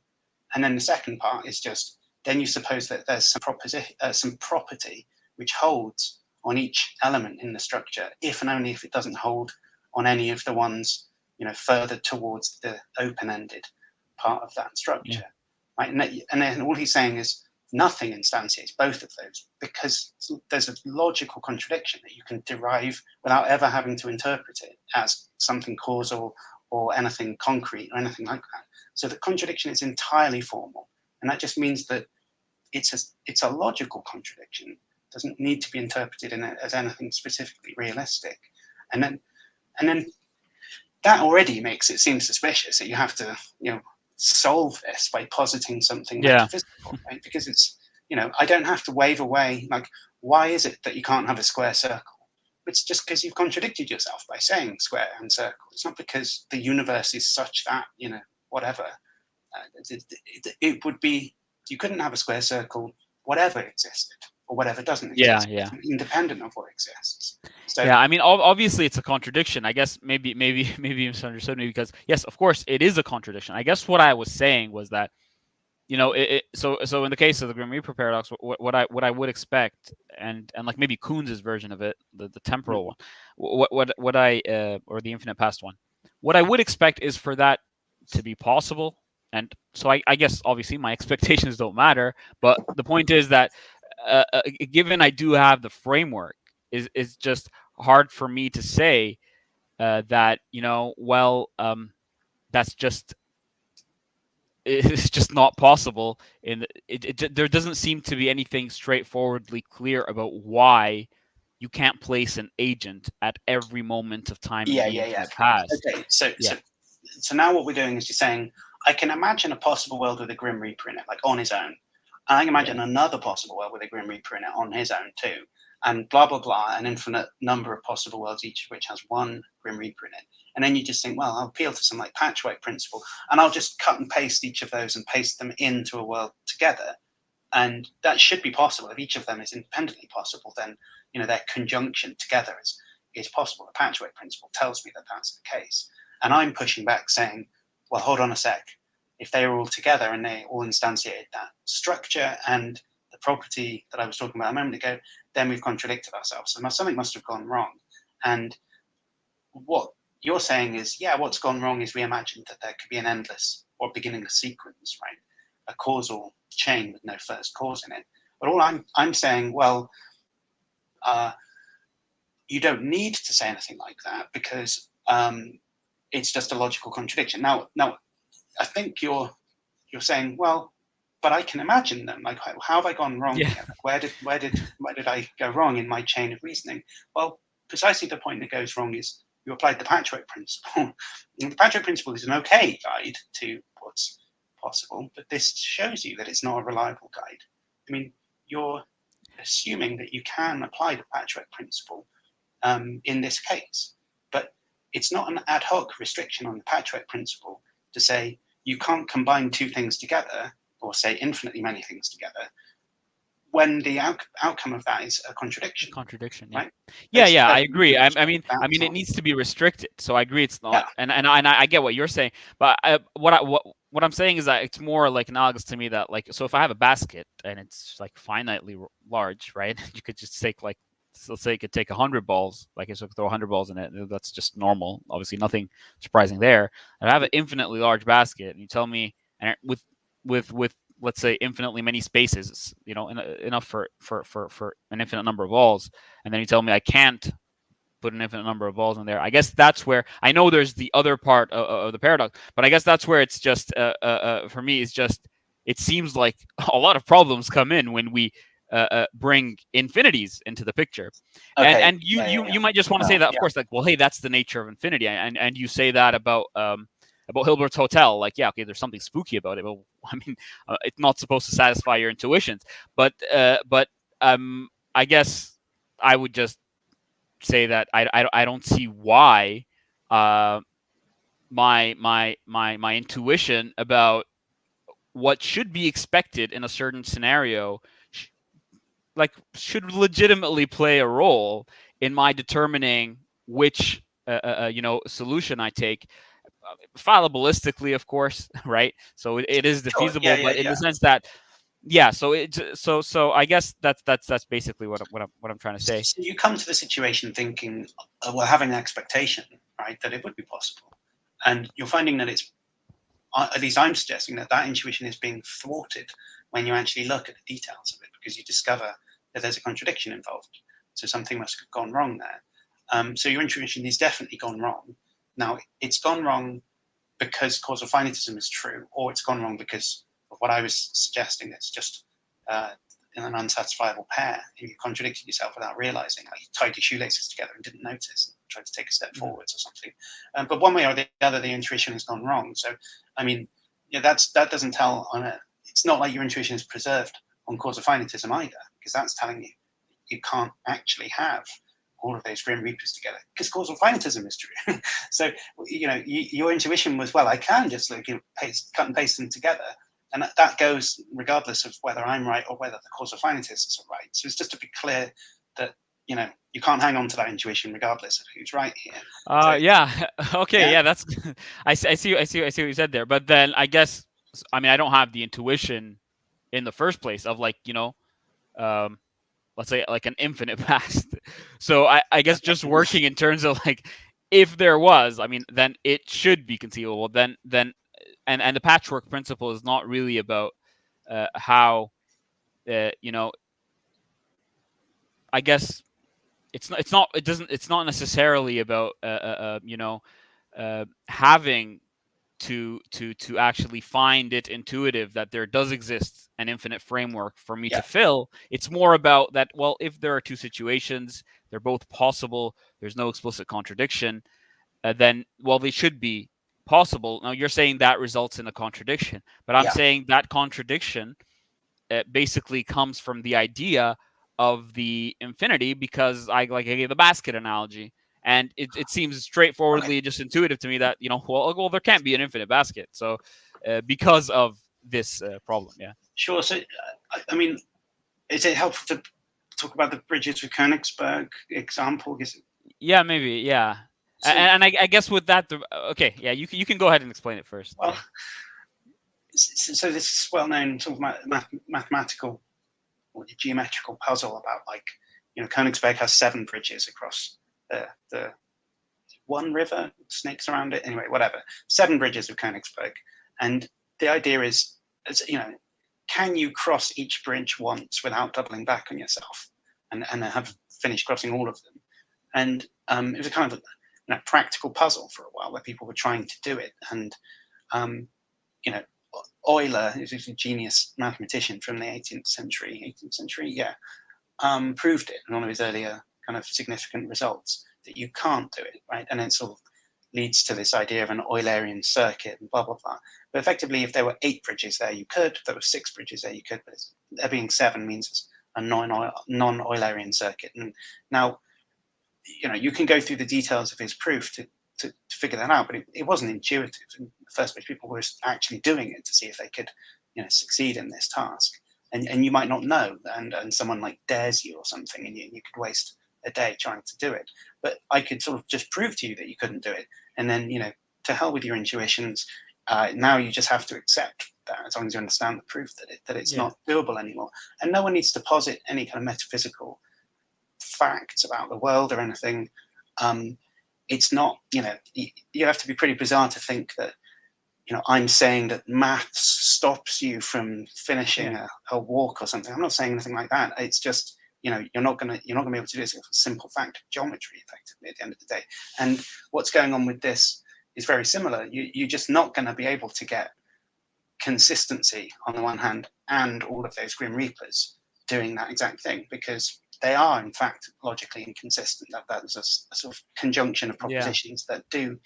And then the second part is just, then you suppose that there's some property which holds on each element in the structure, if and only if it doesn't hold on any of the ones, further towards the open-ended part of that structure. Right? And then all he's saying is, nothing instantiates both of those, because there's a logical contradiction that you can derive without ever having to interpret it as something causal or anything concrete or anything like that. So the contradiction is entirely formal, and that just means that it's a logical contradiction. It doesn't need to be interpreted as anything specifically realistic. And then that already makes it seem suspicious that you have to, solve this by positing something metaphysical, right? Because it's, I don't have to wave away, like, why is it that you can't have a square circle? It's just because you've contradicted yourself by saying square and circle. It's not because the universe is such that, whatever. It would be, you couldn't have a square circle, whatever existed, or whatever doesn't exist, independent of what exists. So, I mean, obviously it's a contradiction. I guess maybe you misunderstood me, because yes, of course it is a contradiction. I guess what I was saying was that, so in the case of the Grim Reaper paradox, what I would expect, and like maybe Kuhn's version of it, the temporal one, what I or the infinite past one, what I would expect is for that to be possible. And so I guess obviously my expectations don't matter, but the point is that given I do have the framework, is just hard for me to say that that's just, it's just not possible. There doesn't seem to be anything straightforwardly clear about why you can't place an agent at every moment of time in the past. Okay, so now what we're doing is you're saying, I can imagine a possible world with a Grim Reaper in it, like on his own. And I can imagine another possible world with a Grim Reaper in it on his own too. And blah, blah, blah, an infinite number of possible worlds, each of which has one Grim Reaper in it. And then you just think, well, I'll appeal to some like patchwork principle, and I'll just cut and paste each of those and paste them into a world together. And that should be possible. If each of them is independently possible, then their conjunction together is possible. The patchwork principle tells me that that's the case. And I'm pushing back saying, well, hold on a sec. If they are all together and they all instantiated that structure and the property that I was talking about a moment ago, then we've contradicted ourselves. So something must have gone wrong. And what you're saying is, what's gone wrong is we imagined that there could be an endless or beginningless sequence, right? A causal chain with no first cause in it. But all I'm saying, well, you don't need to say anything like that, because it's just a logical contradiction. Now, I think you're saying, well, but I can imagine them. Like, how have I gone wrong here? Where did I go wrong in my chain of reasoning? Well, precisely the point that goes wrong is you applied the patchwork principle. And the patchwork principle is an okay guide to what's possible, but this shows you that it's not a reliable guide. I mean, you're assuming that you can apply the patchwork principle in this case, but it's not an ad hoc restriction on the patchwork principle to say you can't combine two things together, or say infinitely many things together, when the outcome of that is a contradiction. Right? Yeah, I agree. I mean, it needs to be restricted. So I agree, it's not. Yeah. And I get what you're saying, but what I'm saying is that it's more like analogous to me that, like, so if I have a basket and it's like finitely large, right? You could just take, like, so let's say you could take 100 balls, like you could throw 100 balls in it. That's just normal. Obviously, nothing surprising there. And I have an infinitely large basket, and you tell me, and with let's say infinitely many spaces, enough for an infinite number of balls, and then you tell me I can't put an infinite number of balls in there. I guess that's where I know there's the other part of the paradox, but I guess that's where it's just for me, it's just, it seems like a lot of problems come in when we bring infinities into the picture. Okay. And you might just want to say that, of course, like, well, hey, that's the nature of infinity, and you say that about Hilbert's Hotel, like, yeah, okay, there's something spooky about it, but I mean, it's not supposed to satisfy your intuitions. But I guess I would just say that I don't see why my intuition about what should be expected in a certain scenario should legitimately play a role in my determining which solution I take. Fallibilistically, of course, right? So it is defeasible, but in the sense that, so I guess that's basically what I'm trying to say. So you come to the situation thinking, well, having an expectation, right, that it would be possible, and you're finding that it's, at least I'm suggesting that intuition is being thwarted when you actually look at the details of it, because you discover that there's a contradiction involved. So something must have gone wrong there. So your intuition is definitely gone wrong. Now, it's gone wrong because causal finitism is true, or it's gone wrong because of what I was suggesting, that's just in an unsatisfiable pair, and you contradicted yourself without realizing, like you tied your shoelaces together and didn't notice, and tried to take a step forwards or something. But one way or the other, the intuition has gone wrong. So, I mean, that doesn't tell on it. It's not like your intuition is preserved on causal finitism either, because that's telling you can't actually have all of those grim reapers together, because causal finitism is true. So, your intuition was, well, I can just cut and paste them together. And that goes regardless of whether I'm right or whether the causal finitists are right. So it's just to be clear that, you can't hang on to that intuition regardless of who's right here. Okay. That's, I see what you said there. But then I guess, I mean, I don't have the intuition in the first place of, like, let's say like an infinite past. So I guess just working in terms of, like, if there was, I mean, then it should be conceivable. Then and the patchwork principle is not really about how I guess it's not necessarily about having to actually find it intuitive that there does exist an infinite framework for me to fill. It's more about that, well, if there are two situations, they're both possible, there's no explicit contradiction, then, well, they should be possible. Now, you're saying that results in a contradiction, but I'm saying that contradiction basically comes from the idea of the infinity, because I gave the basket analogy, and it seems straightforwardly just intuitive to me that well there can't be an infinite basket, so because of this problem. Yeah. Sure. So, I mean, is it helpful to talk about the bridges with Königsberg example? Yeah, maybe. Yeah. So, and I guess with that, okay, yeah, you can go ahead and explain it first. Well, so this is well-known sort of mathematical or geometrical puzzle about, like, Königsberg has 7 bridges across the one river, snakes around it. Anyway, whatever. 7 bridges of Königsberg, and the idea is, can you cross each bridge once without doubling back on yourself, and have finished crossing all of them? And it was a kind of practical puzzle for a while where people were trying to do it. And Euler, who's a genius mathematician from the 18th century, proved it in one of his earlier kind of significant results, that you can't do it, right? And it sort of leads to this idea of an Eulerian circuit and blah, blah, blah. But effectively, if there were 8 bridges there, you could. If there were 6 bridges there, you could. But there being 7 means it's a non-Eulerian circuit. And now, you can go through the details of his proof to figure that out, but it wasn't intuitive. In the first place, people were actually doing it to see if they could, succeed in this task. And you might not know, and someone like dares you or something, and you could waste a day trying to do it. But I could sort of just prove to you that you couldn't do it, and then to hell with your intuitions. Now you just have to accept that, as long as you understand the proof that it's not doable anymore. And no one needs to posit any kind of metaphysical facts about the world or anything. It's not, you have to be pretty bizarre to think that, I'm saying that maths stops you from finishing a walk or something. I'm not saying anything like that. It's just, you're not gonna be able to do this. It's a simple fact of geometry, effectively, at the end of the day. And what's going on with this is very similar. You're just not going to be able to get consistency on the one hand, and all of those Grim Reapers doing that exact thing, because they are, in fact, logically inconsistent. That is a sort of conjunction of propositions that do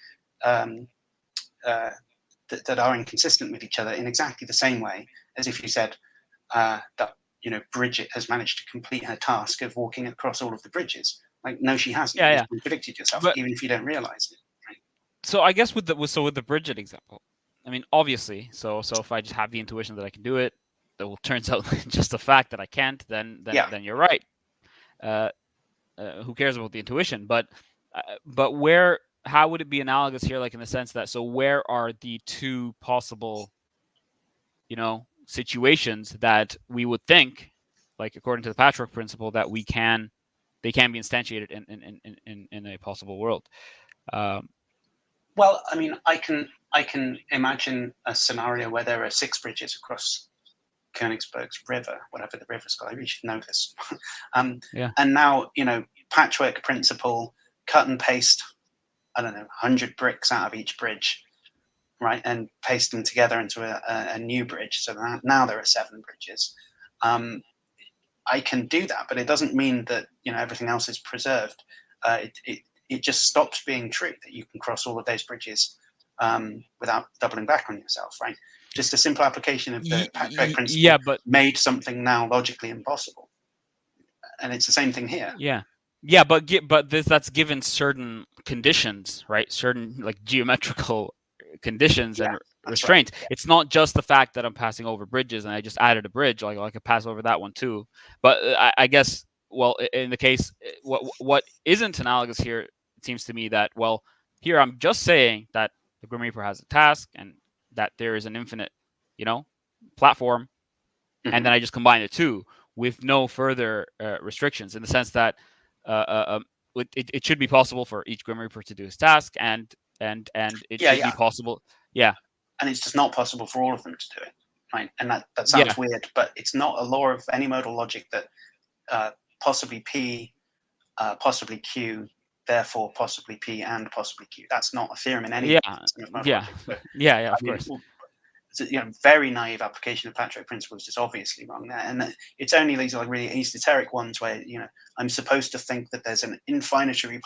that are inconsistent with each other in exactly the same way as if you said that Bridget has managed to complete her task of walking across all of the bridges. Like, no, she hasn't. You've contradicted yourself, but even if you don't realize it. Right? So I guess with the Bridget example, I mean, obviously, so if I just have the intuition that I can do it, that turns out just the fact that I can't, then you're right. Who cares about the intuition? But how would it be analogous here? Like, in the sense that, so where are the 2 possible, situations that we would think, like according to the Patchwork principle, that they can be instantiated in a possible world? Well, I mean, I can imagine a scenario where there are 6 bridges across Königsberg's river, whatever the river's called. I really should know this. And now, Patchwork principle, cut and paste, I don't know, 100 bricks out of each bridge, right, and paste them together into a new bridge. So now there are 7 bridges. I can do that, but it doesn't mean that everything else is preserved. It just stops being true that you can cross all of those bridges without doubling back on yourself, right? Just a simple application of the Patchwork principle made something now logically impossible, and it's the same thing here. But that's given certain conditions, right? Certain, like, geometrical conditions and restraints. Right. It's not just the fact that I'm passing over bridges and I just added a bridge, like I could pass over that one too. But I guess, well, in the case, what isn't analogous here, it seems to me that, well, here I'm just saying that the Grim Reaper has a task and that there is an infinite, platform, and then I just combine the 2 with no further restrictions, in the sense that it should be possible for each Grim Reaper to do his task, and it should be possible. Yeah. And it's just not possible for all of them to do it, right? And that sounds weird, but it's not a law of any modal logic that possibly P, possibly Q, therefore possibly P and possibly Q. That's not a theorem in any system of modal logic. But, of course. It's a very naive application of Patchwork principle is just obviously wrong there. And it's only these like really esoteric ones where, I'm supposed to think that there's an infinitary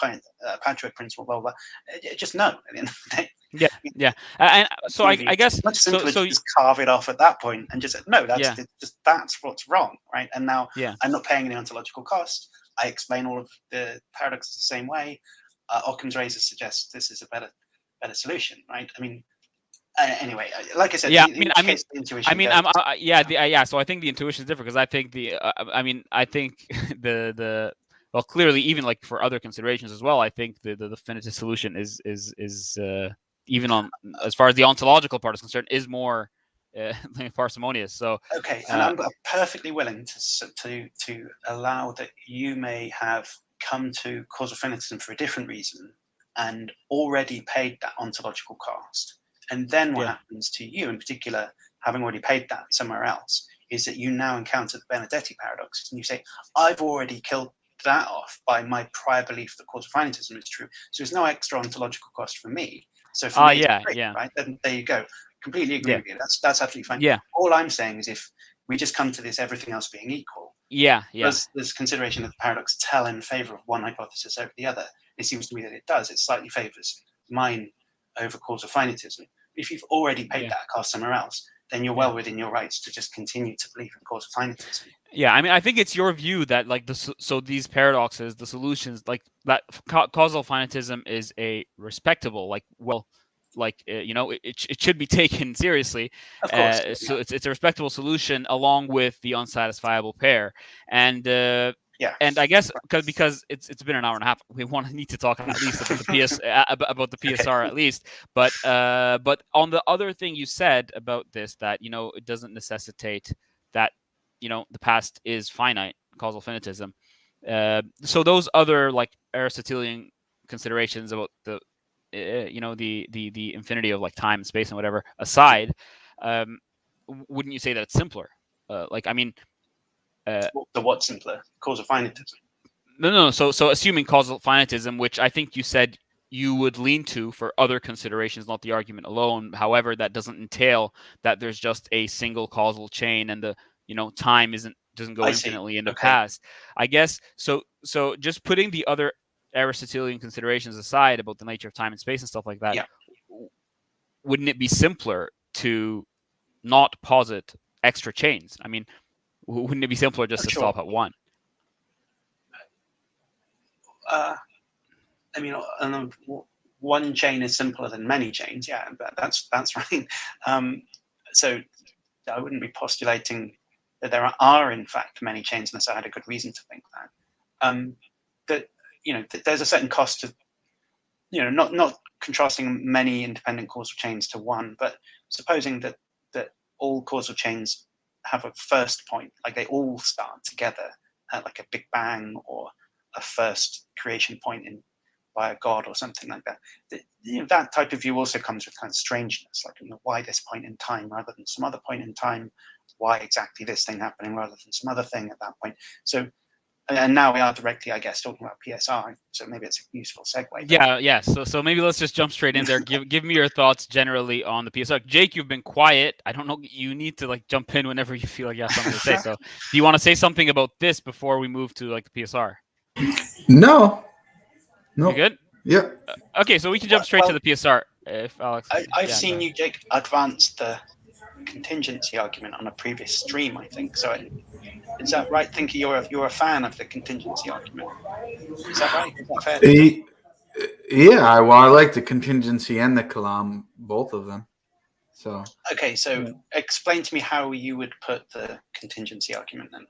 Patchwork principle, blah, blah, blah. Just no, at the end of the day. Yeah. And so I guess it's much simpler so to just carve it off at that point and just say, no, that's what's wrong, right? And now I'm not paying any ontological cost. I explain all of the paradoxes the same way. Occam's razor suggests this is a better solution, right? I mean, anyway, like I said, yeah. the intuition. So I think the intuition is different because I think I think the well, clearly, even like for other considerations as well, I think the finitist solution is even on as far as the ontological part is concerned, is more parsimonious. So okay, and I'm perfectly willing to allow that you may have come to causal finitism for a different reason and already paid that ontological cost. And then what happens to you, in particular, having already paid that somewhere else, is that you now encounter the Benedetti paradox, and you say, "I've already killed that off by my prior belief that causal finitism is true. So there's no extra ontological cost for me. So for me, it's great, right? Then there you go. Completely agree with you. That's absolutely fine. Yeah. All I'm saying is if we just come to this, everything else being equal. There's consideration that the paradox tell in favor of one hypothesis over the other. It seems to me that it does. It slightly favors mine over causal finitism. If you've already paid that cost somewhere else, then you're well within your rights to just continue to believe in causal finitism. Yeah, I mean, I think it's your view that like so these paradoxes, the solutions, like that causal finitism is a respectable, like it should be taken seriously. Of course. So it's a respectable solution along with the unsatisfiable pair, and and I guess because it's been an hour and a half, we need to talk at least about the about the PSR at least. But on the other thing you said about this, that it doesn't necessitate that the past is finite, causal finitism. So those other like Aristotelian considerations about the the infinity of like time and space and whatever aside, wouldn't you say that it's simpler? The what simpler? Causal finitism. No. So assuming causal finitism, which I think you said you would lean to for other considerations, not the argument alone. However, that doesn't entail that there's just a single causal chain and the time doesn't go infinitely in the past. I guess so just putting the other Aristotelian considerations aside about the nature of time and space and stuff like that, wouldn't it be simpler to not posit extra chains? I mean, wouldn't it be simpler just to stop at one? I mean, one chain is simpler than many chains. Yeah, that's right. So I wouldn't be postulating that there are in fact many chains unless I had a good reason to think that. That there's a certain cost to, not contrasting many independent causal chains to one, but supposing that all causal chains have a first point, like they all start together at like a Big Bang or a first creation point by a god or something like that. That type of view also comes with kind of strangeness, like why this point in time rather than some other point in time? Why exactly this thing happening rather than some other thing at that point? So, and now we are directly, I guess, talking about PSR. So maybe it's a useful segue. Yeah. So maybe let's just jump straight in there. Give me your thoughts generally on the PSR. Jake, you've been quiet. I don't know. You need to like jump in whenever you feel like you have something to say. So, do you want to say something about this before we move to like the PSR? No. You good? Yeah. Okay, so we can jump straight to the PSR. If Alex, I've seen you, Jake, advance the contingency argument on a previous stream, I think. So is that right? Thinking you're a fan of the contingency argument. Is that right? Is that fair? Yeah, well, I like the contingency and the Kalam, both of them. So okay, so explain to me how you would put the contingency argument then.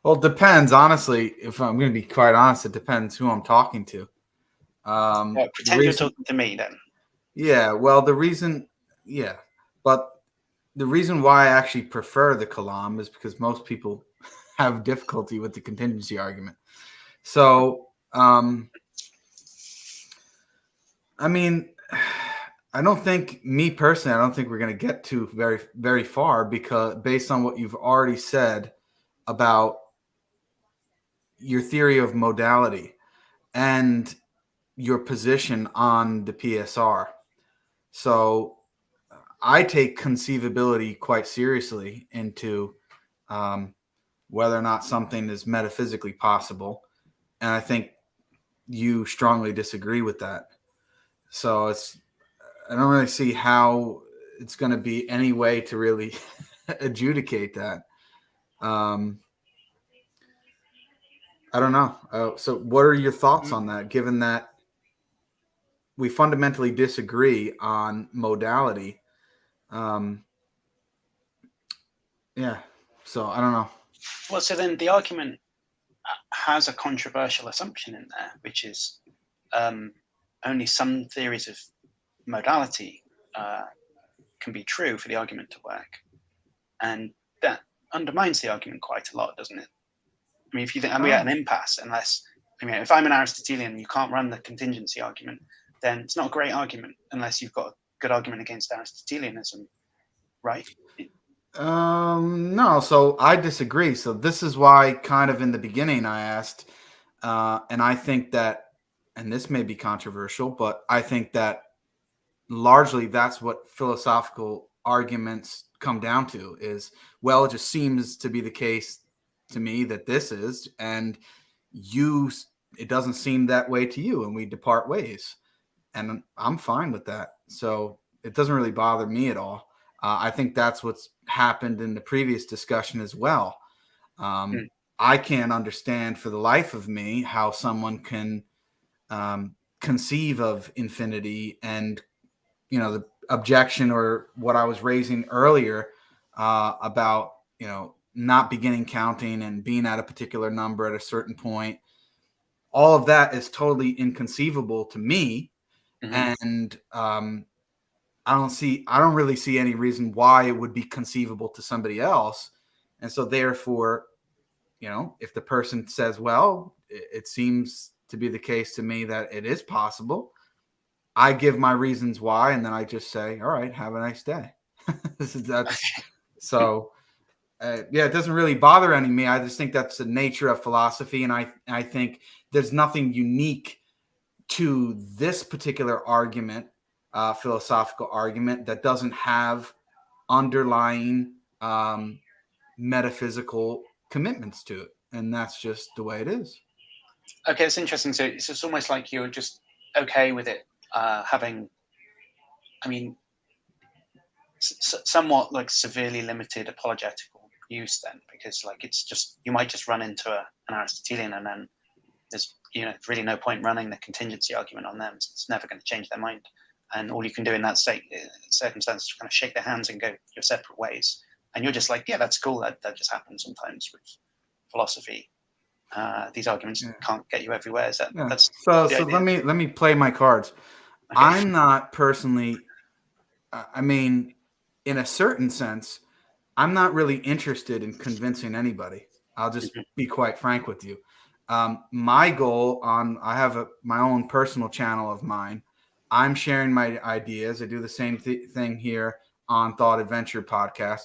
Well, it depends. Honestly, if I'm going to be quite honest, it depends who I'm talking to. Pretend you're talking to me then. Yeah, well, but the reason why I actually prefer the Kalam is because most people have difficulty with the contingency argument. So, I mean, I don't think we're going to get to very, very far because based on what you've already said about your theory of modality and your position on the PSR. So I take conceivability quite seriously into whether or not something is metaphysically possible. And I think you strongly disagree with that. So I don't really see how it's going to be any way to really adjudicate that. I don't know. So what are your thoughts on that, given that we fundamentally disagree on modality? Yeah. So I don't know. Well, so then the argument has a controversial assumption in there, which is only some theories of modality can be true for the argument to work. And that undermines the argument quite a lot, doesn't it? I mean, if you think, and we're at an impasse, unless, I mean, if I'm an Aristotelian and you can't run the contingency argument, then it's not a great argument unless you've got a good argument against Aristotelianism, right? No, so I disagree. So this is why kind of in the beginning I asked, and I think that, and this may be controversial, but I think that largely that's what philosophical arguments come down to is, well, it just seems to be the case to me that this is, and it doesn't seem that way to you, and we depart ways. And I'm fine with that. So it doesn't really bother me at all. I think that's what's happened in the previous discussion as well. I can't understand for the life of me how someone can conceive of infinity, and the objection or what I was raising earlier about not beginning counting and being at a particular number at a certain point. All of that is totally inconceivable to me. And I don't really see any reason why it would be conceivable to somebody else. And so therefore, if the person says, well, it seems to be the case to me that it is possible, I give my reasons why, and then I just say, all right, have a nice day. So it doesn't really bother any me. I just think that's the nature of philosophy. And I think there's nothing unique to this particular argument, philosophical argument, that doesn't have underlying metaphysical commitments to it. And that's just the way it is. Okay, it's interesting. So it's almost like you're just okay with it having, I mean, somewhat like severely limited apologetical use then, because like it's just, you might just run into an Aristotelian and then there's really no point running the contingency argument on them. So it's never going to change their mind. And all you can do in that circumstance is kind of shake their hands and go your separate ways. And you're just like, yeah, that's cool. That just happens sometimes with philosophy. These arguments can't get you everywhere. Is that, that's so let me play my cards. Okay. I'm not personally, I mean, in a certain sense, I'm not really interested in convincing anybody. I'll just be quite frank with you. My goal I have my own personal channel of mine. I'm sharing my ideas. I do the same thing here on Thought Adventure podcast.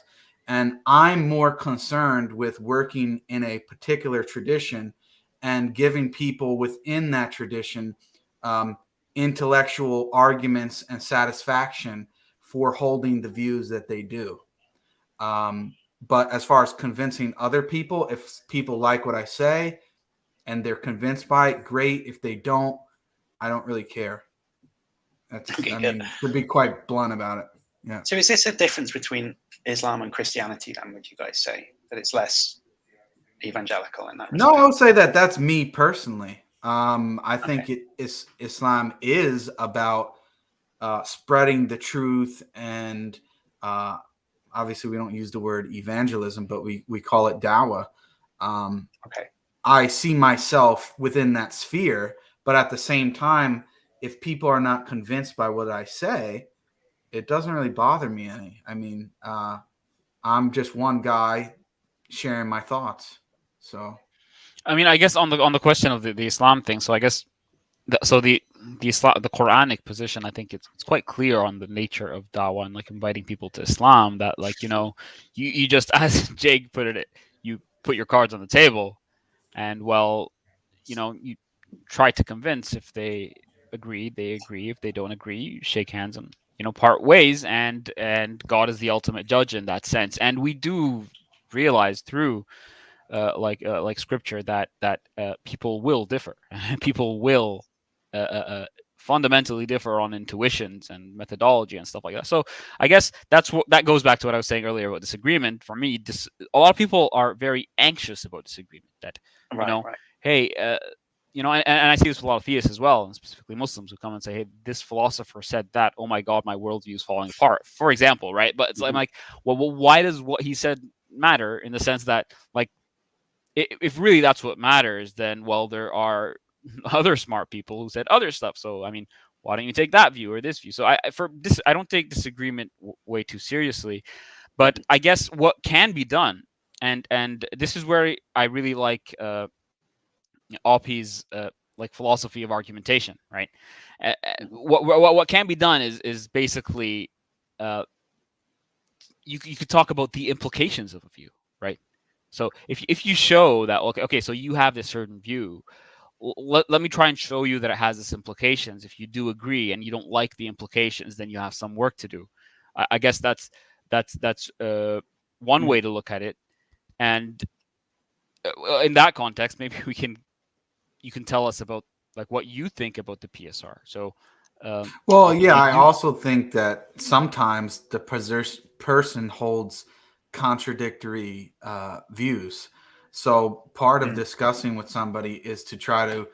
And I'm more concerned with working in a particular tradition and giving people within that tradition intellectual arguments and satisfaction for holding the views that they do. But as far as convincing other people, if people like what I say and they're convinced by it, great. If they don't, I don't really care. I mean, to be quite blunt about it. Yeah. So is this a difference between Islam and Christianity then, would you guys say? That it's less evangelical in that respect? No, I would say that that's me personally. I think Islam is about spreading the truth, and obviously we don't use the word evangelism, but we call it Dawah. I see myself within that sphere, but at the same time, if people are not convinced by what I say, it doesn't really bother me any. I mean, I'm just one guy sharing my thoughts. So, I mean, I guess on the question of the Islam thing. So I guess the Quranic position, I think it's quite clear on the nature of Dawah and like inviting people to Islam. That like you just, as Jake put it, you put your cards on the table, and you try to convince. If they agree, they agree. If they don't agree, you shake hands and part ways. And God is the ultimate judge in that sense. And we do realize through like scripture, that people will differ. People will fundamentally differ on intuitions and methodology and stuff like that. So I guess that goes back to what I was saying earlier about disagreement. For me, a lot of people are very anxious about disagreement. That Right. hey, and I see this with a lot of theists as well, and specifically Muslims, who come and say, hey, this philosopher said that. Oh my God, my worldview is falling apart, for example, right? But it's like, well, why does what he said matter, in the sense that, like, if really that's what matters, then, well, there are other smart people who said other stuff. So, I mean, why don't you take that view or this view? So I don't take disagreement way too seriously. But I guess what can be done, and this is where I really like Alpe's like philosophy of argumentation, right? What can be done is basically you could talk about the implications of a view, right? So if you show that, okay, so you have this certain view, let me try and show you that it has this implications. If you do agree and you don't like the implications, then you have some work to do. I guess that's one way to look at it. And in that context, maybe you can tell us about, like, what you think about the PSR. So, well, yeah, I also think that sometimes the person holds contradictory views. So part of discussing with somebody is to try to,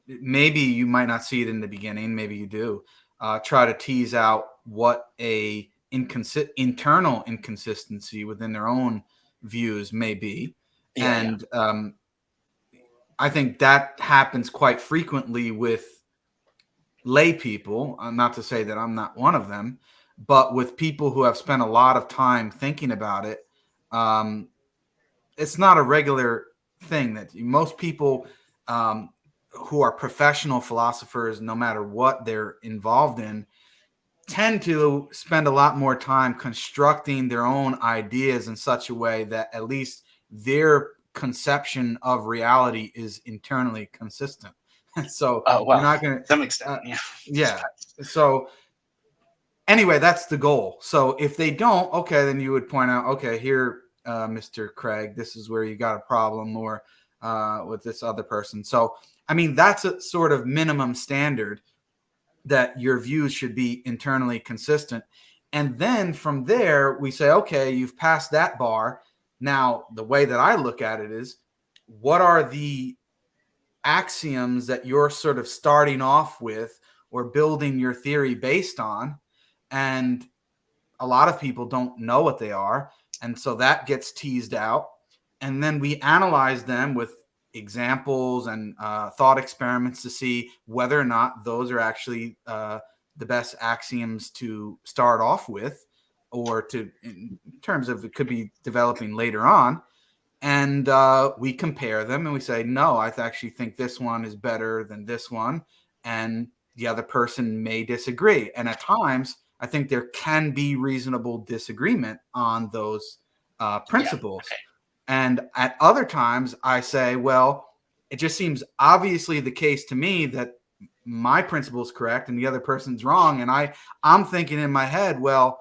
maybe you might not see it in the beginning, maybe you do, try to tease out what a internal inconsistency within their own views may be. And I think that happens quite frequently with lay people, not to say that I'm not one of them, but with people who have spent a lot of time thinking about it. It's not a regular thing that most people who are professional philosophers, no matter what they're involved in, tend to spend a lot more time constructing their own ideas in such a way that at least their conception of reality is internally consistent. So you're not going to some extent, yeah. So anyway, that's the goal. So if they don't, okay, then you would point out, okay, here, Mr. Craig, this is where you got a problem, or with this other person. So I mean, that's a sort of minimum standard, that your views should be internally consistent. And then from there, we say, okay, you've passed that bar. Now, the way that I look at it is, what are the axioms that you're sort of starting off with or building your theory based on? And a lot of people don't know what they are. And so that gets teased out. And then we analyze them with examples and thought experiments to see whether or not those are actually the best axioms to start off with, or to, in terms of, it could be developing later on. And we compare them and we say, no, I actually think this one is better than this one. And the other person may disagree. And at times, I think there can be reasonable disagreement on those principles. Yeah, okay. And at other times, I say, well, it just seems obviously the case to me that my principle is correct and the other person's wrong. And I'm thinking in my head, well,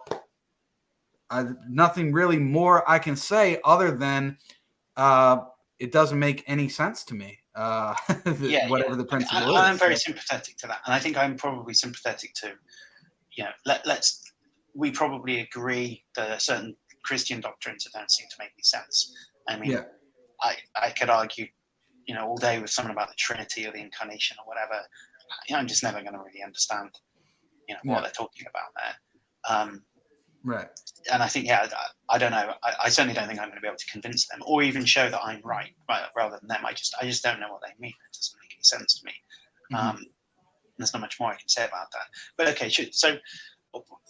nothing really more I can say other than it doesn't make any sense to me. Whatever the principle is. I'm very sympathetic to that, and I think I'm probably sympathetic to, we probably agree that certain Christian doctrines don't seem to make any sense. I mean, I could argue, all day with someone about the Trinity or the Incarnation or whatever. I'm just never going to really understand, what they're talking about there. Right. And I think, I don't know. I certainly don't think I'm going to be able to convince them or even show that I'm right, rather than them. I just don't know what they mean. It doesn't make any sense to me. There's not much more I can say about that. But okay, so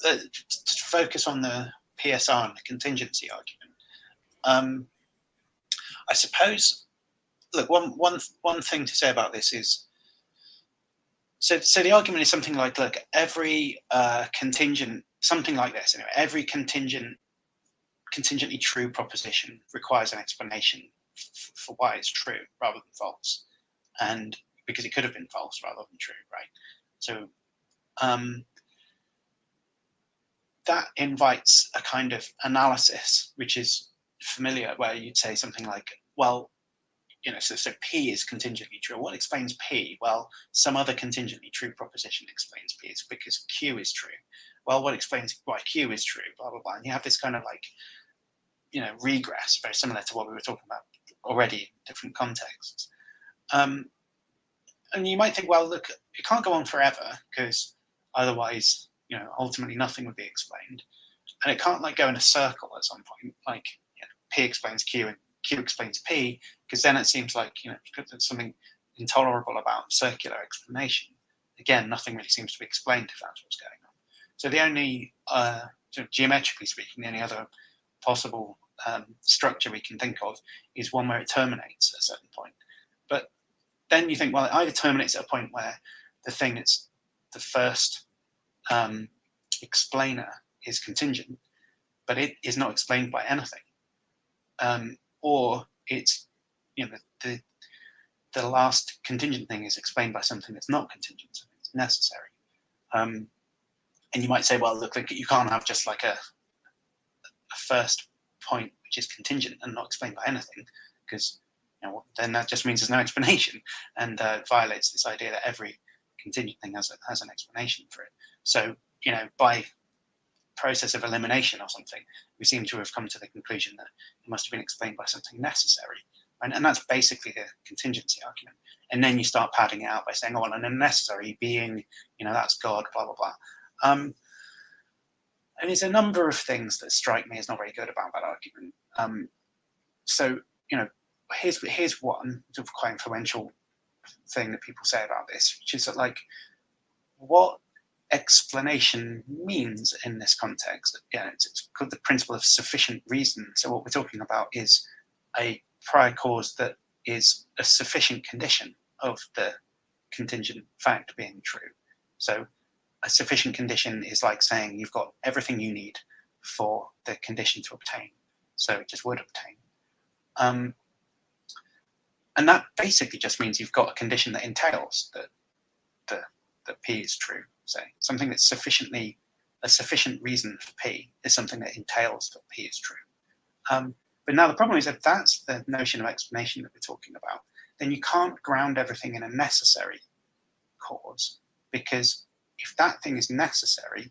to focus on the PSR and the contingency argument, I suppose, look, one thing to say about this is, so the argument is something like, look, every contingent, something like this anyway, every contingently true proposition requires an explanation for why it's true rather than false, and because it could have been false rather than true, right? So that invites a kind of analysis which is familiar, where you'd say something like, well, so P is contingently true. What explains P? Well, some other contingently true proposition explains P. It's because Q is true. Well, what explains why Q is true? Blah, blah, blah. And you have this kind of regress, very similar to what we were talking about already in different contexts. And you might think, well, look, it can't go on forever, because otherwise, ultimately nothing would be explained. And it can't go in a circle at some point, P explains Q and Q explains P, because then it seems like, there's something intolerable about circular explanation. Again, nothing really seems to be explained if that's what's going on. So the only, geometrically speaking, the only other possible structure we can think of is one where it terminates at a certain point. But then you think, well, it either terminates at a point where the thing that's the first explainer is contingent, but it is not explained by anything. Or it's, the last contingent thing is explained by something that's not contingent, something that's necessary. And you might say, well, look, you can't have just a first point which is contingent and not explained by anything, because then that just means there's no explanation, and violates this idea that every contingent thing has an explanation for it. So, by process of elimination or something, we seem to have come to the conclusion that it must have been explained by something necessary. And that's basically the contingency argument. And then you start padding it out by saying, oh, well, an unnecessary being, that's God, blah, blah, blah. And there's a number of things that strike me as not very good about that argument. So, here's one sort of quite influential thing that people say about this, which is that, what explanation means in this context. Again, it's called the principle of sufficient reason. So what we're talking about is a prior cause that is a sufficient condition of the contingent fact being true. So a sufficient condition is like saying you've got everything you need for the condition to obtain. So it just would obtain. And that basically just means you've got a condition that entails that P is true. Say something that's a sufficient reason for P is something that entails that P is true. But now the problem is, if that's the notion of explanation that we're talking about, then you can't ground everything in a necessary cause, because if that thing is necessary,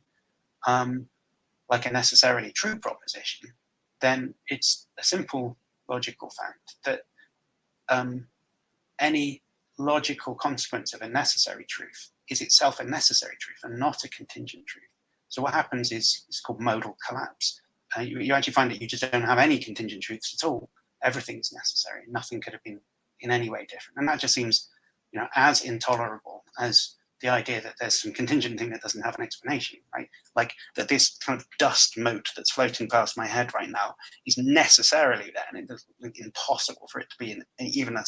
like a necessarily true proposition, then it's a simple logical fact that any logical consequence of a necessary truth is itself a necessary truth and not a contingent truth. So what happens is it's called modal collapse. You actually find that you just don't have any contingent truths at all. Everything's necessary. Nothing could have been in any way different. And that just seems, as intolerable as the idea that there's some contingent thing that doesn't have an explanation, right? Like that this kind of dust mote that's floating past my head right now is necessarily there, and it's impossible for it to be in even a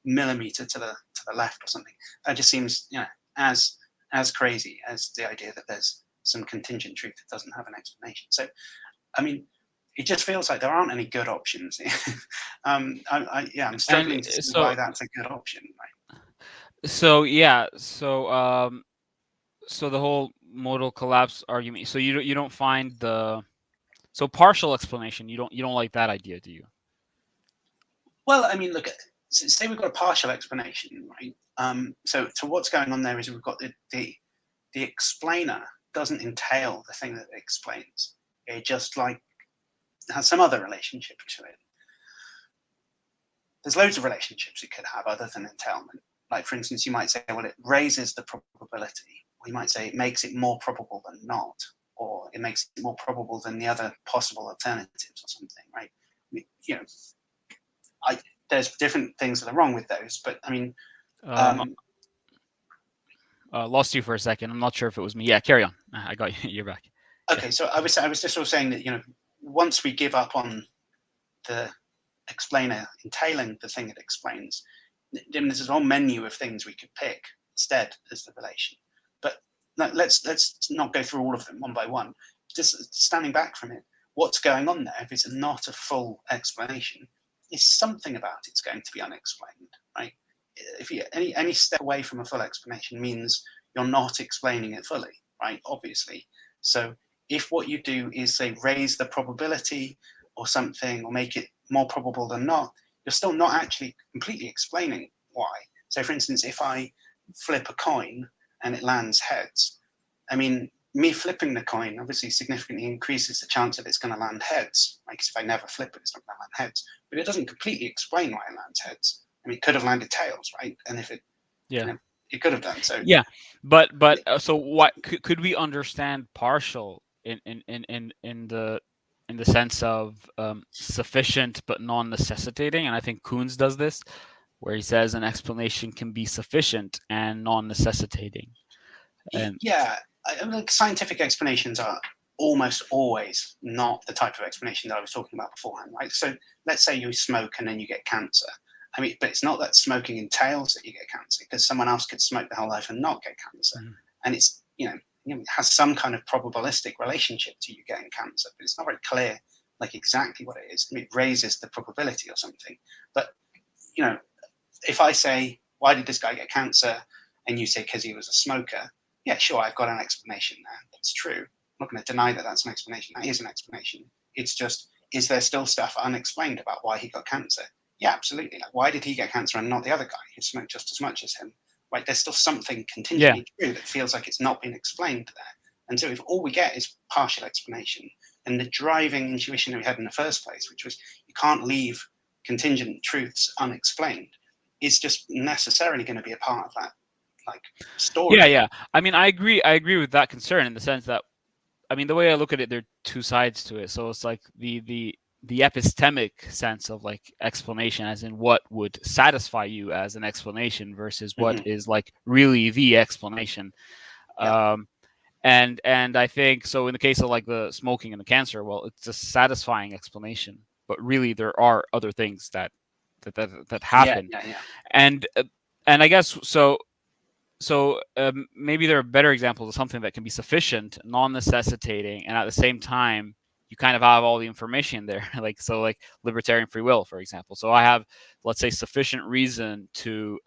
millimeter to the left or something. That just seems, as crazy as the idea that there's some contingent truth that doesn't have an explanation. So, I mean, it just feels like there aren't any good options. I'm struggling to see why that's a good option. Right? So the whole modal collapse argument. So you don't find partial explanation. You don't like that idea, do you? Well, I mean, look, say we've got a partial explanation, right? So what's going on there is we've got the explainer doesn't entail the thing that it explains. It just has some other relationship to it. There's loads of relationships it could have other than entailment. Like, for instance, you might say, well, it raises the probability. Or you might say it makes it more probable than not, or it makes it more probable than the other possible alternatives or something, right? There's different things that are wrong with those, but I mean, lost you for a second. I'm not sure if it was me. Yeah, carry on. I got you. You're back. Okay, yeah. So I was just sort of saying that once we give up on the explainer entailing the thing it explains, then there's a whole menu of things we could pick instead as the relation. But let's not go through all of them one by one. Just standing back from it, what's going on there? If it's not a full explanation, is something about it's going to be unexplained, right? If any step away from a full explanation means you're not explaining it fully, right? Obviously. So if what you do is say raise the probability or something, or make it more probable than not, you're still not actually completely explaining why. So, for instance, if I flip a coin and it lands heads, I mean, me flipping the coin obviously significantly increases the chance that it's going to land heads. Like if I never flip it, it's not going to land heads. But it doesn't completely explain why it lands heads. I mean, it could have landed tails, right? And if it, Yeah. you know, it could have done so. Yeah, but so what could we understand partial in the sense of sufficient but non-necessitating? And I think Kuhn's does this, where he says an explanation can be sufficient and non-necessitating. And yeah, like scientific explanations are almost always not the type of explanation that I was talking about beforehand, right? So let's say you smoke and then you get cancer. I mean, but it's not that smoking entails that you get cancer, because someone else could smoke their whole life and not get cancer. Mm. And it's, it has some kind of probabilistic relationship to you getting cancer, but it's not very clear, like exactly what it is. I mean, it raises the probability or something. But, if I say, why did this guy get cancer? And you say, because he was a smoker. Yeah, sure, I've got an explanation there. That's true. I'm not going to deny that that's an explanation. That is an explanation. It's just, is there still stuff unexplained about why he got cancer? Yeah, absolutely. Like, why did he get cancer and not the other guy who smoked just as much as him? Right? There's still something contingently true that feels like it's not been explained there. And so if all we get is partial explanation, and the driving intuition that we had in the first place, which was you can't leave contingent truths unexplained, is just necessarily going to be a part of that story. Yeah. I mean, I agree with that concern in the sense that, I mean, the way I look at it, there are two sides to it. So it's like the epistemic sense of like explanation, as in what would satisfy you as an explanation versus what is like really the explanation. Yeah. And I think so in the case of like the smoking and the cancer, well, it's a satisfying explanation, but really there are other things that happen. Yeah. And I guess so maybe there are better examples of something that can be sufficient, non-necessitating, and at the same time you kind of have all the information there. like libertarian free will, for example. So I have, let's say, sufficient reason to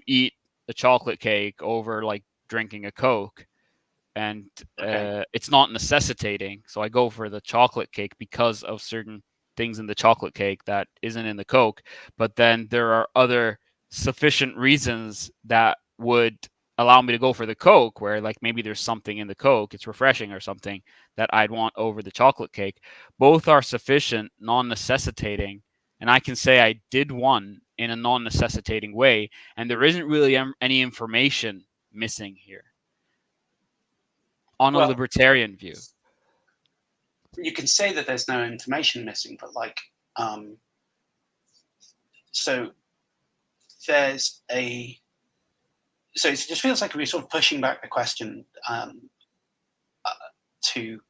eat a chocolate cake over like drinking a Coke, and it's not necessitating. So I go for the chocolate cake because of certain things in the chocolate cake that isn't in the Coke. But then there are other sufficient reasons that would allow me to go for the Coke, where like maybe there's something in the Coke, it's refreshing or something, that I'd want over the chocolate cake. Both are sufficient, non-necessitating, and I can say I did one in a non-necessitating way, and there isn't really any information missing here on a libertarian view. You can say that there's no information missing, but so there's a... So it just feels like we're sort of pushing back the question to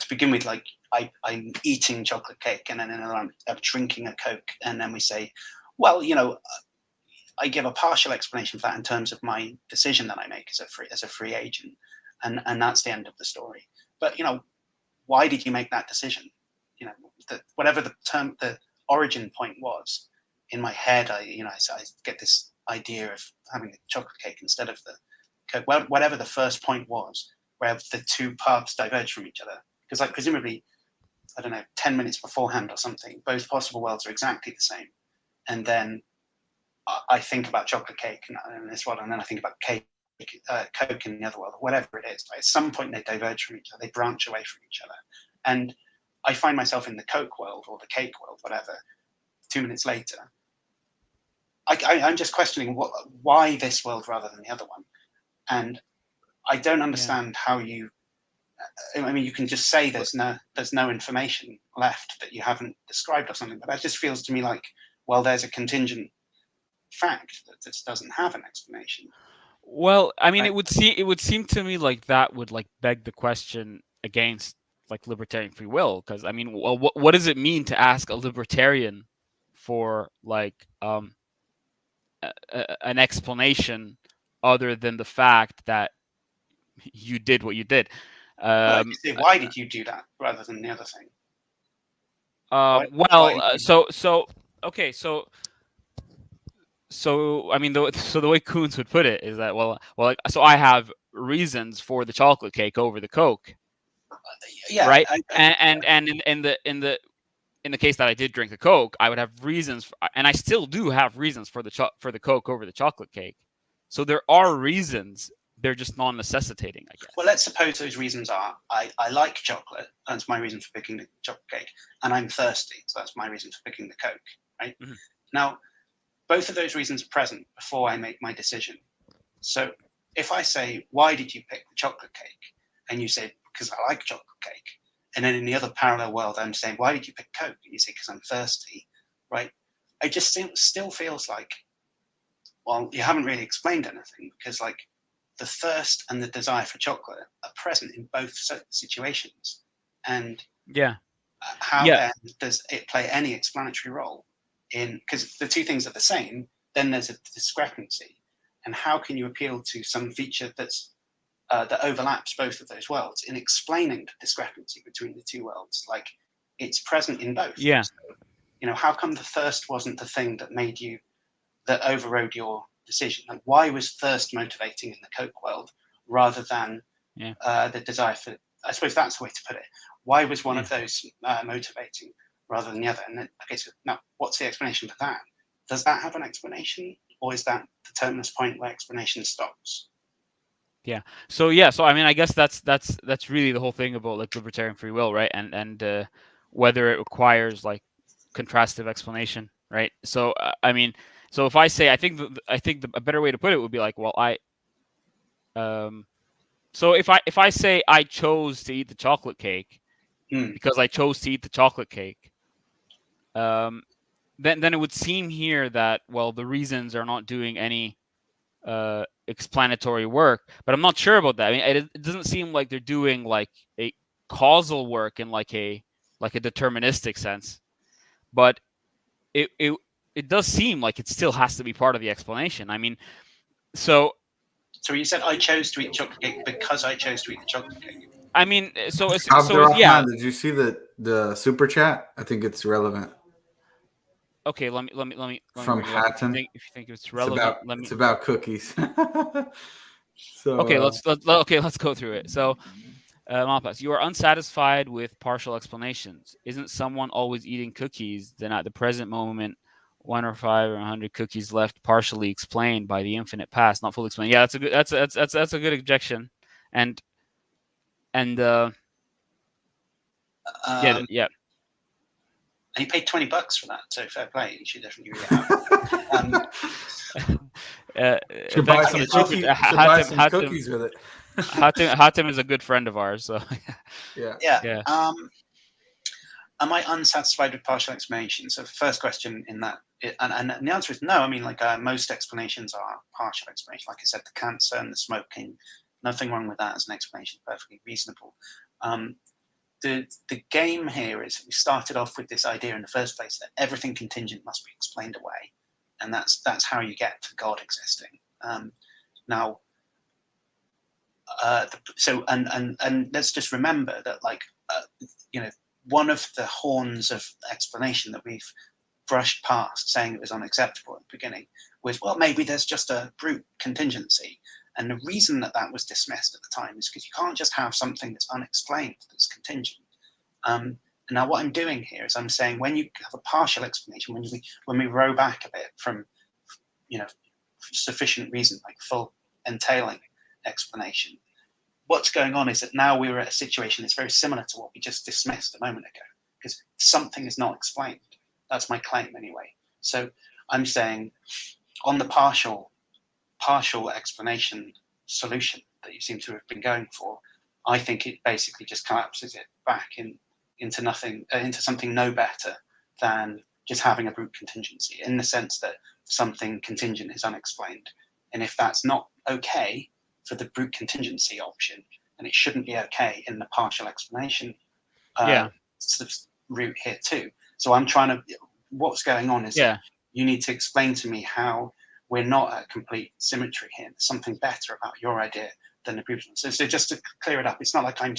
begin with, like I'm eating chocolate cake and then I'm drinking a Coke, and then we say, well, I give a partial explanation for that in terms of my decision that I make as a free agent, and that's the end of the story. But why did you make that decision? Whatever the origin point was, in my head, I get this idea of having a chocolate cake instead of the Coke. Well, whatever the first point was, where the two paths diverge from each other, because like presumably, I don't know, 10 minutes beforehand or something, both possible worlds are exactly the same, and then I think about chocolate cake in this world, and then I think about Coke in the other world, or whatever it is. At some point, they diverge from each other, they branch away from each other, and I find myself in the Coke world or the cake world, whatever. 2 minutes later, I'm just questioning why this world rather than the other one, and I don't understand how you. I mean, you can just say there's no information left that you haven't described or something, but that just feels to me like, well, there's a contingent fact that this doesn't have an explanation. Well, I mean, it would seem to me like that would like beg the question against like libertarian free will, because I mean, well, what does it mean to ask a libertarian for like an explanation other than the fact that you did what you did? Why did you do that rather than the other thing? So I mean, the way Kuhn's would put it is that so I have reasons for the chocolate cake over the Coke. Yeah. Right. And in the case that I did drink the Coke, I would have reasons, and I still do have reasons for the Coke over the chocolate cake. So there are reasons. They're just non-necessitating, I guess. Well, let's suppose those reasons are I like chocolate. That's my reason for picking the chocolate cake, and I'm thirsty, so that's my reason for picking the Coke. Right. Mhm. Now, both of those reasons are present before I make my decision. So if I say, why did you pick the chocolate cake? And you say, because I like chocolate cake. And then in the other parallel world, I'm saying, why did you pick Coke? And you say, because I'm thirsty, right? I just still feels like, well, you haven't really explained anything, because like the thirst and the desire for chocolate are present in both situations. And Yeah. how then does it play any explanatory role in, because the two things are the same, then there's a discrepancy. And how can you appeal to some feature that's that overlaps both of those worlds in explaining the discrepancy between the two worlds? Like, it's present in both. Yeah. So, how come the thirst wasn't the thing that overrode your decision? Like, why was thirst motivating in the Coke world rather than the desire for, I suppose that's the way to put it. Why was one of those motivating rather than the other? And then, okay, so now what's the explanation for that? Does that have an explanation, or is that the terminus point where explanation stops? Yeah. So I mean, I guess that's really the whole thing about like libertarian free will, right? And whether it requires like contrastive explanation, right? So I mean, so if I say, I think a better way to put it would be like, well, so if I say I chose to eat the chocolate cake because I chose to eat the chocolate cake, then it would seem here that, well, the reasons are not doing any explanatory work, but I'm not sure about that. I mean, it doesn't seem like they're doing like a causal work in like a deterministic sense, but it does seem like it still has to be part of the explanation. I mean, so you said I chose to eat chocolate cake because I chose to eat the chocolate cake. I mean, so Abdurrahman, did you see the super chat? I think it's relevant. Okay, let me from bring it up. Hatem. If you think it's relevant, it's about cookies. So okay, let's go through it. So, Malpass, you are unsatisfied with partial explanations. Isn't someone always eating cookies? Then at the present moment, 1 or 5 or 100 cookies left, partially explained by the infinite past, not fully explained. Yeah, that's a good objection, and yeah. And he paid $20 for that, so fair play. You should definitely read it out. Should buy some cookies with it. Hatem is a good friend of ours, so yeah. Am I unsatisfied with partial explanations? So the first question in that, and the answer is no. I mean, like most explanations are partial explanations. Like I said, the cancer and the smoking, nothing wrong with that as an explanation, perfectly reasonable. The game here is we started off with this idea in the first place that everything contingent must be explained away, and that's how you get to God existing. Now, and let's just remember that, like, one of the horns of explanation that we've brushed past, saying it was unacceptable at the beginning, was, well, maybe there's just a brute contingency. And the reason that was dismissed at the time is because you can't just have something that's unexplained, that's contingent. And now what I'm doing here is I'm saying, when you have a partial explanation, when we row back a bit from, sufficient reason, like full entailing explanation, what's going on is that now we're at a situation that's very similar to what we just dismissed a moment ago, because something is not explained. That's my claim anyway. So I'm saying, on the partial explanation solution that you seem to have been going for, I think it basically just collapses it back into nothing, into something no better than just having a brute contingency, in the sense that something contingent is unexplained. And if that's not okay for the brute contingency option, then it shouldn't be okay in the partial explanation route here too. So I'm trying to, what's going on is that you need to explain to me how we're not at complete symmetry here. There's something better about your idea than the previous one. So just to clear it up, it's not like I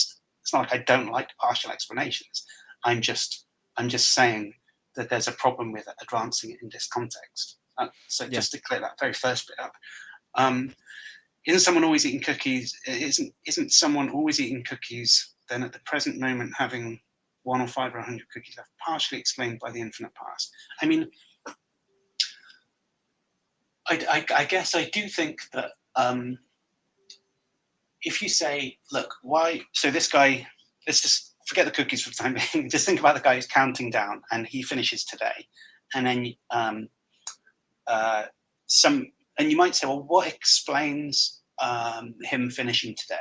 don't like partial explanations. I'm just saying that there's a problem with advancing it in this context. Just to clear that very first bit up, isn't someone always eating cookies? Isn't someone always eating cookies then at the present moment having 1 or 5 or 100 cookies left, partially explained by the infinite past. I mean, I guess I do think that if you say, look, why, so this guy, let's just forget the cookies for the time being, just think about the guy who's counting down and he finishes today. And then and you might say, well, what explains him finishing today?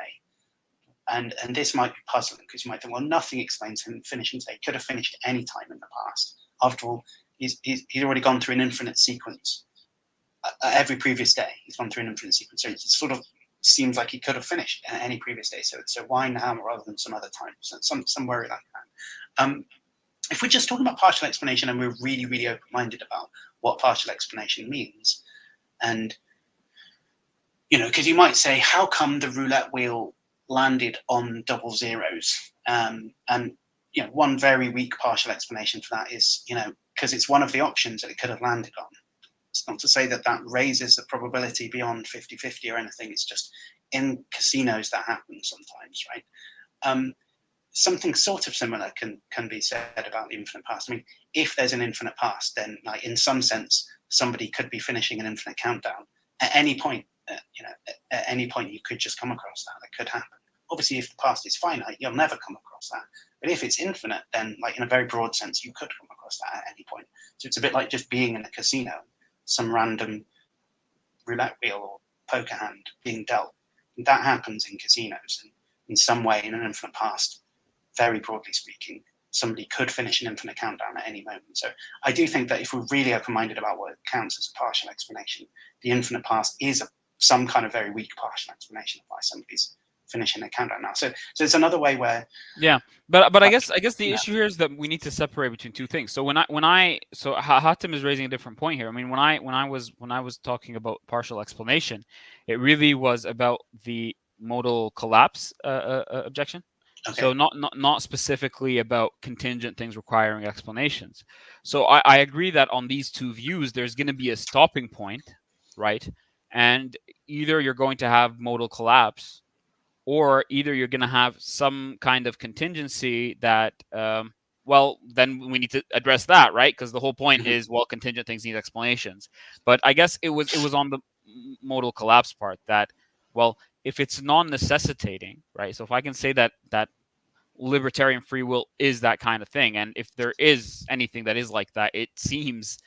And this might be puzzling because you might think, well, nothing explains him finishing today. He could have finished any time in the past. After all, he's already gone through an infinite sequence. Every previous day, he's gone through an infinite sequence. So it sort of seems like he could have finished any previous day. So why now rather than some other time? So some worry like that. If we're just talking about partial explanation and we're really, really open-minded about what partial explanation means, and, you know, because you might say, how come the roulette wheel landed on double zeros? And, you know, one very weak partial explanation for that is, you know, because it's one of the options that it could have landed on. It's not to say that that raises the probability beyond 50-50 or anything. It's just in casinos that happens sometimes, right? Something sort of similar can be said about the infinite past. I mean, if there's an infinite past, then like in some sense, somebody could be finishing an infinite countdown at any point. You know, at any point you could just come across that. That could happen. Obviously, if the past is finite, you'll never come across that. But if it's infinite, then like in a very broad sense, you could come across that at any point. So it's a bit like just being in a casino, some random roulette wheel or poker hand being dealt. And that happens in casinos, and in some way, in an infinite past, very broadly speaking, somebody could finish an infinite countdown at any moment. So I do think that if we're really open-minded about what counts as a partial explanation, the infinite past is some kind of very weak partial explanation of why somebody's finishing a countdown now. So it's another way where but I guess the issue here is that we need to separate between two things. So so Hatem is raising a different point here. I mean, when I was talking about partial explanation, it really was about the modal collapse objection. Okay. So not specifically about contingent things requiring explanations. So I agree that on these two views, there's going to be a stopping point, right? And either you're going to have modal collapse, or either you're going to have some kind of contingency that, well, then we need to address that, right? Because the whole point is, well, contingent things need explanations. But I guess it was on the modal collapse part that, well, if it's non-necessitating, right? So if I can say that libertarian free will is that kind of thing, and if there is anything that is like that, it seems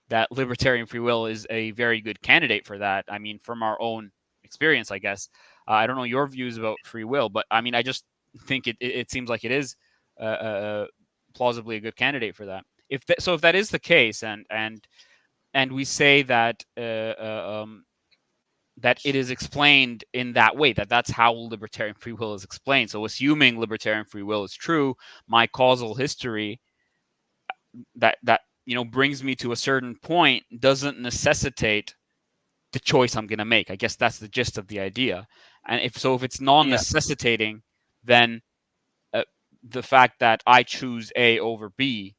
that libertarian free will is a very good candidate for that. I mean, from our own experience, I guess. I don't know your views about free will, but I mean, I just think it seems like it is plausibly a good candidate for that. If that is the case, and we say that that it is explained in that way, that's how libertarian free will is explained. So assuming libertarian free will is true, my causal history that you know brings me to a certain point doesn't necessitate the choice I'm going to make. I guess that's the gist of the idea. And if it's non-necessitating, then the fact that I choose A over B,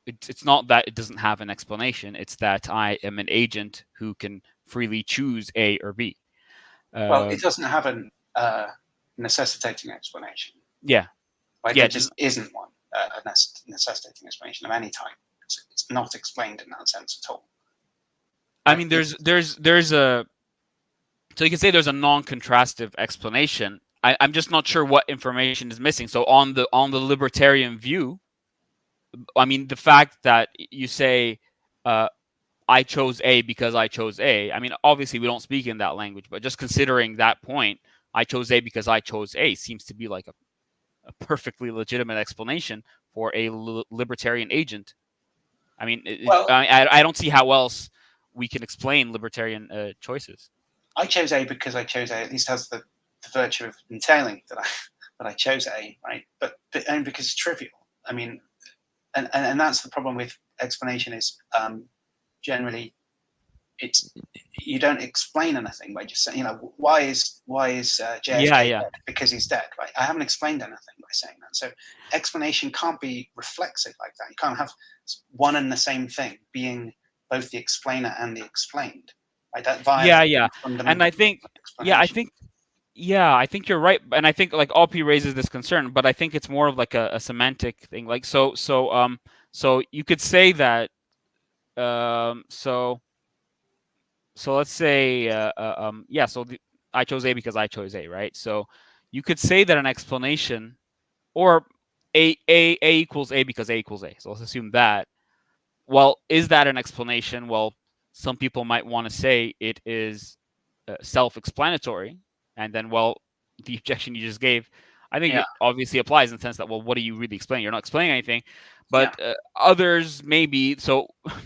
it's not that it doesn't have an explanation. It's that I am an agent who can freely choose A or B. Well, it doesn't have a necessitating explanation. Yeah. Right? There just isn't one, a necessitating explanation of any type. It's not explained in that sense at all. I mean, there's a, so you can say there's a non-contrastive explanation. I'm just not sure what information is missing. So on the libertarian view, I mean, the fact that you say I chose A because I chose A. I mean, obviously we don't speak in that language, but just considering that point, I chose A because I chose A seems to be like a perfectly legitimate explanation for a libertarian agent. I mean, I don't see how else we can explain libertarian choices. I chose A because I chose A. At least has the virtue of entailing that I chose A, right? But only because it's trivial. I mean, and that's the problem with explanation is generally you don't explain anything by just saying, you know, why is JFK dead? Because he's dead, right? I haven't explained anything by saying that. So explanation can't be reflexive like that. You can't have one and the same thing being both the explainer and the explained. Right? That and I think Yeah, I think you're right, and I think like Alpi raises this concern, but I think it's more of like a semantic thing. Like so you could say that so let's say yeah, I chose A because I chose A, right? So you could say that an explanation, or A equals A because A equals A. So let's assume that. Well, is that an explanation? Well, some people might want to say it is self-explanatory, and then, well, the objection you just gave, I think Yeah, it obviously applies in the sense that, well, what are you really explaining? You're not explaining anything. yeah, But others maybe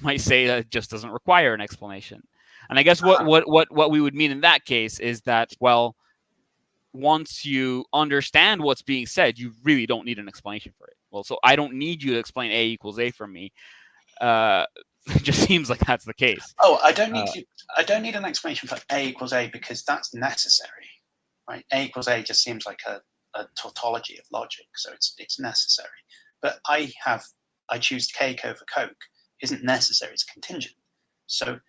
might say that it just doesn't require an explanation. And I guess uh-huh. what we would mean in that case is that, well, once you understand what's being said, you really don't need an explanation for it. Well, so I don't need you to explain A equals A for me. It just seems like that's the case. Oh, I don't need to. I don't need an explanation for A equals A because that's necessary, right? A equals A just seems like a tautology of logic, so it's necessary. But I choose cake over Coke isn't necessary; it's contingent. So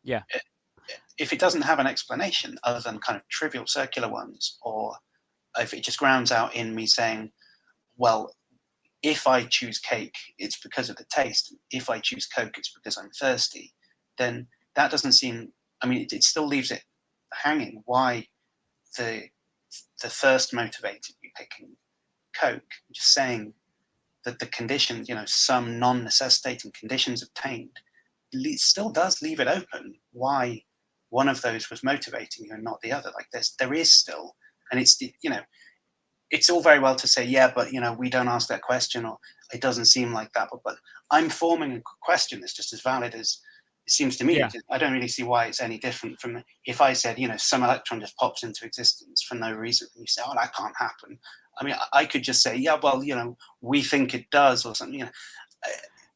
Yeah. if it doesn't have an explanation other than kind of trivial circular ones, or if it just grounds out in me saying, well, if I choose cake, it's because of the taste. If I choose Coke, it's because I'm thirsty. Then that doesn't seem. I mean, it still leaves it hanging. Why the thirst motivated you picking Coke? Just saying that the conditions, some non-necessitating conditions obtained, still does leave it open. Why one of those was motivating you and not the other? Like there is still, and it's all very well to say, yeah, but we don't ask that question, or it doesn't seem like that. But I'm forming a question that's just as valid as it seems to me. Yeah. I don't really see why it's any different from if I said, some electron just pops into existence for no reason, and you say, oh, that can't happen. I mean, I could just say, yeah, well, we think it does, or something. At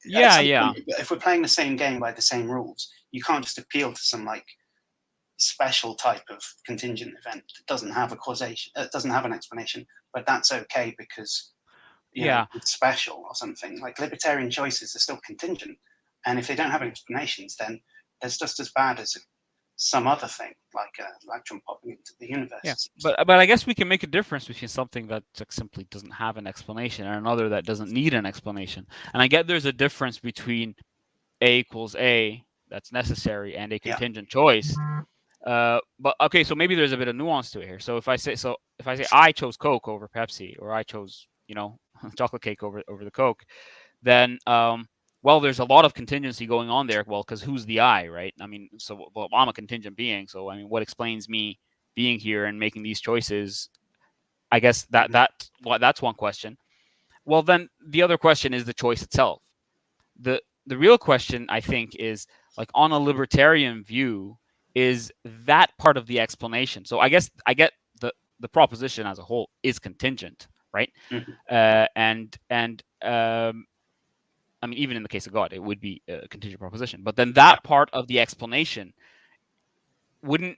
some Yeah. point, if we're playing the same game by the same rules, you can't just appeal to some special type of contingent event that doesn't have a causation, doesn't have an explanation, but that's okay because Yeah. it's special or something. Like libertarian choices are still contingent, and if they don't have explanations, then there's just as bad as some other thing, like an electron popping into the Yeah. universe. But I guess we can make a difference between something that simply doesn't have an explanation and another that doesn't need an explanation. And I get there's a difference between A equals A, that's necessary, and a Yeah, contingent choice. But okay, so maybe there's a bit of nuance to it here. So if I say I chose Coke over Pepsi, or I chose chocolate cake over the Coke, then well, there's a lot of contingency going on there. Well, because who's the I, right? I mean, so well, I'm a contingent being. So I mean, what explains me being here and making these choices? I guess that's one question. Well, then the other question is the choice itself. The real question, I think, is like, on a libertarian view, is that part of the explanation. So I guess I get the proposition as a whole is contingent, right? mm-hmm. And I mean, even in the case of God, it would be a contingent proposition. But then that part of the explanation, wouldn't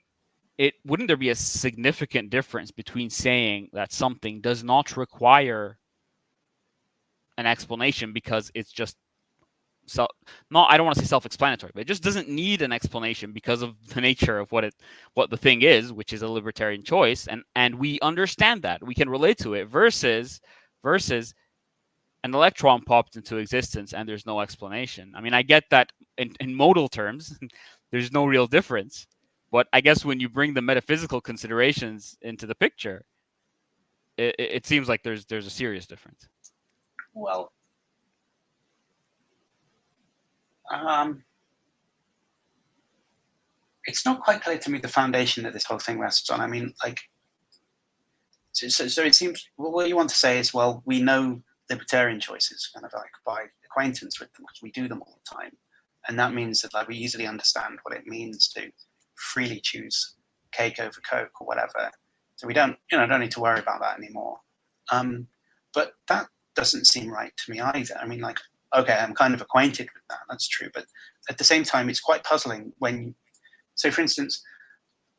there be a significant difference between saying that something does not require an explanation because it's just I don't want to say self-explanatory, but it just doesn't need an explanation because of the nature of what the thing is, which is a libertarian choice, and we understand that, we can relate to it, versus an electron popped into existence and there's no explanation. I mean, I get that in modal terms, there's no real difference, but I guess when you bring the metaphysical considerations into the picture, it seems like there's a serious difference. Well, it's not quite clear to me the foundation that this whole thing rests on. I mean, so it seems, well, what you want to say is, well, we know libertarian choices kind of like by acquaintance with them because we do them all the time, and that means that we easily understand what it means to freely choose cake over Coke or whatever. So we don't need to worry about that anymore. But that doesn't seem right to me either. I mean, okay, I'm kind of acquainted with that. That's true, but at the same time, it's quite puzzling when. So, for instance,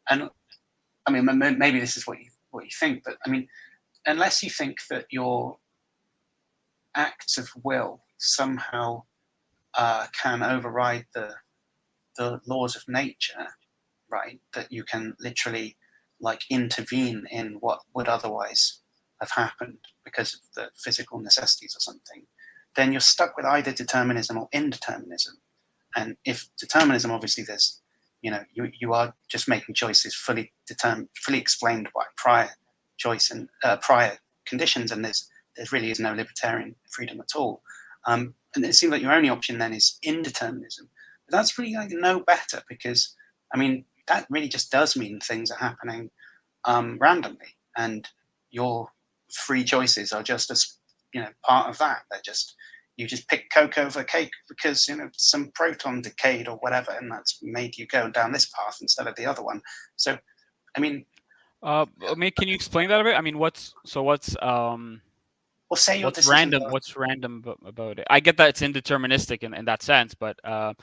and I mean, maybe this is what you think, but I mean, unless you think that your acts of will somehow can override the laws of nature, right? That you can literally like intervene in what would otherwise have happened because of the physical necessities or something, then you're stuck with either determinism or indeterminism. And if determinism, obviously there's, you are just making choices fully explained by prior choice and prior conditions, and there really is no libertarian freedom at all. And it seems like your only option then is indeterminism. But that's really like no better, because that really just does mean things are happening randomly, and your free choices are just as part of that. You just pick Coke over cake because some proton decayed or whatever, and that's made you go down this path instead of the other one. So, can you explain that a bit? What's say your what's random? What's random about it? I get that it's indeterministic in that sense, but I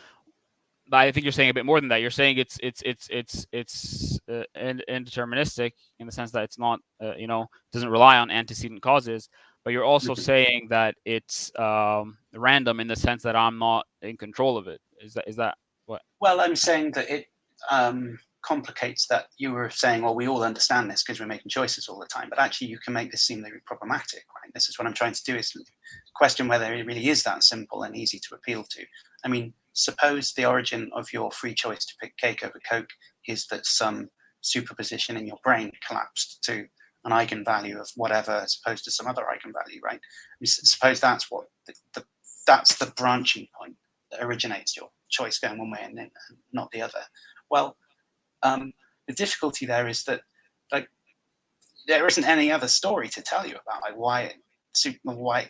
think you're saying a bit more than that. You're saying it's indeterministic in the sense that it's not doesn't rely on antecedent causes. But you're also saying that it's random in the sense that I'm not in control of it. Is that what? Well, I'm saying that it complicates that. You were saying, well, we all understand this because we're making choices all the time. But actually, you can make this seem very problematic, right? This is what I'm trying to do, is question whether it really is that simple and easy to appeal to. Suppose the origin of your free choice to pick cake over Coke is that some superposition in your brain collapsed to an eigenvalue of whatever as opposed to some other eigenvalue, right? Suppose that's what that's the branching point that originates your choice going one way and then not the other. Well, the difficulty there is that there isn't any other story to tell you about why it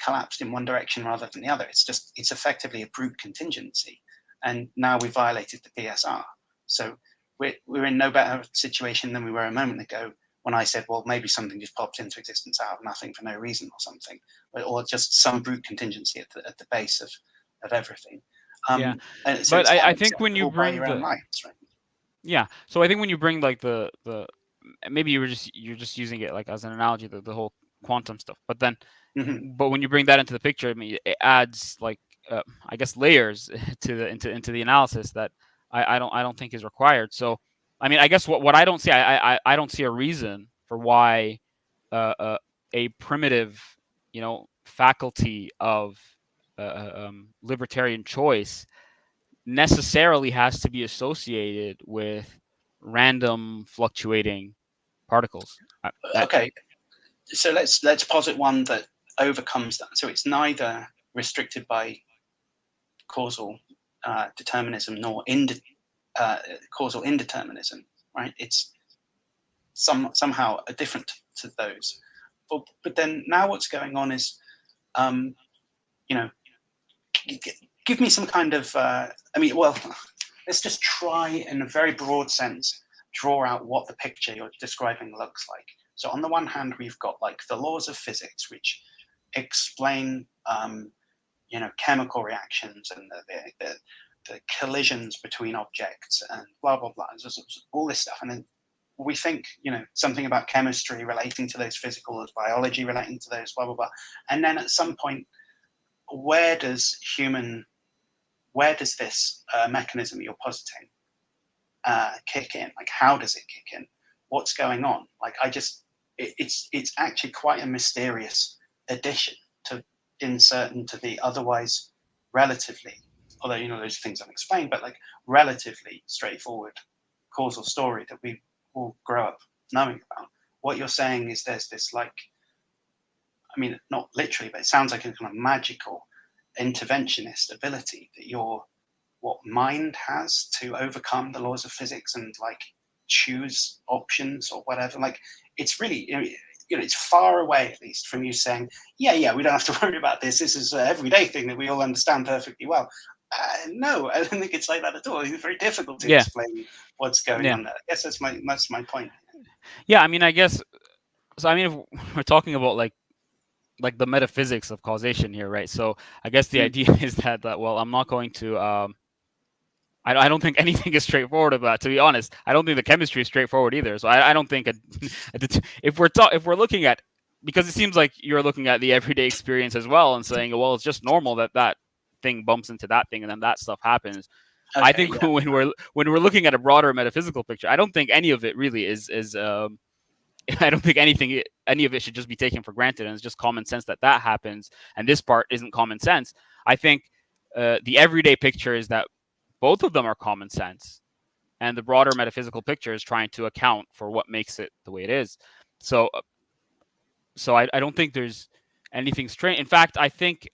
collapsed in one direction rather than the other. It's effectively a brute contingency, and now we violated the PSR. So we're in no better situation than we were a moment ago when I said, well, maybe something just popped into existence out of nothing for no reason or something, or just some brute contingency at the base of everything. So but I think when you bring the lights, right? Yeah, so I think when you bring like the maybe you're just using it like as an analogy, the whole quantum stuff, but then but when you bring that into the picture, it adds like I guess layers into the analysis that I don't think is required. So I guess what I don't see, I don't see a reason for why a primitive faculty of libertarian choice necessarily has to be associated with random fluctuating particles. Okay, so let's posit one that overcomes that. So it's neither restricted by causal determinism nor causal indeterminism, right? It's somehow different to those. But then now what's going on is, give me some kind of, let's just try in a very broad sense, draw out what the picture you're describing looks like. So on the one hand, we've got like the laws of physics, which explain, chemical reactions and the collisions between objects and blah, blah, blah, all this stuff. And then we think, something about chemistry relating to those physical, as biology relating to those, blah, blah, blah. And then at some point, where does this mechanism you're positing kick in? Like, how does it kick in? What's going on? Like, it's actually quite a mysterious addition to insert into the otherwise relatively, although, those things I've explained, but like relatively straightforward causal story that we all grow up knowing about. What you're saying is there's this not literally, but it sounds like a kind of magical interventionist ability that what mind has to overcome the laws of physics and like choose options or whatever. Like, it's really, it's far away, at least, from you saying, yeah, we don't have to worry about this. This is an everyday thing that we all understand perfectly well. No, I don't think it's like that at all. It's very difficult to explain what's going on there. I guess that's my point. Yeah, I guess, so if we're talking about like the metaphysics of causation here, right? So I guess the idea is that well, I'm not going to I don't think anything is straightforward about it, to be honest. I don't think the chemistry is straightforward either. So I don't think if we're looking at, because it seems like you're looking at the everyday experience as well and saying, well, it's just normal that thing bumps into that thing and then that stuff happens. Okay, I think when we're looking at a broader metaphysical picture, I don't think any of it really is I don't think any of it should just be taken for granted, and it's just common sense that happens, and this part isn't common sense. I think the everyday picture is that both of them are common sense, and the broader metaphysical picture is trying to account for what makes it the way it is. So I don't think there's anything strange. In fact, I think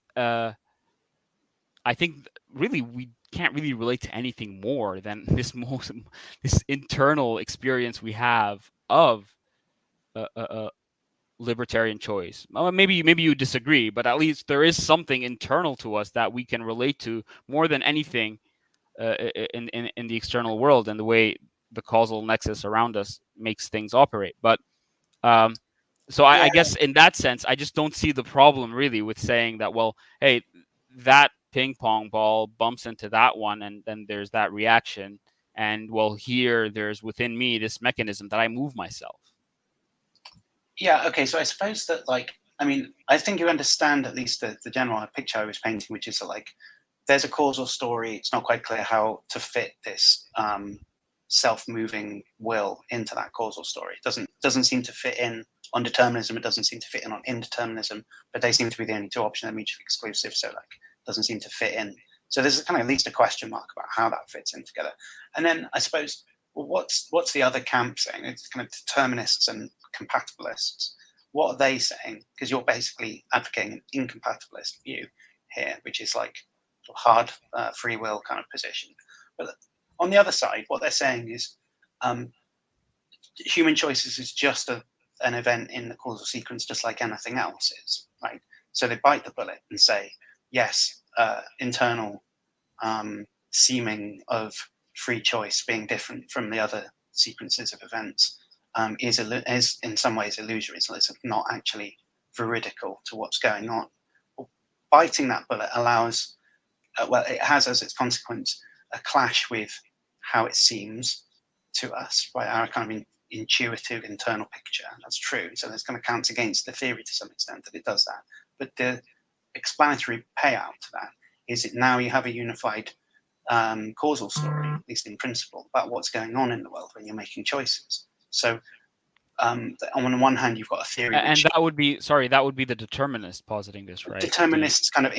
really we can't really relate to anything more than this internal experience we have of libertarian choice. Well, maybe you disagree, but at least there is something internal to us that we can relate to more than anything in the external world and the way the causal nexus around us makes things operate. But so I guess in that sense, I just don't see the problem really with saying that, well, hey, that ping pong ball bumps into that one, and then there's that reaction, and well, here there's within me this mechanism that I move myself. Yeah, okay, so I suppose that, like, I mean, I think you understand at least the general picture I was painting, which is that, like, there's a causal story. It's not quite clear how to fit this self-moving will into that causal story. It doesn't seem to fit in on determinism. It doesn't seem to fit in on indeterminism, but they seem to be the only two options. They're mutually exclusive, so, like, it doesn't seem to fit in. So there's kind of at least a question mark about how that fits in together. And then I suppose, well, what's the other camp saying? It's kind of determinists and compatibilists. What are they saying? Because you're basically advocating an incompatibilist view here, which is like hard free will kind of position. But on the other side, what they're saying is human choices is just an event in the causal sequence, just like anything else is, right? So they bite the bullet and say, yes, internal seeming of free choice being different from the other sequences of events is in some ways illusory. So it's not actually veridical to what's going on. Biting that bullet allows, it has as its consequence a clash with how it seems to us, right? Our kind of intuitive internal picture. That's true. So it's going to count against the theory to some extent that it does that. But the explanatory payout to that is that now you have a unified causal story, at least in principle, about what's going on in the world when you're making choices. So on the one hand, you've got a theory, and that would be the determinist positing this, right? Determinists, kind of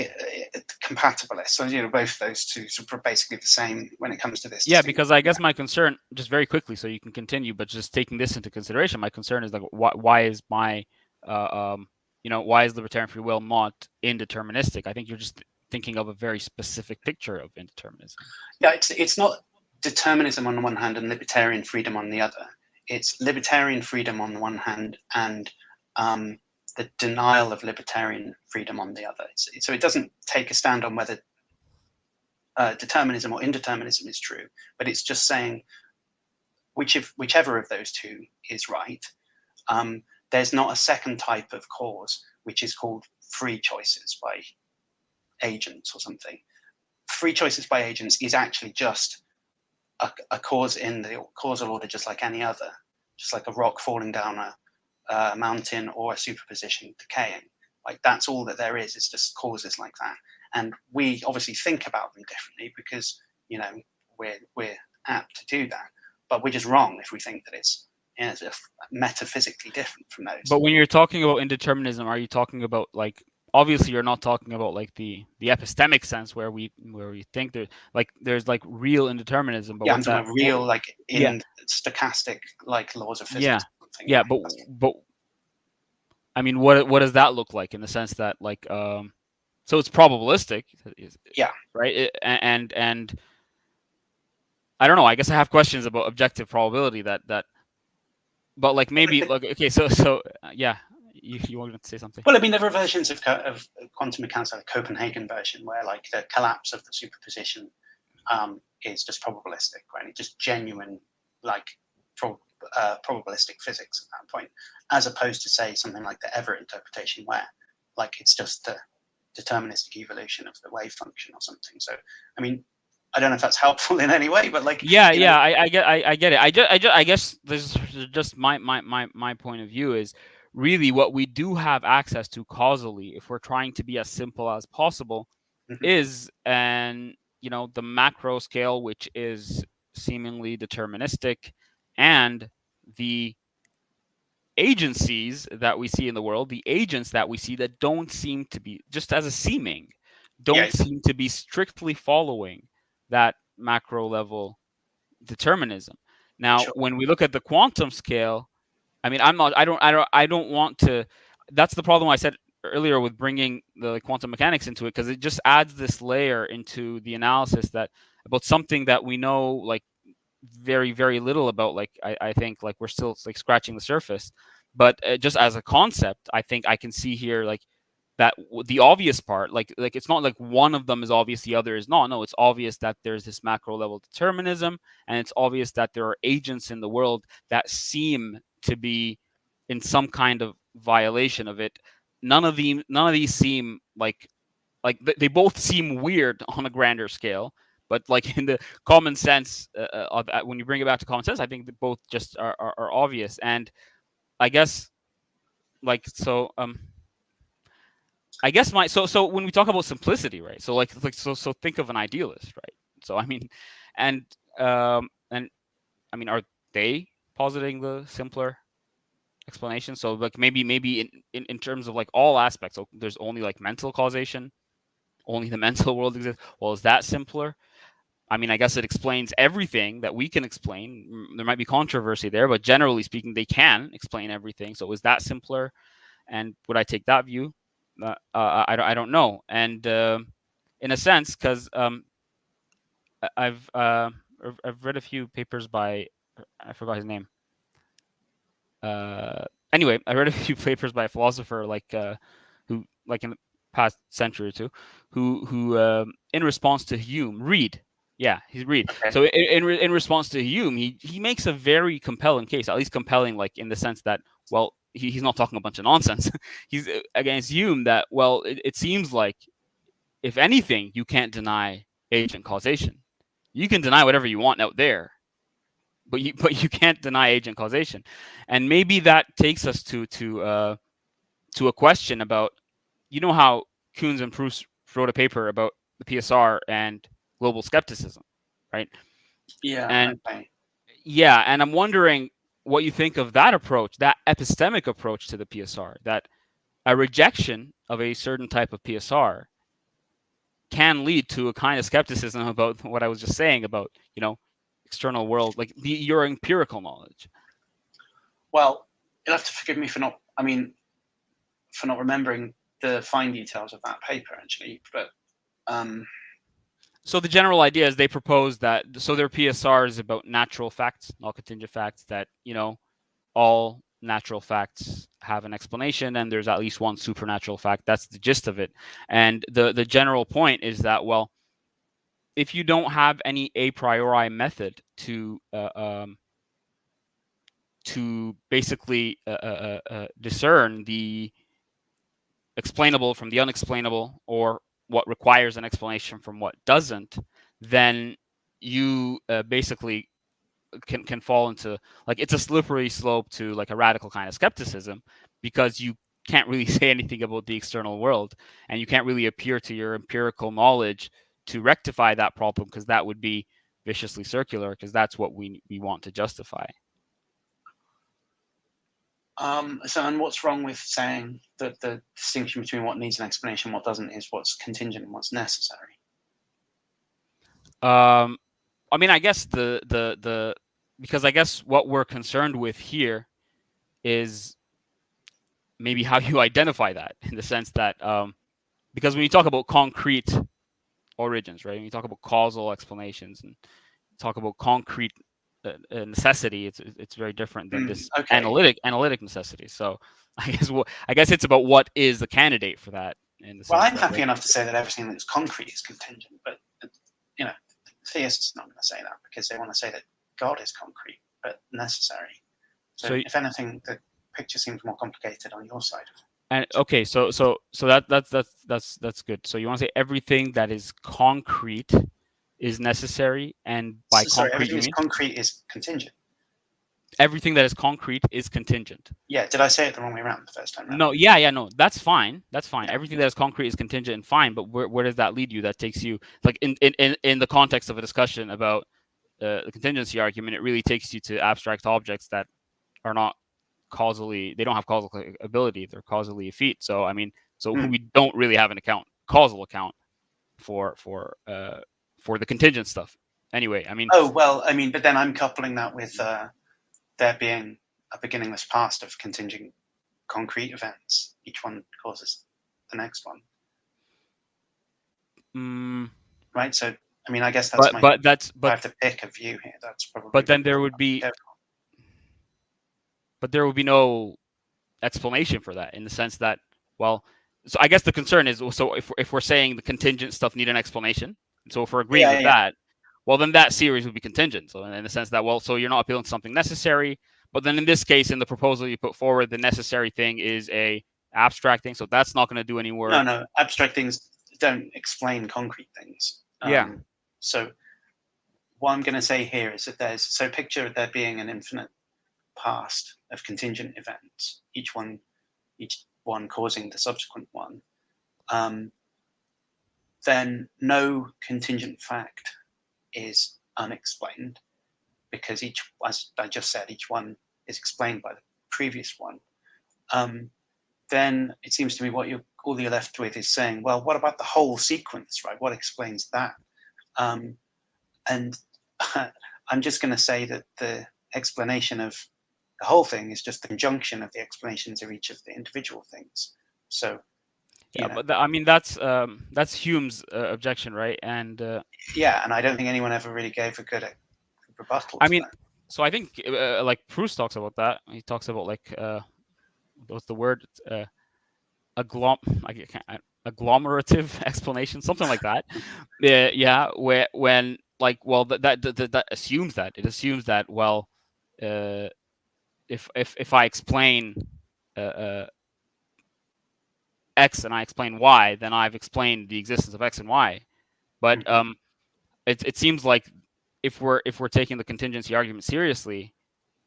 compatibilists. So both those two are basically the same when it comes to this. Yeah, because I guess my concern, just very quickly, so you can continue, but just taking this into consideration, my concern is like, why is my why is libertarian free will not indeterministic? I think you're just thinking of a very specific picture of indeterminism. Yeah, it's not determinism on the one hand and libertarian freedom on the other. It's libertarian freedom on the one hand and the denial of libertarian freedom on the other. So it doesn't take a stand on whether determinism or indeterminism is true, but it's just saying whichever of those two is right. There's not a second type of cause, which is called free choices by agents or something. Free choices by agents is actually just a cause in the causal order, just like any other, just like a rock falling down a mountain or a superposition decaying. Like that's all that there is. It's just causes like that. And we obviously think about them differently because we're apt to do that. But we're just wrong if we think that it's metaphysically different from those. But when you're talking about indeterminism, are you talking about like? Obviously, you're not talking about like the epistemic sense where we think there's like real indeterminism. But yeah, I'm talking about real like in stochastic like laws of physics. Yeah, but I mean, what does that look like in the sense that like so it's probabilistic? Yeah. Right. And I don't know. I guess I have questions about objective probability that. But like maybe like okay, so yeah. You wanted to say something? Well, I mean, there are versions of quantum mechanics, like the Copenhagen version, where like the collapse of the superposition is just probabilistic, right? It's just genuine, like probabilistic physics at that point, as opposed to say something like the Everett interpretation, where like it's just the deterministic evolution of the wave function or something. So, I mean, I don't know if that's helpful in any way, but like I get it. I guess this is just my point of view is. Really, what we do have access to causally, if we're trying to be as simple as possible, is an the macro scale, which is seemingly deterministic, and the agencies that we see in the world, the agents that we see that don't seem to be, just as a seeming, don't seem to be strictly following that macro level determinism. Now, when we look at the quantum scale, I mean, I don't want to. That's the problem I said earlier with bringing the quantum mechanics into it, because it just adds this layer into the analysis that about something that we know like very, very little about. Like I think like we're still like scratching the surface, but just as a concept, I think I can see here like that the obvious part, like it's not like one of them is obvious, the other is not. No, it's obvious that there's this macro level determinism, and it's obvious that there are agents in the world that seem to be in some kind of violation of it. None of these seem like they both seem weird on a grander scale, but like in the common sense, when you bring it back to common sense, I think that both just are obvious. And I guess like I guess so when we talk about simplicity, right? So so think of an idealist, right? So I mean, and I mean, are they positing the simpler explanation? So like maybe in terms of like all aspects, so there's only like mental causation, only the mental world exists. Well, is that simpler? I mean, I guess it explains everything that we can explain. There might be controversy there, but generally speaking, they can explain everything. So is that simpler? And would I take that view? I don't know. And in a sense, because I've read a few papers by, I forgot his name. Anyway, I read a few papers by a philosopher who like in the past century or two, who in response to Hume, Reid. Yeah, he's Reid. Okay. So in response to Hume, he makes a very compelling case, at least compelling, like in the sense that, well, he's not talking a bunch of nonsense. He's against Hume that, well, it seems like, if anything, you can't deny agent causation. You can deny whatever you want out there, but you can't deny agent causation. And maybe that takes us to a question about, how Koons and Proust wrote a paper about the PSR and global skepticism, right? Yeah. And okay. Yeah, and I'm wondering what you think of that approach, that epistemic approach to the PSR, that a rejection of a certain type of PSR can lead to a kind of skepticism about what I was just saying about, external world, like your empirical knowledge. Well, you'll have to forgive me for not remembering the fine details of that paper, actually. But so the general idea is they propose that, so their PSR is about natural facts, not contingent facts, that, all natural facts have an explanation and there's at least one supernatural fact. That's the gist of it. And the general point is that, well, if you don't have any a priori method to basically discern the explainable from the unexplainable, or what requires an explanation from what doesn't, then you basically can fall into, like, it's a slippery slope to like a radical kind of skepticism, because you can't really say anything about the external world, and you can't really appear to your empirical knowledge to rectify that problem, because that would be viciously circular, because that's what we want to justify. And what's wrong with saying that the distinction between what needs an explanation and what doesn't is what's contingent and what's necessary? I mean, I guess because I guess what we're concerned with here is maybe how you identify that, in the sense that because when you talk about concrete origins, right, when you talk about causal explanations and talk about concrete necessity, it's very different than this analytic necessity. So I guess it's about what is the candidate for that. Well, I'm happy enough to say that everything that's concrete is contingent, but theists not going to say that, because they want to say that God is concrete but necessary. So if anything, the picture seems more complicated on your side. And okay, so that's good. So you want to say everything that is concrete is necessary, and by concrete, everything that's concrete is contingent. everything that is concrete is contingent. Yeah, did I say it the wrong way around the first time? No, yeah, no, that's fine. That's fine. Yeah. Everything that is concrete is contingent and fine. But where does that lead you? That takes you, like, in the context of a discussion about the contingency argument, it really takes you to abstract objects that are not causally, they don't have causal ability, they're causally effete. So I mean, we don't really have an causal account for the contingent stuff. Anyway, I mean. Oh well, I mean, but then I'm coupling that with there being a beginningless past of contingent concrete events. Each one causes the next one. Right. So I mean, I guess that's I have to pick a view here. That's probably. But then there would be. But there would be no explanation for that, in the sense that, well, so I guess the concern is, so if we're saying the contingent stuff need an explanation, so if we're agreeing with that, well, then that series would be contingent. So in the sense that, well, so you're not appealing to something necessary, but then in this case, in the proposal you put forward, the necessary thing is a abstract thing, so that's not going to do any work. No, abstract things don't explain concrete things. So what I'm going to say here is that so picture there being an infinite past of contingent events, each one causing the subsequent one, then no contingent fact is unexplained, because as I just said, each one is explained by the previous one. Then it seems to me all you're left with is saying, well, what about the whole sequence, right? What explains that? And I'm just going to say that the explanation of the whole thing is just the conjunction of the explanations of each of the individual things. So, but I mean, that's Hume's objection, right? And and I don't think anyone ever really gave a good rebuttal. I mean, so I think like Proust talks about that. He talks about, like, what's the word? Agglomerative explanation, something like that. When like, well, that assumes that well, if I explain X and I explain Y, then I've explained the existence of X and Y. But it seems like if we're taking the contingency argument seriously,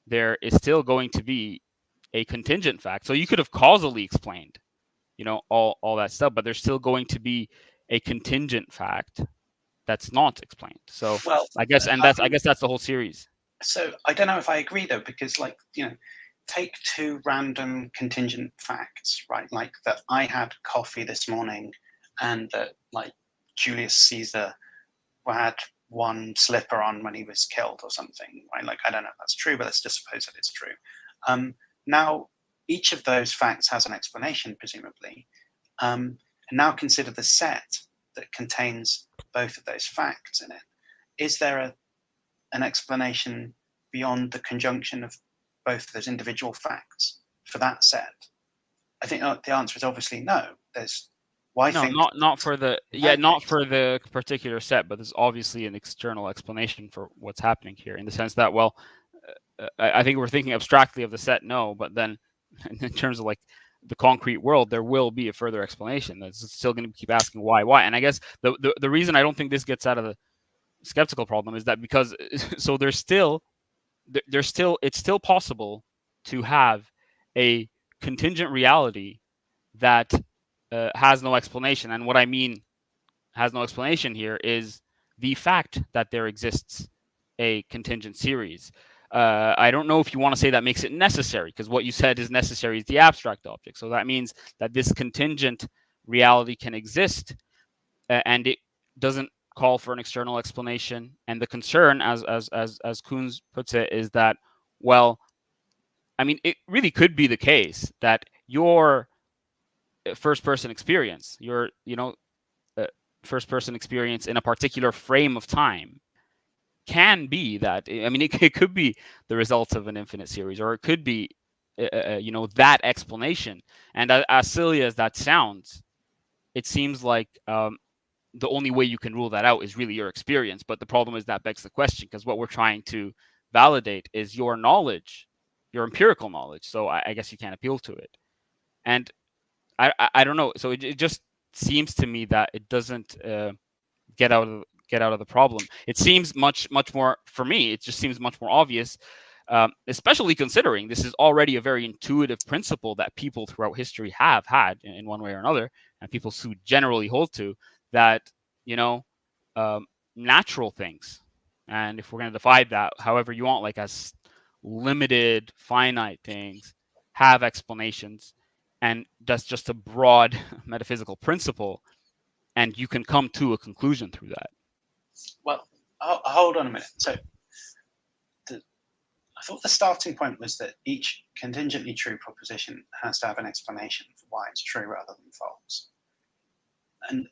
there is still going to be a contingent fact. So you could have causally explained, all that stuff, but there's still going to be a contingent fact that's not explained. So I guess that's the whole series. So I don't know if I agree, though, because, like, take two random contingent facts, right? Like that I had coffee this morning, and that, like, Julius Caesar had one slipper on when he was killed or something, right? Like, I don't know if that's true, but let's just suppose that it's true. Now, each of those facts has an explanation, presumably. And now consider the set that contains both of those facts in it. Is there an explanation beyond the conjunction of both of those individual facts for that set? I think the answer is obviously no. Not for the particular set, but there's obviously an external explanation for what's happening here, in the sense that, well, I think we're thinking abstractly of the set, no, but then in terms of, like, the concrete world, there will be a further explanation. That's still going to keep asking why, and I guess the reason I don't think this gets out of the skeptical problem is that because so it's still possible to have a contingent reality that has no explanation. And what I mean has no explanation here is the fact that there exists a contingent series. I don't know if you want to say that makes it necessary, because what you said is necessary is the abstract object. So that means that this contingent reality can exist, and it doesn't call for an external explanation. And the concern, as Kuhn puts it, is that, well, I mean, it really could be the case that your first-person experience, first-person experience in a particular frame of time, can be that. I mean, it could be the results of an infinite series, or it could be, that explanation. And as silly as that sounds, it seems like the only way you can rule that out is really your experience. But the problem is that begs the question, because what we're trying to validate is your knowledge, your empirical knowledge. So I guess you can't appeal to it. And I don't know. So it just seems to me that it doesn't get out of the problem. It seems much more, for me, it just seems much more obvious especially considering this is already a very intuitive principle that people throughout history have had in one way or another, and people who generally hold to, that, natural things, and if we're going to divide that however you want, like as limited, finite things, have explanations, and that's just a broad metaphysical principle, and you can come to a conclusion through that. Well, hold on a minute. So I thought the starting point was that each contingently true proposition has to have an explanation for why it's true rather than false. And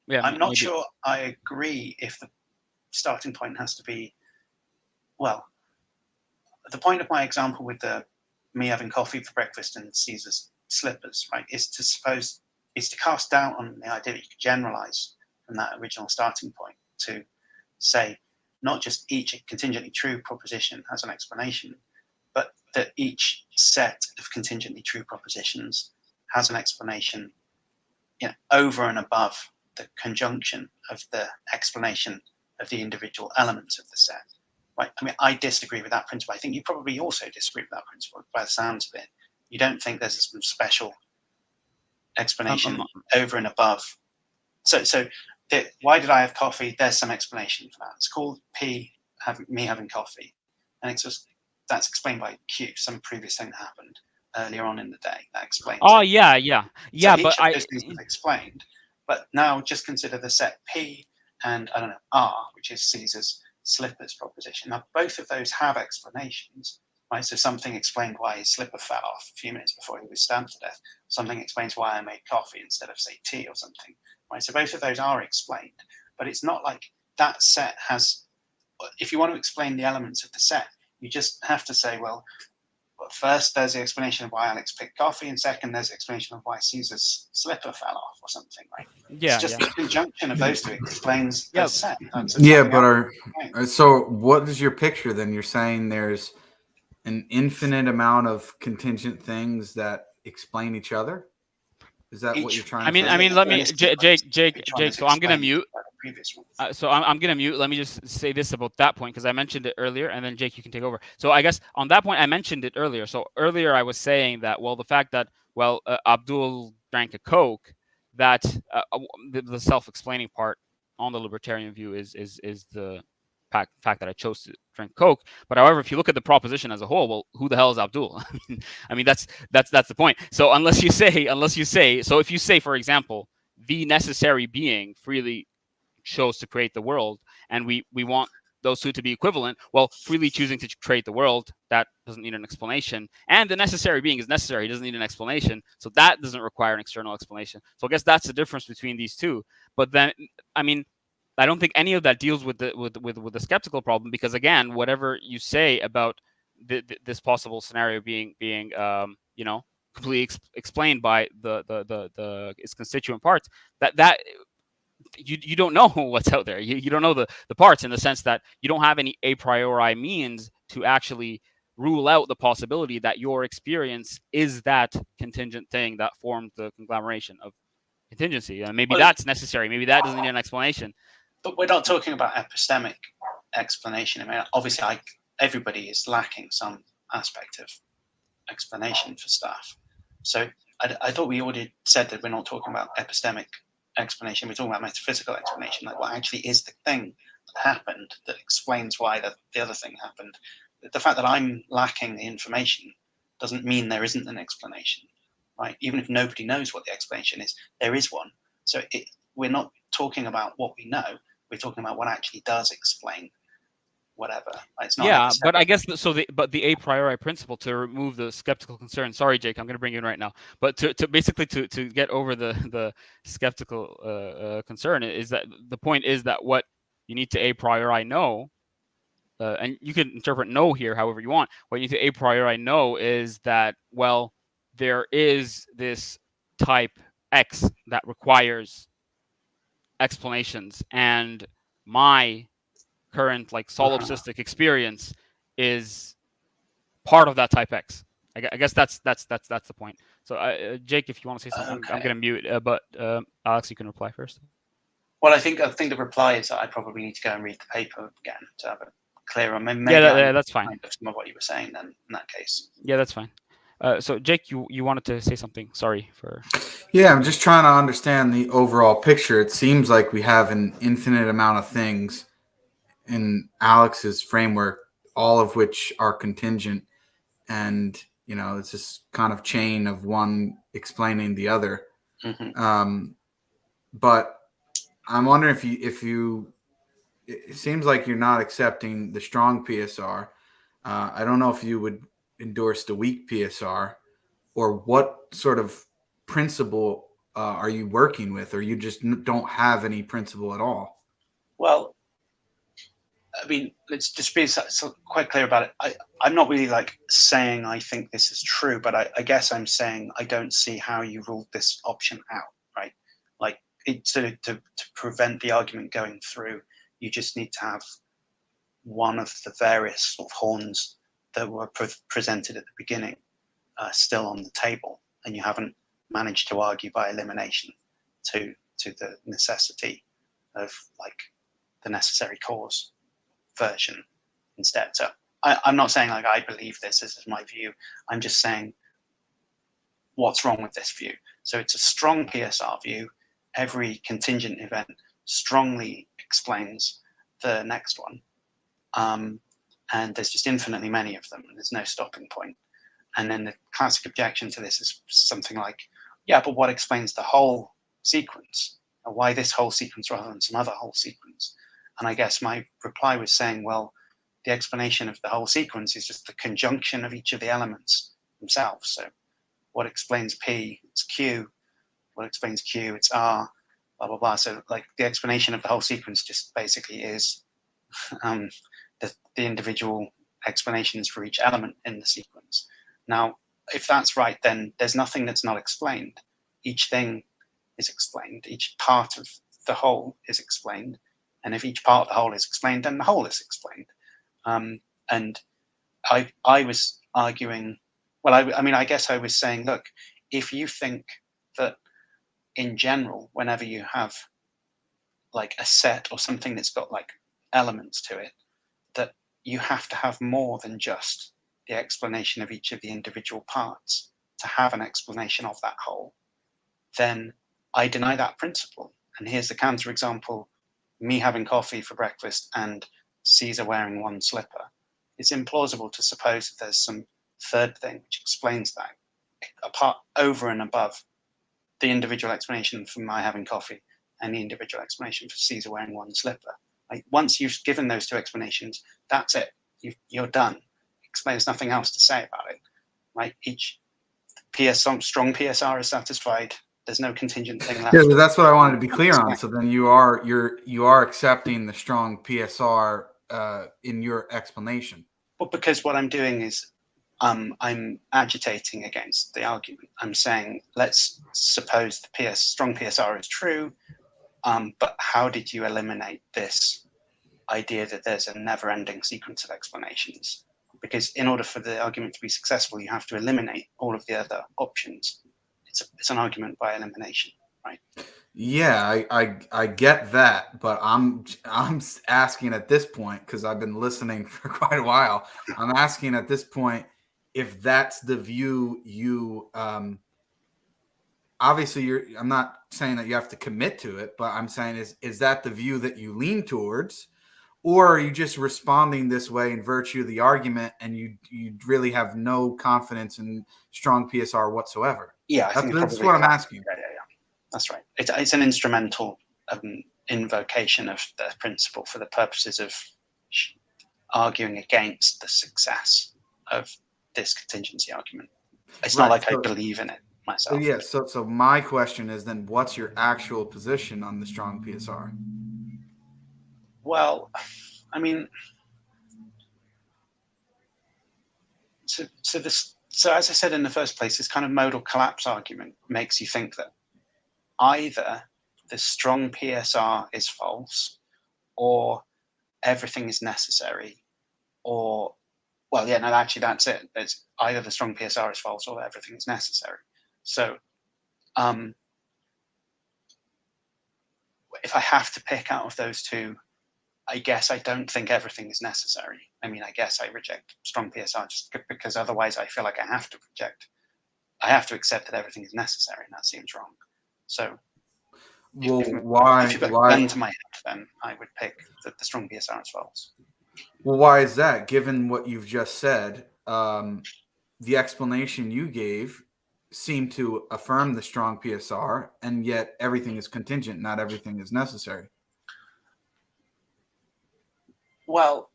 yeah, I'm not maybe. sure I agree if the starting point has to be, well, the point of my example with me having coffee for breakfast and Caesar's slippers, right, is to cast doubt on the idea that you could generalize from that original starting point to say not just each contingently true proposition has an explanation, but that each set of contingently true propositions has an explanation, over and above the conjunction of the explanation of the individual elements of the set. Right? I mean, I disagree with that principle. I think you probably also disagree with that principle by the sounds of it. You don't think there's some special explanation over and above. So why did I have coffee? There's some explanation for that. It's called me having coffee, and that's explained by Q, some previous thing that happened earlier on in the day that explains. Oh it. yeah. So but those things is explained. But now just consider the set P and I don't know R, which is Caesar's slippers proposition. Now both of those have explanations. Right, so something explained why his slipper fell off a few minutes before he was stabbed to death. Something explains why I made coffee instead of, say, tea or something. Right, so both of those are explained, but it's not like that set has. If you want to explain the elements of the set, you just have to say, well, first there's the explanation of why Alex picked coffee, and second there's the explanation of why Caesar's slipper fell off or something. Right? Yeah, it's just the conjunction of those two explains the set. So what is your picture then? You're saying there's an infinite amount of contingent things that explain each other? Is that what you're trying to say? I mean, let me, Jake. So I'm gonna mute. So I'm gonna mute. Let me just say this about that point, because I mentioned it earlier, and then Jake, you can take over. So I guess on that point, I mentioned it earlier. So earlier I was saying that, well, the fact that, Abdul drank a Coke, that the self-explaining part on the libertarian view is the fact that I chose to drink Coke. But however, if you look at the proposition as a whole, well, who the hell is Abdul? I mean that's the point. So unless you say, so if you say, for example, the necessary being freely chose to create the world, and we want those two to be equivalent, well, freely choosing to create the world, that doesn't need an explanation, and the necessary being is necessary, doesn't need an explanation, so that doesn't require an external explanation. So I guess that's the difference between these two. But then, I mean, I don't think any of that deals with the skeptical problem, because again, whatever you say about this possible scenario being completely explained by its constituent parts, that you don't know what's out there. You don't know the parts, in the sense that you don't have any a priori means to actually rule out the possibility that your experience is that contingent thing that formed the conglomeration of contingency. And maybe that's necessary. Maybe that doesn't need an explanation. But we're not talking about epistemic explanation. I mean, obviously, everybody is lacking some aspect of explanation for stuff. So I thought we already said that we're not talking about epistemic explanation. We're talking about metaphysical explanation, like what actually is the thing that happened that explains why the other thing happened. The fact that I'm lacking the information doesn't mean there isn't an explanation, right? Even if nobody knows what the explanation is, there is one. So we're not talking about what we know. We're talking about what actually does explain whatever. It's not but I guess the a priori principle, to remove the skeptical concern. Sorry, Jake, I'm going to bring you in right now. But to basically to get over the skeptical concern, is that the point is that what you need to a priori know, and you can interpret know here however you want. What you need to a priori know is that, well, there is this type X that requires explanations, and my current solipsistic experience is part of that type X. I guess that's the point. So Jake, if you want to say something, okay. I'm going to mute. But Alex, you can reply first. Well, I think the reply is that I probably need to go and read the paper again to have a clearer. Maybe that's fine. Kind of some of what you were saying then in that case. Yeah, that's fine. So Jake, you wanted to say something. Sorry for. Yeah, I'm just trying to understand the overall picture. It seems like we have an infinite amount of things in Alex's framework, all of which are contingent, and it's this kind of chain of one explaining the other. Mm-hmm. But I'm wondering if you it seems like you're not accepting the strong PSR. I don't know if you would endorse the weak PSR, or what sort of principle are you working with, or you just don't have any principle at all? Well, I mean, let's just be so quite clear about it. I'm not really like saying I think this is true, but I guess I'm saying I don't see how you ruled this option out, right? Like to prevent the argument going through, you just need to have one of the various sort of horns that were presented at the beginning still on the table, and you haven't managed to argue by elimination to the necessity of like the necessary cause version instead. So I'm not saying like I believe this is my view. I'm just saying what's wrong with this view. So it's a strong PSR view. Every contingent event strongly explains the next one. And there's just infinitely many of them, and there's no stopping point. And then the classic objection to this is something like, yeah, but what explains the whole sequence? Or why this whole sequence rather than some other whole sequence? And I guess my reply was saying, well, the explanation of the whole sequence is just the conjunction of each of the elements themselves. So what explains P, it's Q. What explains Q, it's R, blah, blah, blah. So like the explanation of the whole sequence just basically is the individual explanations for each element in the sequence. Now, if that's right, then there's nothing that's not explained. Each thing is explained. Each part of the whole is explained. And if each part of the whole is explained, then the whole is explained. And I was arguing, well, I mean, I guess I was saying, look, if you think that in general, whenever you have like a set or something that's got like elements to it, that you have to have more than just the explanation of each of the individual parts to have an explanation of that whole, then I deny that principle. And here's the counterexample: me having coffee for breakfast and Caesar wearing one slipper. It's implausible to suppose that there's some third thing which explains that, apart over and above the individual explanation for my having coffee and the individual explanation for Caesar wearing one slipper. Like once you've given those two explanations, that's it. You're done. There's nothing else to say about it. Right? Each strong PSR is satisfied. There's no contingent thing left. Yeah, that's what I wanted to be clear on. So then you are accepting the strong PSR in your explanation. But because what I'm doing is I'm agitating against the argument. I'm saying, let's suppose the strong PSR is true, but how did you eliminate this idea that there's a never-ending sequence of explanations? Because in order for the argument to be successful, you have to eliminate all of the other options. It's an argument by elimination, right? Yeah, I get that, but I'm asking at this point, because I've been listening for quite a while. I'm asking at this point if that's the view you obviously I'm not saying that you have to commit to it, but I'm saying is that the view that you lean towards, or are you just responding this way in virtue of the argument and you really have no confidence in strong PSR whatsoever? Yeah, I think that's what I'm asking. Yeah. That's right. It's an instrumental invocation of the principle for the purposes of arguing against the success of this contingency argument. It's not like I believe in it myself. So my question is then, what's your actual position on the strong PSR? Well, I mean, so as I said in the first place, this kind of modal collapse argument makes you think that either the strong PSR is false, or everything is necessary, or, well, yeah, no, actually that's it. It's either the strong PSR is false or everything is necessary. So if I have to pick out of those two, I guess I don't think everything is necessary. I mean, I guess I reject strong PSR just because otherwise I feel like I have to accept that everything is necessary, and that seems wrong. So Well, if you put a why? gun to my head, then I would pick the strong PSR as false. Well, why is that? Given what you've just said, the explanation you gave seemed to affirm the strong PSR, and yet everything is contingent. Not everything is necessary. Well,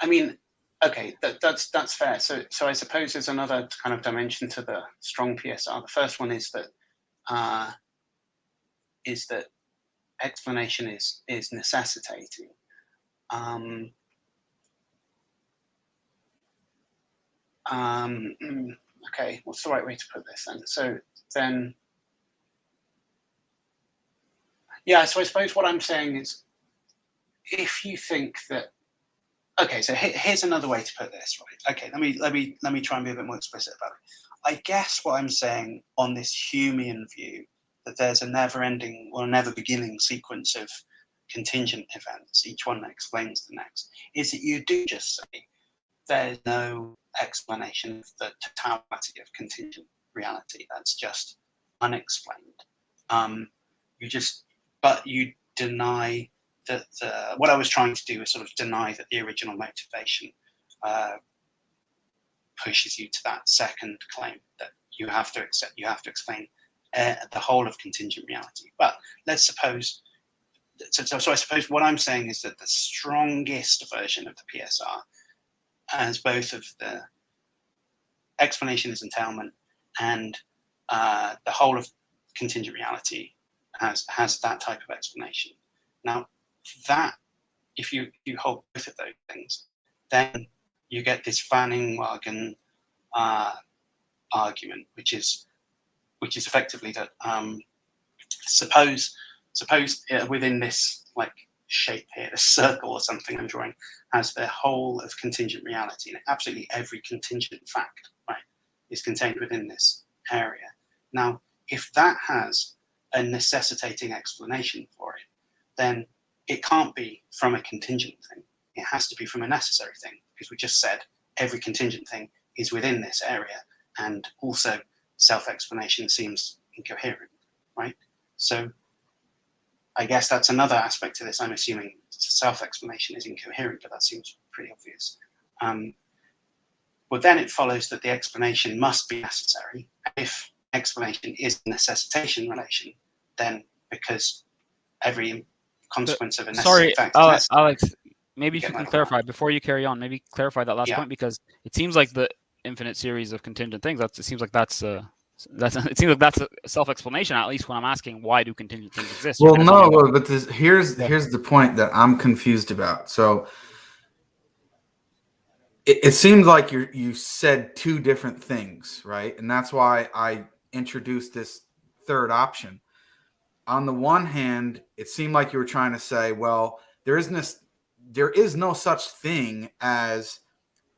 I mean, okay, that's fair. So I suppose there's another kind of dimension to the strong PSR. The first one is that explanation is necessitating. Okay, what's the right way to put this then? So then, yeah. So I suppose what I'm saying is, if you think that, okay, so here's another way to put this, right? Okay, let me try and be a bit more explicit about it. I guess what I'm saying on this Humean view, that there's a never-ending or never-beginning sequence of contingent events, each one that explains the next, is that you do just say there's no explanation of the totality of contingent reality. That's just unexplained. But you deny that what I was trying to do is sort of deny that the original motivation pushes you to that second claim that you have to accept, you have to explain the whole of contingent reality. But let's suppose, so I suppose what I'm saying is that the strongest version of the PSR has both of the explanation is entailment and the whole of contingent reality has that type of explanation. Now, that if you hold both of those things, then you get this Fanning-Wagen argument, which is effectively that suppose within this like shape here, the circle or something I'm drawing, has the whole of contingent reality, and absolutely every contingent fact, right, is contained within this area. Now, if that has a necessitating explanation for it, then it can't be from a contingent thing. It has to be from a necessary thing, because we just said every contingent thing is within this area, and also self-explanation seems incoherent, right? So I guess that's another aspect to this. I'm assuming self-explanation is incoherent, but that seems pretty obvious. But then it follows that the explanation must be necessary. If explanation is a necessitation relation, then because every consequence of a necessary fact is necessary. Alex, maybe if you can clarify before you carry on, maybe clarify that last point, because it seems like the infinite series of contingent things. It seems like that's a self-explanation. At least when I'm asking why do contingent things exist. Well, no, but here's the point that I'm confused about. So it seems like you said two different things, right? And that's why I introduced this third option. On the one hand, it seemed like you were trying to say, well, there is no such thing as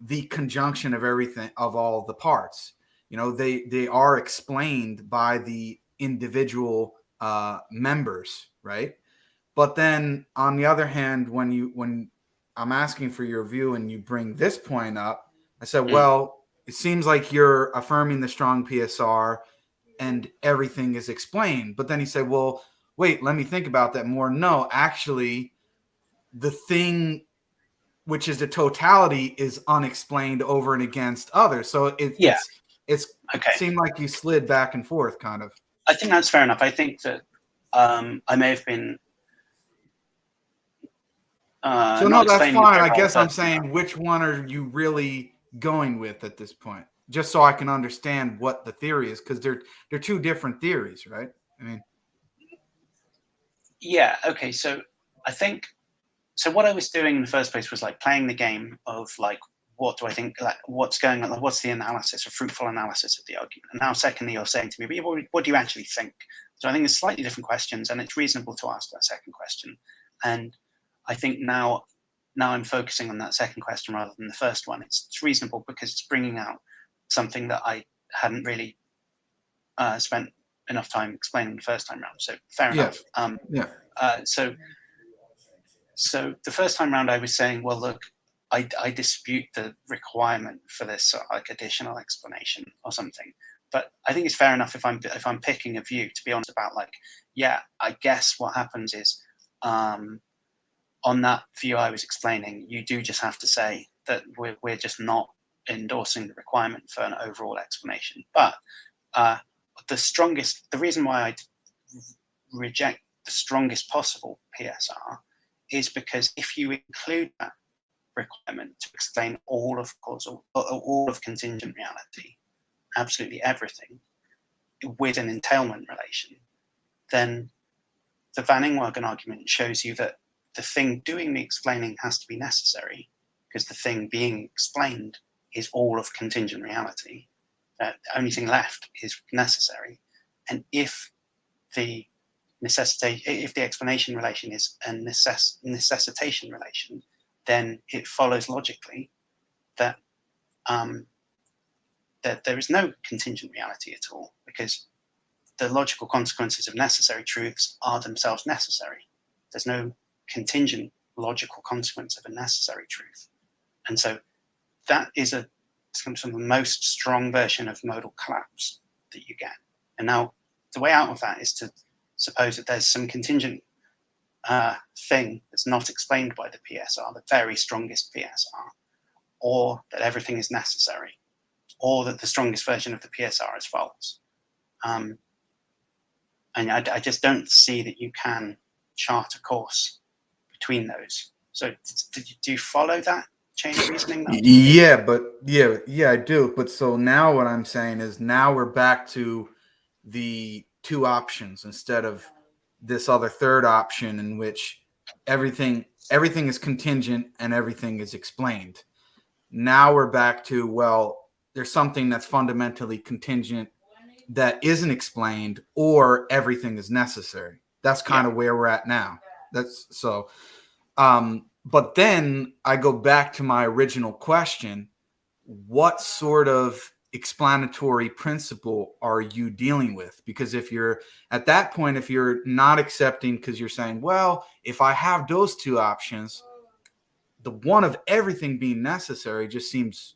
the conjunction of everything, of all the parts. You know, they are explained by the individual members, right? But then on the other hand, when I'm asking for your view and you bring this point up, I said, well, it seems like you're affirming the strong PSR and everything is explained. But then he said, well, wait, let me think about that more. No, actually, the thing which is the totality is unexplained over and against others. So it's okay. It seemed like you slid back and forth kind of. I think that's fair enough. I think that I may have been so no, that's fine. I guess I'm saying which one are you really going with at this point? Just so I can understand what the theory is, because they're two different theories, right? I mean, yeah, okay. So I think what I was doing in the first place was like playing the game of like, what do I think, like what's going on, what's the analysis, a fruitful analysis of the argument. And now secondly, you're saying to me, but what do you actually think? So I think it's slightly different questions, and it's reasonable to ask that second question. And I think now I'm focusing on that second question rather than the first one. It's reasonable because it's bringing out something that I hadn't really spent enough time explaining the first time around. So fair enough. So the first time round, I was saying, well, look, I dispute the requirement for this like additional explanation or something. But I think it's fair enough if I'm picking a view, to be honest, about like, yeah, I guess what happens is on that view I was explaining, you do just have to say that we're just not endorsing the requirement for an overall explanation. But the reason why I reject the strongest possible PSR is because if you include that requirement to explain all of contingent reality, absolutely everything, with an entailment relation, then the Van Inwagen argument shows you that the thing doing the explaining has to be necessary, because the thing being explained is all of contingent reality. The only thing left is necessary. And if the explanation relation is a necessitation relation, then it follows logically that that there is no contingent reality at all, because the logical consequences of necessary truths are themselves necessary. There's no contingent logical consequence of a necessary truth. And so that is some of the most strong version of modal collapse that you get. And now the way out of that is to suppose that there's some contingent thing that's not explained by the PSR, the very strongest PSR, or that everything is necessary, or that the strongest version of the PSR is false. And I just don't see that you can chart a course between those. So do you follow that chain of reasoning? Yeah, I do. But so now what I'm saying is now we're back to the two options instead of this other third option in which everything is contingent and everything is explained. Now we're back to, well, there's something that's fundamentally contingent that isn't explained, or everything is necessary. That's kind of where we're at now. That's so. But then I go back to my original question: what sort of explanatory principle are you dealing with? Because if you're at that point, if you're not accepting because you're saying, well, if I have those two options, the one of everything being necessary just seems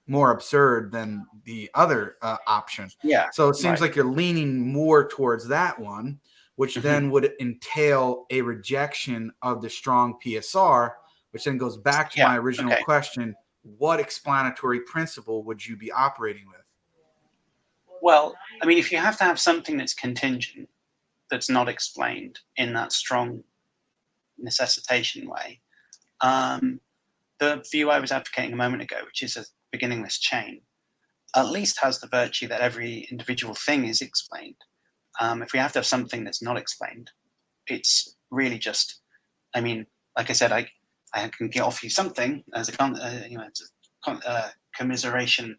more absurd than the other option. Yeah. So it seems like you're leaning more towards that one, which then would entail a rejection of the strong PSR, which then goes back to my original question: what explanatory principle would you be operating with? Well, I mean, if you have to have something that's contingent, that's not explained in that strong necessitation way, the view I was advocating a moment ago, which is a beginningless chain, at least has the virtue that every individual thing is explained. If we have to have something that's not explained, it's really just, I mean, like I said, I can offer you something as a commiseration.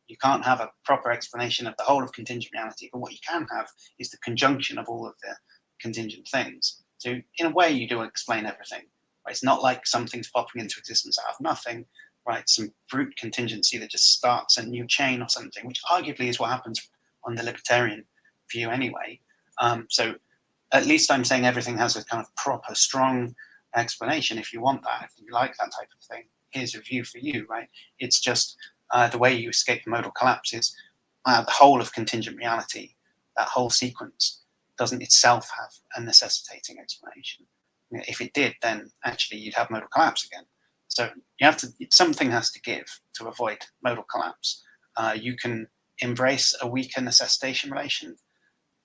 You can't have a proper explanation of the whole of contingent reality, but what you can have is the conjunction of all of the contingent things. So in a way, you do explain everything. Right? It's not like something's popping into existence out of nothing, right? Some brute contingency that just starts a new chain or something, which arguably is what happens on the libertarian view anyway. So at least I'm saying everything has a kind of proper, strong explanation. If you want that, if you like that type of thing, here's a view for you, right? It's just the way you escape the modal collapse is the whole of contingent reality, that whole sequence doesn't itself have a necessitating explanation. If it did, then actually you'd have modal collapse again. So you have to, something has to give to avoid modal collapse. You can embrace a weaker necessitation relation,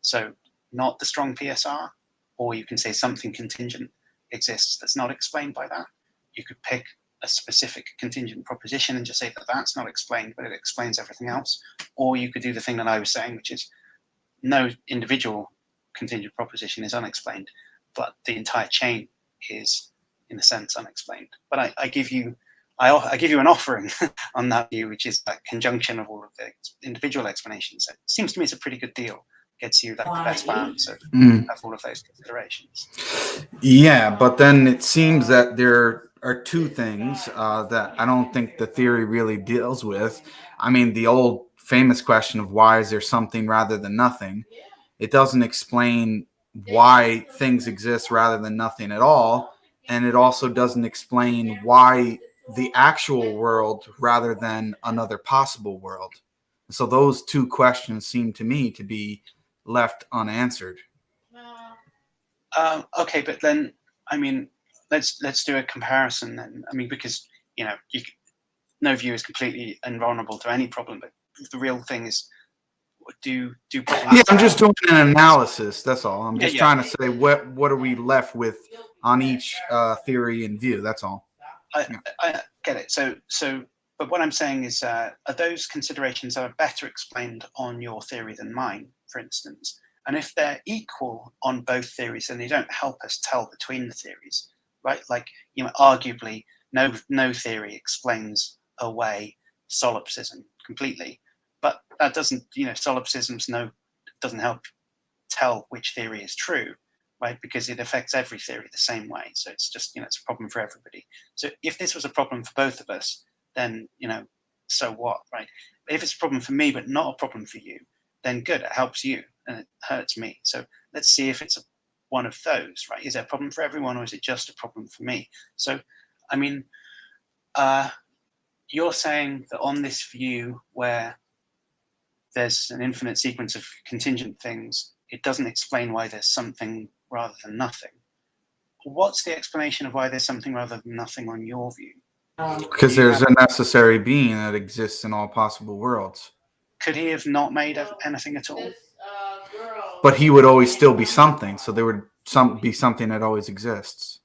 so not the strong PSR, or you can say something contingent exists that's not explained by that. You could pick a specific contingent proposition and just say that that's not explained, but it explains everything else. Or you could do the thing that I was saying, which is no individual contingent proposition is unexplained, but the entire chain is, in a sense, unexplained. But I give you an offering on that view, which is a conjunction of all of the individual explanations. It seems to me it's a pretty good deal. Gets you like the best balance of all of those considerations. Yeah, but then it seems that there are two things that I don't think the theory really deals with. I mean, the old famous question of why is there something rather than nothing? It doesn't explain why things exist rather than nothing at all. and it also doesn't explain why the actual world rather than another possible world. So those two questions seem to me to be left unanswered. Okay, but then, I mean, let's do a comparison then. I mean, because, you know, no view is completely invulnerable to any problem, but the real thing is, do problems. Yeah, I'm just doing an analysis. That's all. I'm just Yeah. trying to say what are we left with on each theory and view. That's all. I get it. So, but what I'm saying is, are those considerations are better explained on your theory than mine, for instance? And if they're equal on both theories, then they don't help us tell between the theories, right? Like, you know, arguably, no theory explains away solipsism completely, but that doesn't, you know, solipsism's doesn't help tell which theory is true, right? Because it affects every theory the same way. So it's just, you know, it's a problem for everybody. So if this was a problem for both of us, then, you know, so what, right? If it's a problem for me but not a problem for you, then good, it helps you and it hurts me. So let's see if it's one of those, right? Is it a problem for everyone, or is it just a problem for me? So, I mean, you're saying that on this view where there's an infinite sequence of contingent things, it doesn't explain why there's something rather than nothing. What's the explanation of why there's something rather than nothing on your view? Because there's a necessary being that exists in all possible worlds. Could he have not made anything at all? But he would always still be something. So there would be something that always exists.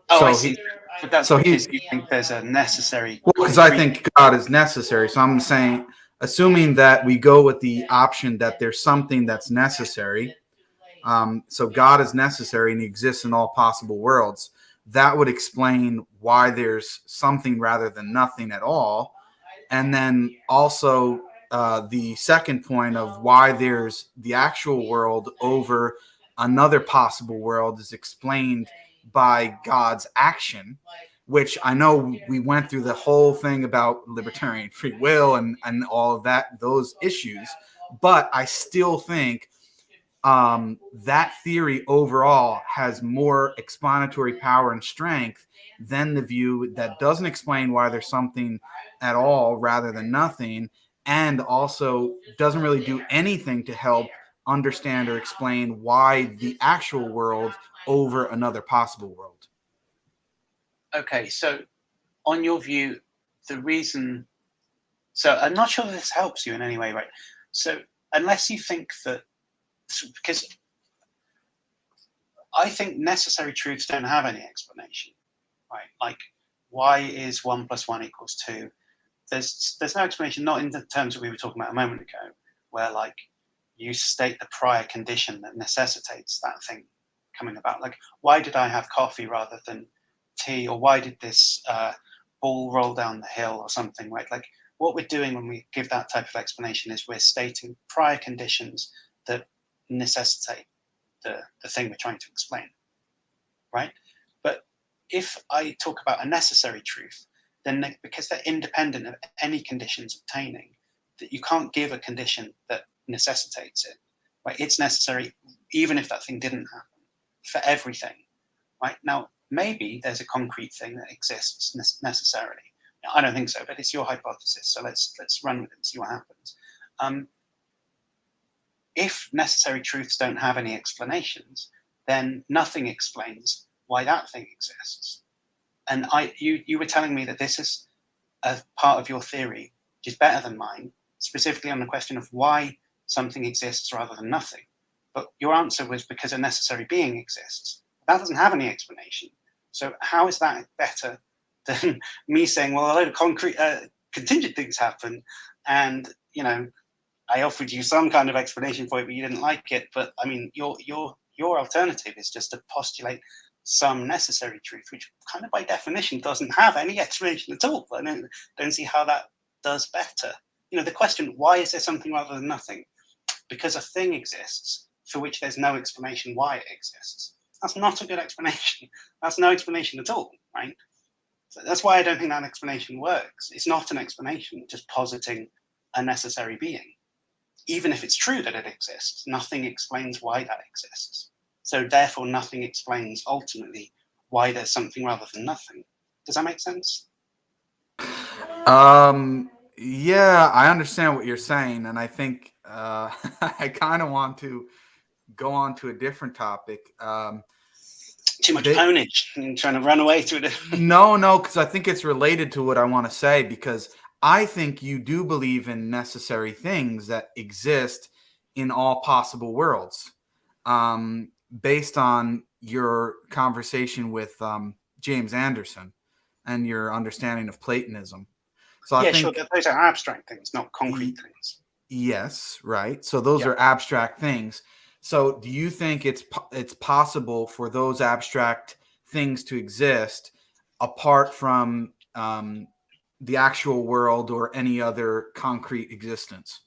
I see. But that's because you think there's a necessary. Well, because I think God is necessary. So I'm saying, assuming that we go with the option that there's something that's necessary. So God is necessary and he exists in all possible worlds. That would explain why there's something rather than nothing at all. And then also the second point of why there's the actual world over another possible world is explained by God's action, which I know we went through the whole thing about libertarian free will and all of that, those issues. But I still think that theory overall has more explanatory power and strength than the view that doesn't explain why there's something at all rather than nothing, and also doesn't really do anything to help understand or explain why the actual world over another possible world. Okay, so on your view, the reason, so I'm not sure this helps you in any way, right? So unless you think that, because I think necessary truths don't have any explanation, right? Like, why is 1 + 1 = 2? There's no explanation, not in the terms that we were talking about a moment ago, where like you state the prior condition that necessitates that thing coming about. Like, why did I have coffee rather than tea, or why did this ball roll down the hill or something, right? Like, what we're doing when we give that type of explanation is we're stating prior conditions that necessitate the thing we're trying to explain, right? But if I talk about a necessary truth, then because they're independent of any conditions obtaining, that you can't give a condition that necessitates it, right? It's necessary even if that thing didn't happen for everything, right? Now, maybe there's a concrete thing that exists necessarily. Now, I don't think so, but it's your hypothesis, so let's run with it and see what happens. If necessary truths don't have any explanations, then nothing explains why that thing exists. And you were telling me that this is a part of your theory, which is better than mine, specifically on the question of why something exists rather than nothing. But your answer was because a necessary being exists. That doesn't have any explanation. So how is that better than me saying, well, a load of concrete contingent things happen, and you know, I offered you some kind of explanation for it, but you didn't like it. But I mean, your alternative is just to postulate some necessary truth, which kind of by definition doesn't have any explanation at all. I don't see how that does better. You know, the question, why is there something rather than nothing? Because a thing exists for which there's no explanation why it exists. That's not a good explanation. That's no explanation at all, right? So that's why I don't think that explanation works. It's not an explanation, just positing a necessary being. Even if it's true that it exists, nothing explains why that exists. So therefore, nothing explains ultimately why there's something rather than nothing. Does that make sense? Yeah, I understand what you're saying, and I think I kind of want to go on to a different topic. Too much ponage and trying to run away to it. No, because I think it's related to what I want to say, because I think you do believe in necessary things that exist in all possible worlds, based on your conversation with James Anderson and your understanding of Platonism. So I Yeah, think, sure. Those are abstract things, not concrete things. yes, right. So those are abstract things. So do you think it's possible for those abstract things to exist apart from the actual world or any other concrete existence?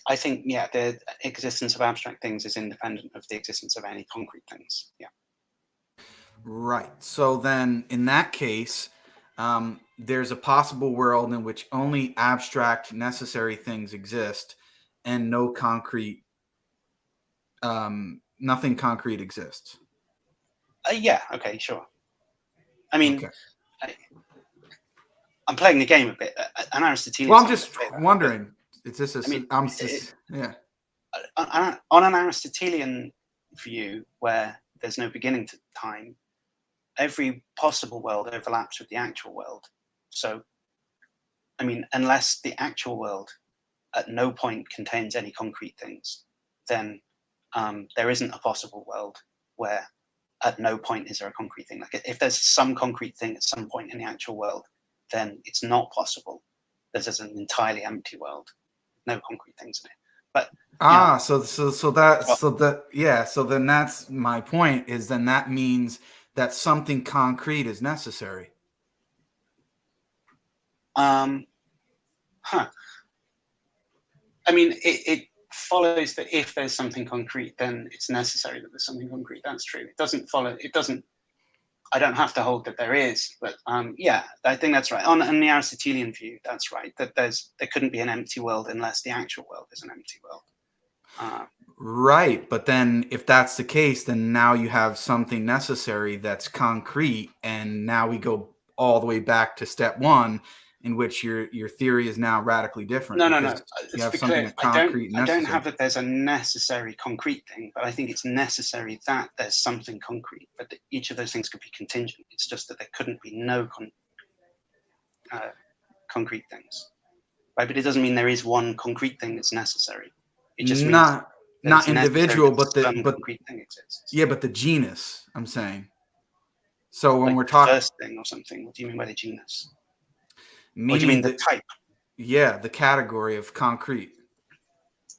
I think, yeah, the existence of abstract things is independent of the existence of any concrete things. Yeah. Right. So then in that case, there's a possible world in which only abstract necessary things exist and no concrete, nothing concrete exists. Yeah. Okay. Sure. I mean, Okay. I'm playing the game a bit. An Aristotelian. Well, I'm just wondering. It's just I mean, yeah. On an Aristotelian view, where there's no beginning to time, every possible world overlaps with the actual world. So, I mean, unless the actual world at no point contains any concrete things, then there isn't a possible world where at no point is there a concrete thing. Like if there's some concrete thing at some point in the actual world, then it's not possible. There's an entirely empty world, no concrete things in it. But so then that's my point, is then that means that something concrete is necessary. I mean, it follows that if there's something concrete, then it's necessary that there's something concrete. That's true. It doesn't follow. It doesn't. I don't have to hold that there is, but yeah, I think that's right. On the Aristotelian view, that's right. That there couldn't be an empty world unless the actual world is an empty world. Right, but then if that's the case, then now you have something necessary that's concrete, and now we go all the way back to step one, in which your theory is now radically different. No. You have something concrete. I don't have that there's a necessary concrete thing, but I think it's necessary that there's something concrete. But each of those things could be contingent. It's just that there couldn't be no concrete things, right? But it doesn't mean there is one concrete thing that's necessary. It just means not individual, but concrete thing exists. Yeah, but the genus, I'm saying. So when like we're talking first thing or something, what do you mean by the genus? Meaning or do you mean the type? Yeah, the category of concrete.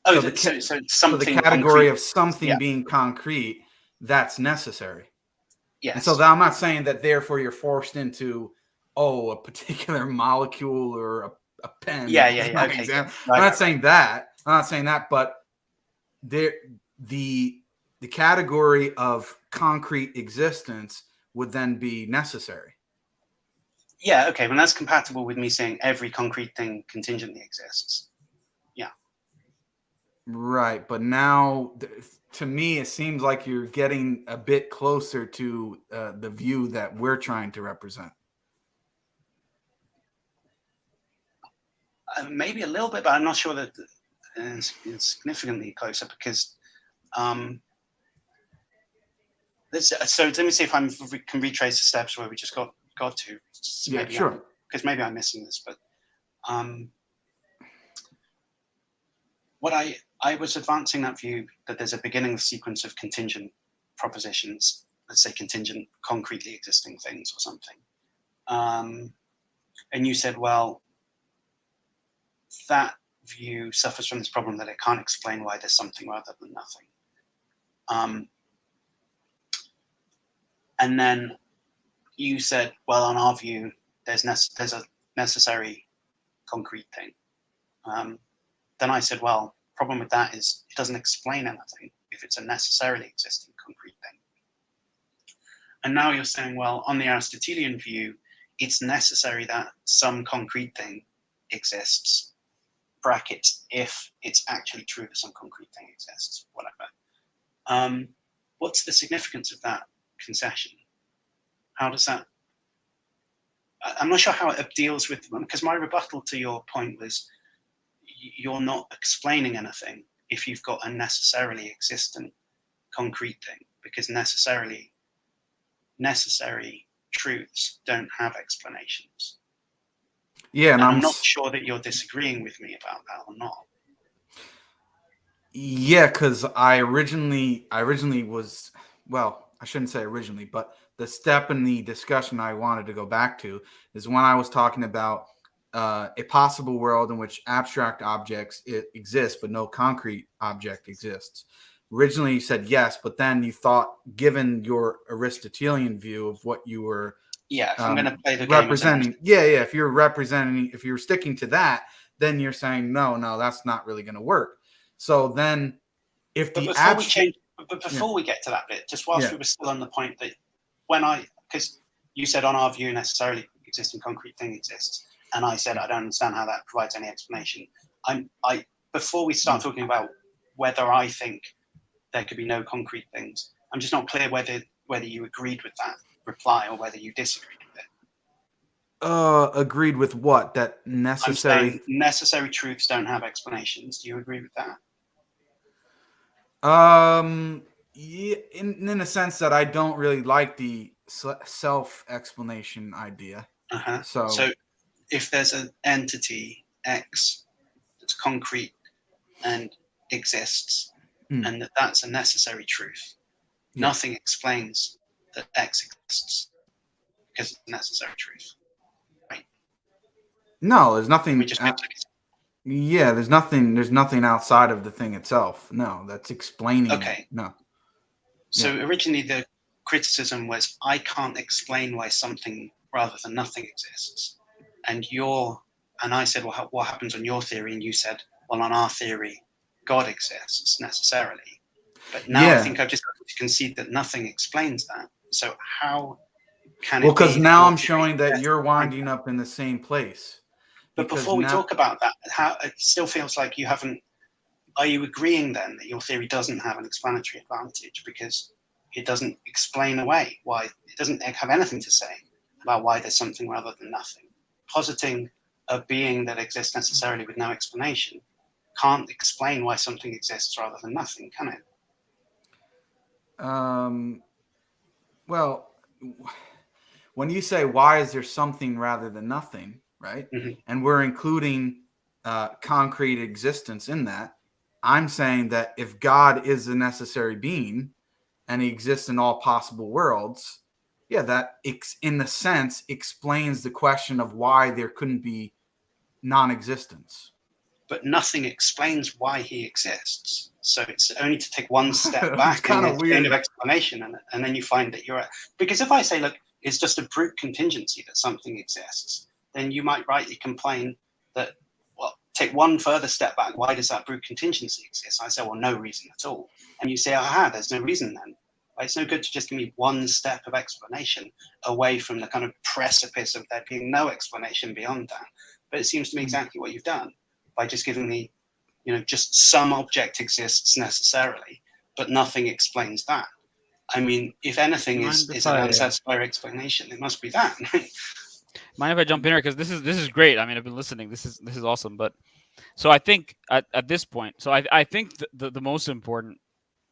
Oh, so something. So the category concrete. of something being concrete, that's necessary. Yes. And so I'm not saying that therefore you're forced into a particular molecule or a pen. Yeah. Okay. I'm not saying that. I'm not saying that, but the category of concrete existence would then be necessary. Yeah, okay. Well, that's compatible with me saying every concrete thing contingently exists. Yeah. Right. But now, to me, it seems like you're getting a bit closer to the view that we're trying to represent. Maybe a little bit, but I'm not sure that it's significantly closer because so let me see if I can retrace the steps where we just got to. So yeah, sure. Because maybe I'm missing this, but what I was advancing that view that there's a beginning sequence of contingent propositions, let's say contingent concretely existing things or something. And you said, well, that view suffers from this problem that it can't explain why there's something rather than nothing. And then you said, well, on our view, there's a necessary concrete thing. Then I said, well, problem with that is it doesn't explain anything if it's a necessarily existing concrete thing. And now you're saying, well, on the Aristotelian view, it's necessary that some concrete thing exists, brackets, if it's actually true that some concrete thing exists, whatever. What's the significance of that concession? How does that? I'm not sure how it deals with them, because my rebuttal to your point was you're not explaining anything if you've got a necessarily existent concrete thing, because necessary truths don't have explanations. Yeah, and I'm not sure that you're disagreeing with me about that or not. Yeah, because I originally was, well, I shouldn't say originally, but the step in the discussion I wanted to go back to is when I was talking about a possible world in which abstract objects exist, but no concrete object exists. Originally, you said yes, but then you thought, given your Aristotelian view of what you were if I'm going to play the representing, if you're sticking to that, then you're saying no, that's not really going to work. So then, if the before we get to that bit, just whilst we were still on the point that because you said on our view necessarily existing concrete thing exists, and I said I don't understand how that provides any explanation. Before we start talking about whether I think there could be no concrete things, I'm just not clear whether you agreed with that reply or whether you disagreed with it. Agreed with what? That necessary. I'm saying necessary truths don't have explanations. Do you agree with that? Yeah, in a sense that I don't really like the self-explanation idea. So if there's an entity X that's concrete and exists, and that's a necessary truth, nothing explains that X exists because it's a necessary truth, right? No, there's nothing. We just there's nothing outside of the thing itself. No, that's explaining. Okay. No. So originally the criticism was, I can't explain why something rather than nothing exists. And I said, well, what happens on your theory? And you said, well, on our theory, God exists necessarily. But now I think I've just got to concede that nothing explains that. So how can it be? Well, because now I'm showing that you're winding up in the same place. But before we talk about that, it still feels like you haven't. Are you agreeing then that your theory doesn't have an explanatory advantage because it doesn't explain away why, it doesn't have anything to say about why there's something rather than nothing? Positing a being that exists necessarily with no explanation can't explain why something exists rather than nothing, can it? Well, when you say why is there something rather than nothing, right? And we're including concrete existence in that, I'm saying that if God is a necessary being and he exists in all possible worlds, that in the sense explains the question of why there couldn't be non-existence. But nothing explains why he exists. So it's only to take one step back in the chain of explanation, and then you find that you're at. Because if I say, look, it's just a brute contingency that something exists, then you might rightly complain that, well, take one further step back. Why does that brute contingency exist? I say, well, no reason at all. And you say, there's no reason then. It's no good to just give me one step of explanation away from the kind of precipice of there being no explanation beyond that. But it seems to me exactly what you've done by just giving me, just some object exists necessarily, but nothing explains that. I mean, if anything is an unsatisfactory explanation, it must be that. Mind if I jump in here, because this is great. I mean, I've been listening. This is awesome. But so I think at this point, I think the most important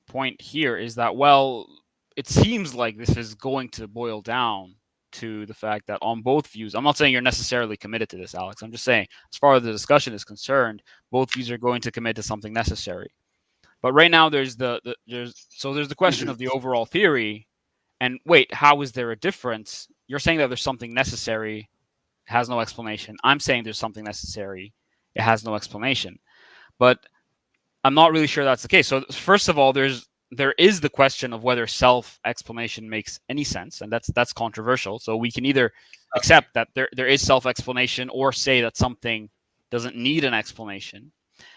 point here is that, well, it seems like this is going to boil down to the fact that on both views, I'm not saying you're necessarily committed to this, Alex. I'm just saying, as far as the discussion is concerned, both views are going to commit to something necessary. But right now, there's the question of the overall theory. And wait, how is there a difference? You're saying that there's something necessary, it has no explanation. I'm saying there's something necessary, it has no explanation. But I'm not really sure that's the case. So first of all, there is the question of whether self-explanation makes any sense, and that's controversial. So we can either accept that there is self-explanation or say that something doesn't need an explanation.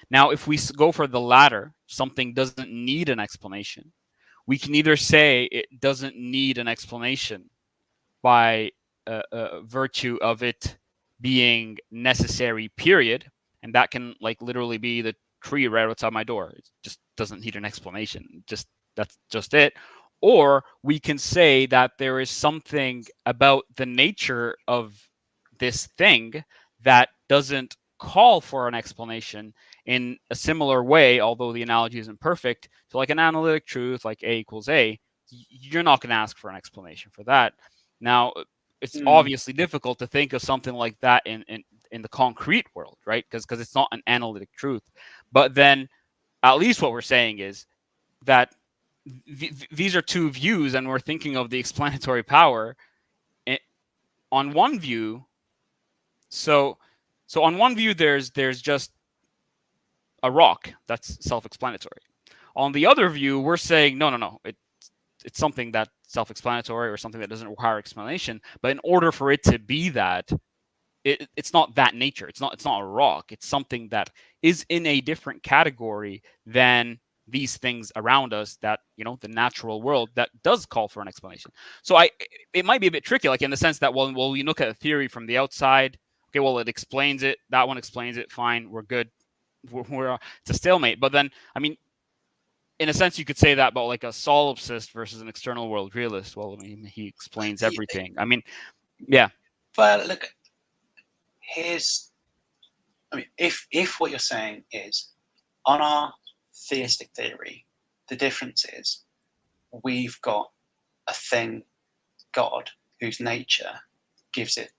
Now, if we go for the latter, something doesn't need an explanation, we can either say it doesn't need an explanation by virtue of it being necessary, period, and that can literally be the tree right outside my door. It just doesn't need an explanation. It just that's just it. Or we can say that there is something about the nature of this thing that doesn't call for an explanation in a similar way, although the analogy isn't perfect. So like an analytic truth, like A equals A, you're not going to ask for an explanation for that. Now, it's obviously difficult to think of something like that in the concrete world, right? Because it's not an analytic truth. But then at least what we're saying is that these are two views, and we're thinking of the explanatory power on one view. So on one view, there's just a rock that's self-explanatory. On the other view, we're saying no, it's something that's self-explanatory or something that doesn't require explanation. But in order for it to be that, it's not that nature. It's not a rock. It's something that is in a different category than these things around us, that, you know, the natural world that does call for an explanation. So it might be a bit tricky, like in the sense that, well, we look at a theory from the outside. Okay, well, it explains it. That one explains it. Fine, we're good. It's a stalemate. But then, I mean, in a sense, you could say that about like a solipsist versus an external world realist. Well, I mean, he explains everything. I mean, yeah. But look, if what you're saying is, on our theistic theory, the difference is we've got a thing, God, whose nature gives it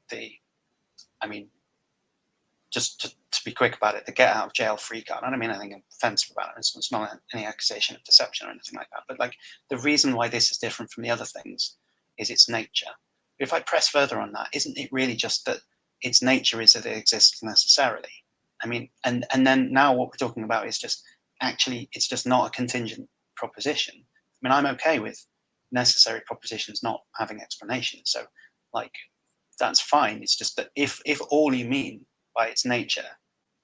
just to be quick about it, the get out of jail free card. I don't mean anything offensive about it. It's not any accusation of deception or anything like that. But like, the reason why this is different from the other things is its nature. If I press further on that, isn't it really just that its nature is that it exists necessarily? I mean, and then now what we're talking about is just, actually, it's just not a contingent proposition. I mean, I'm okay with necessary propositions not having explanations. So like, that's fine. It's just that if all you mean by its nature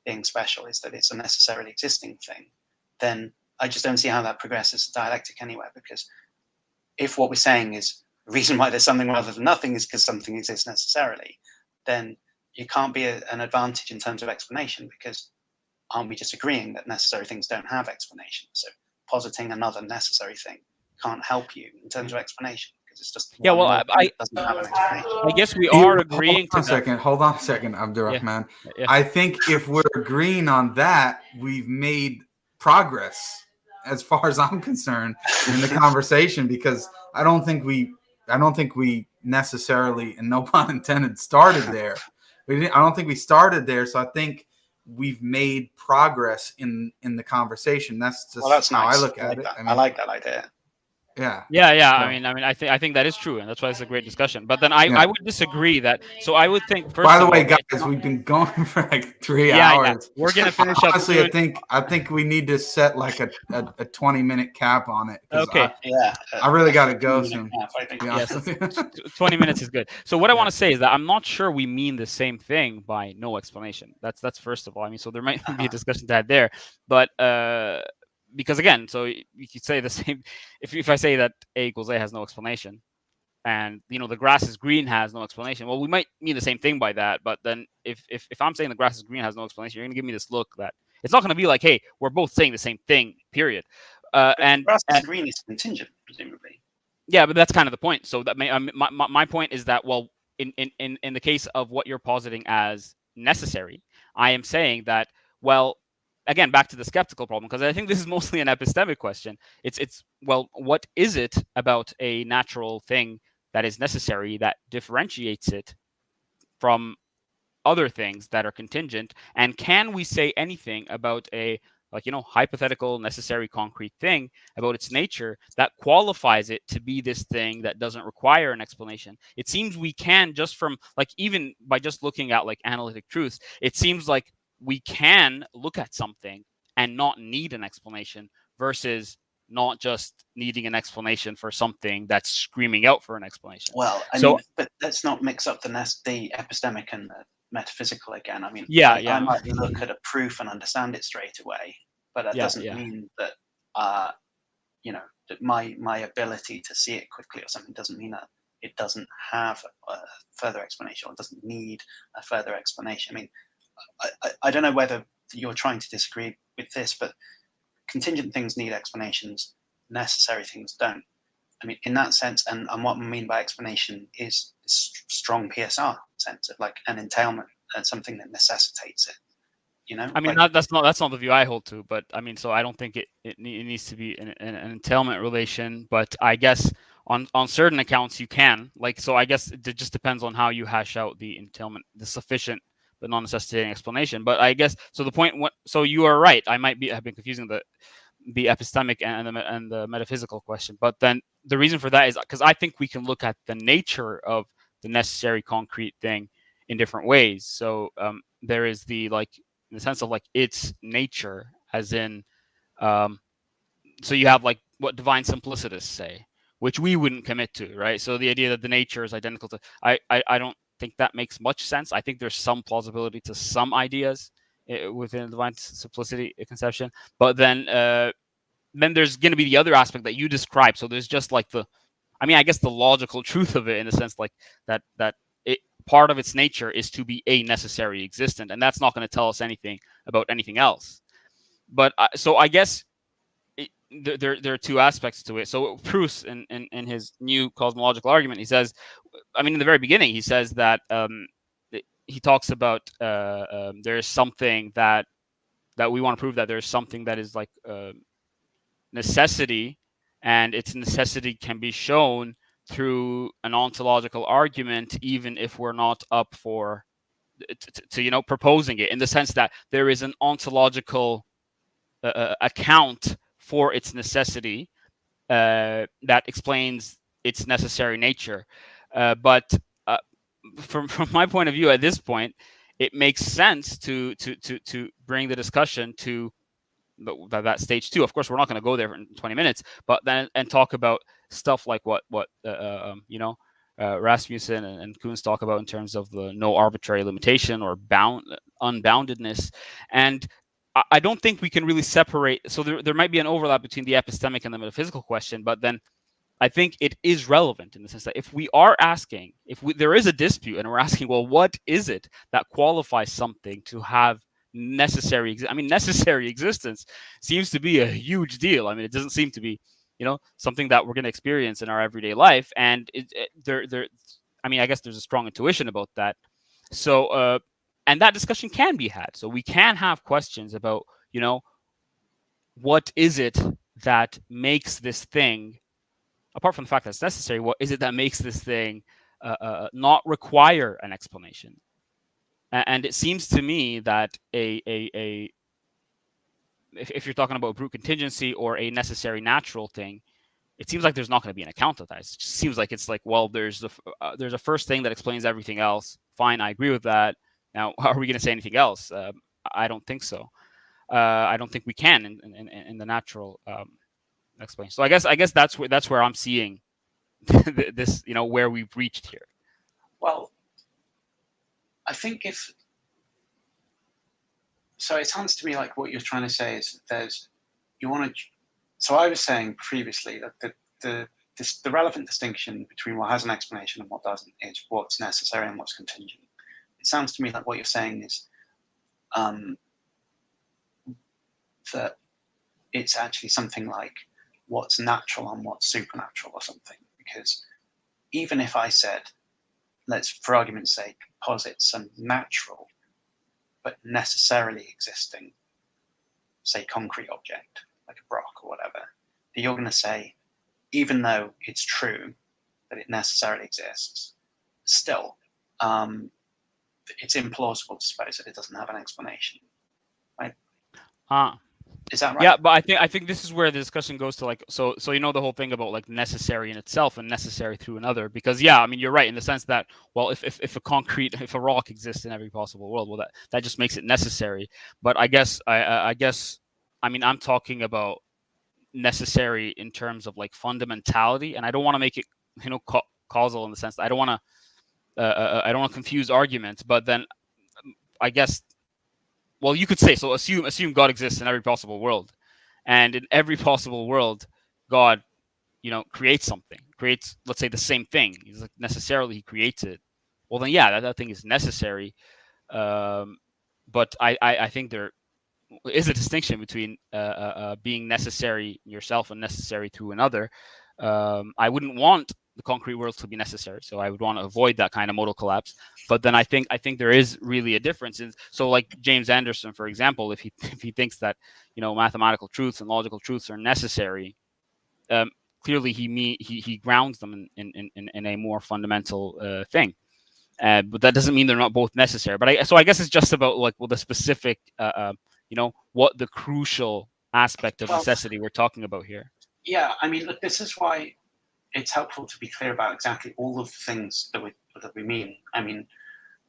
being special is that it's a necessarily existing thing, then I just don't see how that progresses dialectic anywhere. Because if what we're saying is the reason why there's something rather than nothing is because something exists necessarily, then you can't be an advantage in terms of explanation, because aren't we just agreeing that necessary things don't have explanation? So positing another necessary thing can't help you in terms of explanation, because it's just Yeah, well, it doesn't have an explanation. I guess we are agreeing to that. Hold on a second, Abdurrahman. Yeah. I think if we're agreeing on that, we've made progress, as far as I'm concerned, in the conversation, because I don't think we necessarily, and no pun intended, started there. I don't think we started there, so I think we've made progress in the conversation. That's just that's how nice. I look at it. I like that idea. Yeah. I think that is true, and that's why it's a great discussion. But then I would disagree that. So I would think, first By the of way, all, guys, we've been going for like 3 hours. We're gonna finish up. Honestly, I think we need to set like a 20-minute cap on it. Okay. I really got to go soon. Yes, 20 minutes is good. So what I want to say is that I'm not sure we mean the same thing by no explanation. That's first of all. I mean, so there might be a discussion to have there, but because again, so you could say the same. If I say that A equals A has no explanation, and you know the grass is green has no explanation, well, we might mean the same thing by that. But then if I'm saying the grass is green has no explanation, you're gonna give me this look that it's not gonna be like, hey, we're both saying the same thing, period. And grass is green is contingent, presumably. Yeah, but that's kind of the point. So that my point is that, well, in the case of what you're positing as necessary, I am saying that, well, again, back to the skeptical problem, because I think this is mostly an epistemic question. It's well, what is it about a natural thing that is necessary that differentiates it from other things that are contingent? And can we say anything about a, like, you know, hypothetical, necessary, concrete thing about its nature that qualifies it to be this thing that doesn't require an explanation? It seems we can, just from, like, even by just looking at like analytic truths, it seems like we can look at something and not need an explanation, versus not just needing an explanation for something that's screaming out for an explanation. Well, I mean, but let's not mix up the epistemic and the metaphysical again. I mean, I might look at a proof and understand it straight away, but that doesn't mean that you know, that my ability to see it quickly or something doesn't mean that it doesn't have a further explanation, or it doesn't need a further explanation. I mean, I don't know whether you're trying to disagree with this, but contingent things need explanations. necessary things don't. I mean, in that sense, and what I mean by explanation is strong PSR sense of like an entailment and something that necessitates it. You know, I mean, like, that's not the view I hold to, but I mean, so I don't think it needs to be an entailment relation. But I guess on certain accounts you can, like, so I guess it just depends on how you hash out the entailment, the sufficient but non-necessitating explanation. But I guess so. The point, so you are right. I might have been confusing the epistemic and the metaphysical question. But then the reason for that is because I think we can look at the nature of the necessary concrete thing in different ways. So there is the, like, in the sense of like its nature, as in, so you have like what divine simplicists say, which we wouldn't commit to, right? So the idea that the nature is identical to, I don't think that makes much sense. I think there's some plausibility to some ideas within divine simplicity conception, but then there's going to be the other aspect that you described. So there's just like I mean, I guess the logical truth of it, in the sense like that part of its nature is to be a necessary existent, and that's not going to tell us anything about anything else. But so I guess there are two aspects to it. So Proust, in his new cosmological argument, he says, I mean, in the very beginning, he says that he talks about there's something that we want to prove, that there's something that is like necessity, and its necessity can be shown through an ontological argument, even if we're not up for to proposing it, in the sense that there is an ontological account for its necessity that explains its necessary nature. But from my point of view, at this point, it makes sense to bring the discussion to that stage too. Of course, we're not going to go there in 20 minutes, but then and talk about stuff like what Rasmussen and Kuhn's talk about in terms of the no arbitrary limitation or unboundedness. And I don't think we can really separate. So there might be an overlap between the epistemic and the metaphysical question, but then I think it is relevant in the sense that if we are asking, there is a dispute and we're asking, well, what is it that qualifies something to have necessary existence seems to be a huge deal. I mean, it doesn't seem to be, something that we're going to experience in our everyday life. And I mean, I guess there's a strong intuition about that. So, and that discussion can be had. So we can have questions about, what is it that makes this thing, apart from the fact that it's necessary, what is it that makes this thing not require an explanation? And it seems to me that if you're talking about brute contingency or a necessary natural thing, it seems like there's not going to be an account of that. It just seems like it's like, well, there's a first thing that explains everything else. Fine, I agree with that. Now, are we going to say anything else? I don't think so. I don't think we can in the natural explanation. So I guess that's where I'm seeing this, where we've reached here. Well, I think so it sounds to me like what you're trying to say is so I was saying previously that the relevant distinction between what has an explanation and what doesn't is what's necessary and what's contingent. It sounds to me like what you're saying is that it's actually something like what's natural and what's supernatural or something. Because even if I said, let's, for argument's sake, posit some natural but necessarily existing, say, concrete object, like a rock or whatever, you're going to say, even though it's true that it necessarily exists, still, it's implausible to suppose that it doesn't have an explanation, right? Is that right? Yeah, but I think this is where the discussion goes to, like, so the whole thing about like necessary in itself and necessary through another, because I mean, you're right in the sense that, well, if a rock exists in every possible world, well, that just makes it necessary. But I guess I mean, I'm talking about necessary in terms of like fundamentality, and I don't want to make it causal in the sense that I don't want to confuse arguments. But then I guess, well, you could say, so assume God exists in every possible world, and in every possible world, God, creates something, let's say the same thing. He's like, necessarily he creates it. Well, then that thing is necessary. But I think is a distinction between being necessary yourself and necessary through another. I wouldn't want the concrete world to be necessary, so I would want to avoid that kind of modal collapse. But then I think there is really a difference. So like James Anderson, for example, if he thinks that mathematical truths and logical truths are necessary, clearly he grounds them in a more fundamental thing. But that doesn't mean they're not both necessary. But I guess it's just about the specific, what the crucial aspect of necessity we're talking about here. Yeah, I mean, look, this is why it's helpful to be clear about exactly all of the things that we mean. I mean,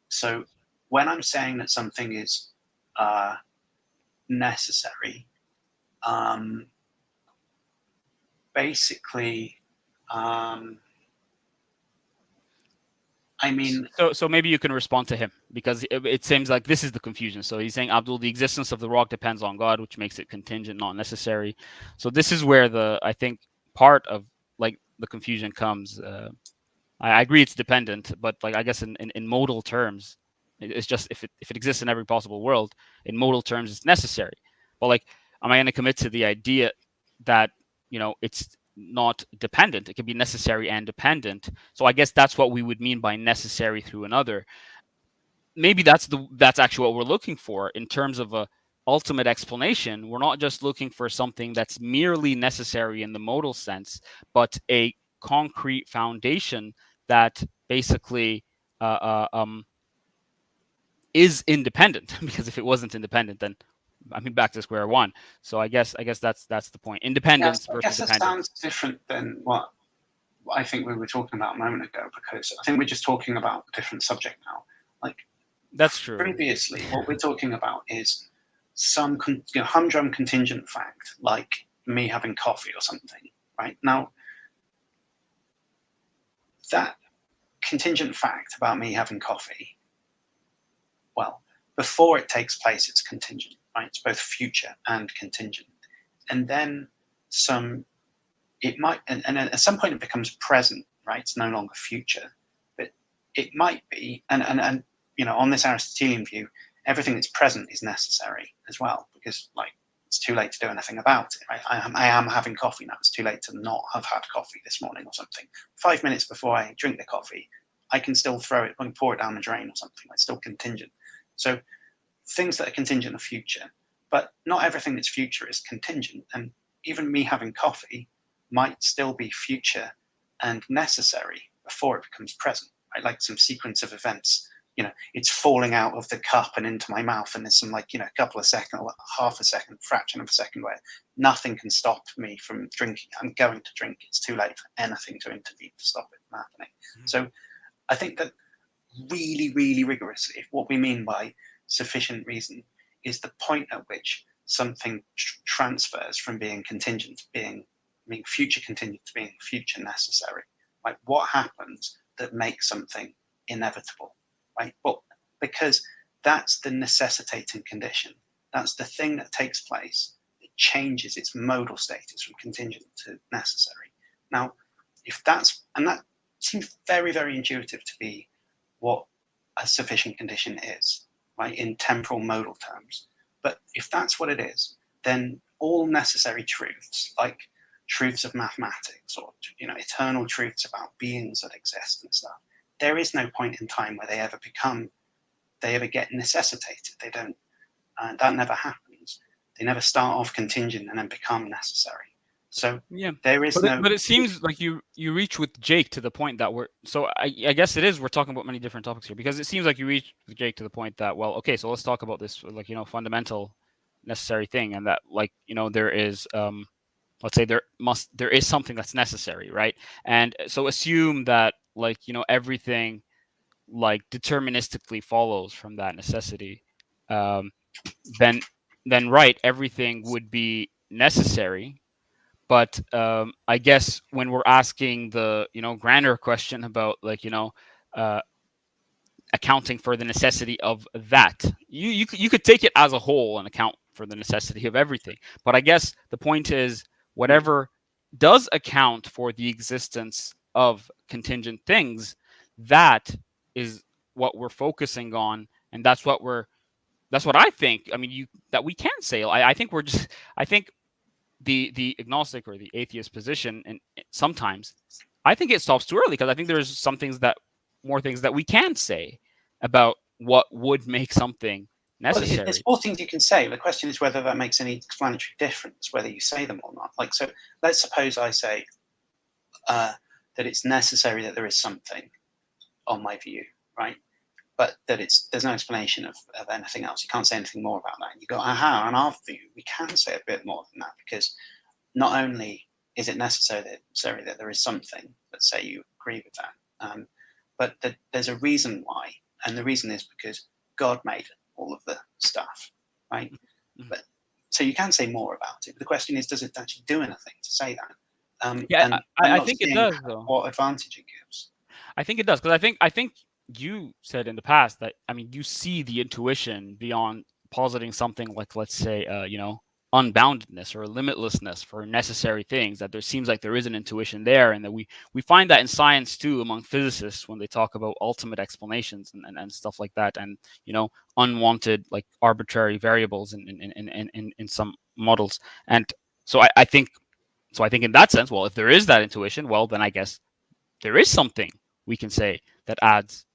so when I'm saying that something is necessary, basically, I mean, so maybe you can respond to him, because it seems like this is the confusion. So he's saying, Abdul, the existence of the rock depends on God, which makes it contingent, not necessary. So this is where I think part of the confusion comes. I agree it's dependent, but I guess in modal terms, it's just if it exists in every possible world, in modal terms it's necessary. But am I going to commit to the idea that it's not dependent? It can be necessary and dependent. So I guess that's what we would mean by necessary through another. Maybe that's actually what we're looking for in terms of a ultimate explanation. We're not just looking for something that's merely necessary in the modal sense, but a concrete foundation that basically is independent. Because if it wasn't independent, then back to square one. So I guess that's the point. Independence versus dependence. I guess that sounds different than what I think we were talking about a moment ago, because I think we're just talking about a different subject now. That's true. Previously, what we're talking about is some humdrum contingent fact, like me having coffee or something, right? Now, that contingent fact about me having coffee, well, before it takes place, it's contingent, right? It's both future and contingent. And then it might, and at some point it becomes present, right? It's no longer future, but it might be, and on this Aristotelian view, everything that's present is necessary as well, because it's too late to do anything about it, right? I am having coffee now. It's too late to not have had coffee this morning or something. 5 minutes before I drink the coffee, I can still throw it, I can pour it down the drain or something. It's still contingent. So things that are contingent are future, but not everything that's future is contingent. And even me having coffee might still be future and necessary before it becomes present, right? Like some sequence of events. It's falling out of the cup and into my mouth, and there's some couple of seconds, half a second, fraction of a second where nothing can stop me from drinking. I'm going to drink. It's too late for anything to intervene to stop it from happening. Mm-hmm. So I think that really, really rigorously, what we mean by sufficient reason is the point at which something transfers from being contingent to being future contingent to being future necessary. Like what happens that makes something inevitable, right? But because that's the necessitating condition. That's the thing that takes place. It changes its modal status from contingent to necessary. Now, and that seems very, very intuitive to be what a sufficient condition is, right, in temporal modal terms. But if that's what it is, then all necessary truths, like truths of mathematics or eternal truths about beings that exist and stuff, there is no point in time where they ever get necessitated. They don't. That never happens. They never start off contingent and then become necessary. So yeah, there is but it seems like you reach with Jake to the point that I guess we're talking about many different topics here, because it seems like you reach with Jake to the point that, well, okay, so let's talk about this fundamental necessary thing, and that there is let's say there is something that's necessary, right? And so assume that everything deterministically follows from that necessity, then right, everything would be necessary. But I guess when we're asking the grander question about accounting for the necessity of that, you could take it as a whole and account for the necessity of everything. But I guess the point is, whatever does account for the existence of contingent things, that is what we're focusing on, and that's what we're that's what I think. I mean, that we can say. I think I think the agnostic or the atheist position, and sometimes I think it stops too early, because I think there's more things that we can say about what would make something necessary. Well, there's more things you can say. The question is whether that makes any explanatory difference, whether you say them or not. Like, so let's suppose I say that it's necessary that there is something, on my view, right? But that there's no explanation of anything else. You can't say anything more about that. And you go, aha, on our view, we can say a bit more than that, because not only is it necessary that there is something, let's say you agree with that, but that there's a reason why. And the reason is because God made all of the stuff, right? Mm-hmm. But so you can say more about it. But the question is, does it actually do anything to say that? Yeah, I think it does, though. What advantage it gives? I think it does, because I think you said in the past that, I mean, you see the intuition beyond positing something like, let's say, unboundedness or limitlessness for necessary things, that there seems like there is an intuition there, and that we find that in science too, among physicists, when they talk about ultimate explanations and stuff like that, and unwanted, like, arbitrary variables in some models. And so I think in that sense, well, if there is that intuition, well, then I guess there is something we can say that adds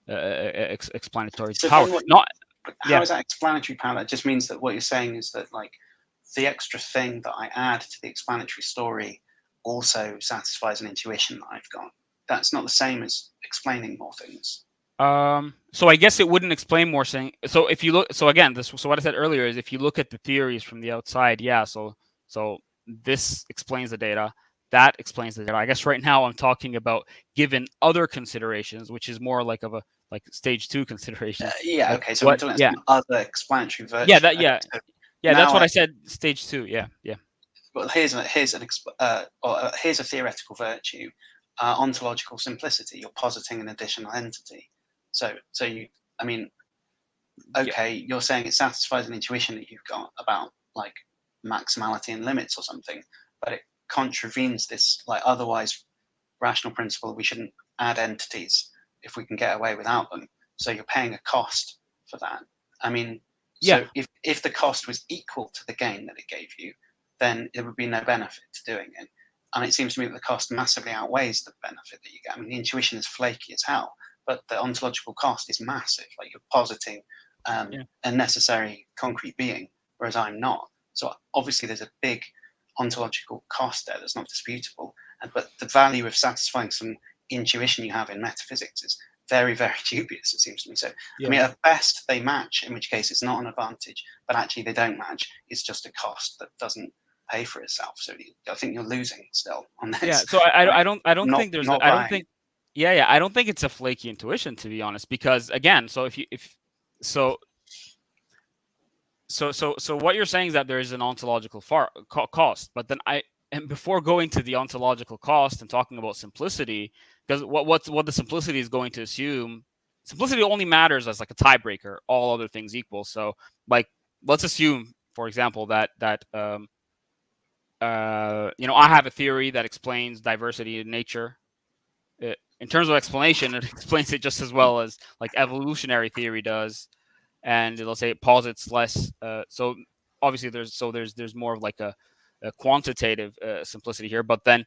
explanatory power. How is that explanatory power? That just means that what you're saying is that, like, the extra thing that I add to the explanatory story also satisfies an intuition that I've got. That's not the same as explaining more things. So I guess it wouldn't explain more saying. So if you look, so again, so what I said earlier is, if you look at the theories from the outside, yeah. So this explains the data. That explains the data. I guess right now I'm talking about given other considerations, which is more like stage 2 consideration. Yeah. Okay. So we're talking about other explanatory virtues. Yeah. Yeah, that's what I said. Stage 2. Yeah. Well, here's a theoretical virtue, ontological simplicity. You're positing an additional entity. So you, I mean, okay, you're saying it satisfies an intuition that you've got about, like, maximality and limits or something, but it contravenes this, like, otherwise rational principle. We shouldn't add entities if we can get away without them. So you're paying a cost for that. I mean, so if the cost was equal to the gain that it gave you, then there would be no benefit to doing it. And it seems to me that the cost massively outweighs the benefit that you get. I mean, the intuition is flaky as hell, but the ontological cost is massive. Like, you're positing a necessary concrete being, whereas I'm not. So obviously there's a big ontological cost there that's not disputable. But the value of satisfying some intuition you have in metaphysics is very, very dubious, it seems to me. So, I mean, at best they match, in which case it's not an advantage, but actually they don't match. It's just a cost that doesn't pay for itself. So I think you're losing still on this. Yeah. So I don't think there's I don't think. Yeah. I don't think it's a flaky intuition, to be honest, because again, so so what you're saying is that there is an ontological cost, but then and before going to the ontological cost and talking about simplicity, because what the simplicity is going to assume, simplicity only matters as, like, a tiebreaker, all other things equal. So, like, let's assume, for example, that I have a theory that explains diversity in nature. In terms of explanation, it explains it just as well as, like, evolutionary theory does, and let's say it posits less. So obviously there's more of, like, a quantitative simplicity here, but then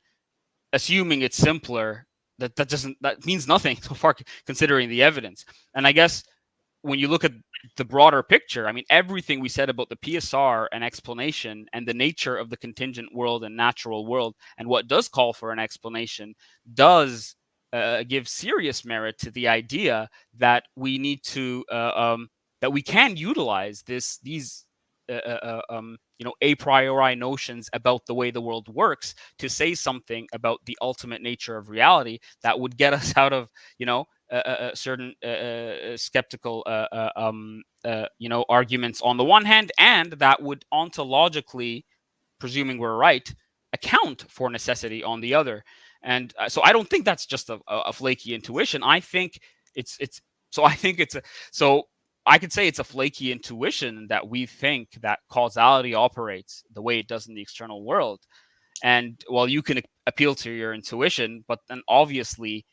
assuming it's simpler, that means nothing so far, considering the evidence. And I guess when you look at the broader picture, I mean, everything we said about the PSR and explanation and the nature of the contingent world and natural world, and what does call for an explanation, does give serious merit to the idea that we need to that we can utilize these a priori notions about the way the world works to say something about the ultimate nature of reality that would get us out of certain skeptical arguments on the one hand, and that would ontologically, presuming we're right, account for necessity on the other. And so I don't think that's just a flaky intuition. I think I could say it's a flaky intuition that we think that causality operates the way it does in the external world. And while you can appeal to your intuition, but then obviously,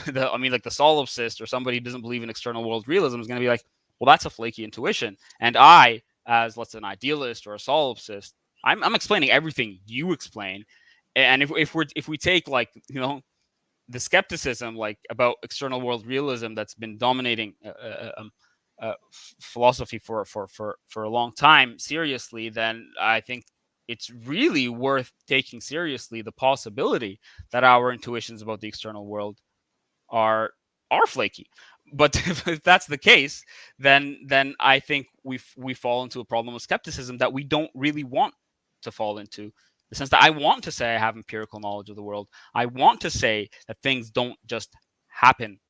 the solipsist or somebody who doesn't believe in external world realism is going to be like, well, that's a flaky intuition. And I, as let's say an idealist or a solipsist, I'm explaining everything you explain. And if we take, like, the skepticism, like, about external world realism that's been dominating philosophy for a long time seriously, then I think it's really worth taking seriously the possibility that our intuitions about the external world are flaky. But if that's the case, then I think we fall into a problem of skepticism that we don't really want to fall into. The sense that I want to say I have empirical knowledge of the world. I want to say that things don't just happen,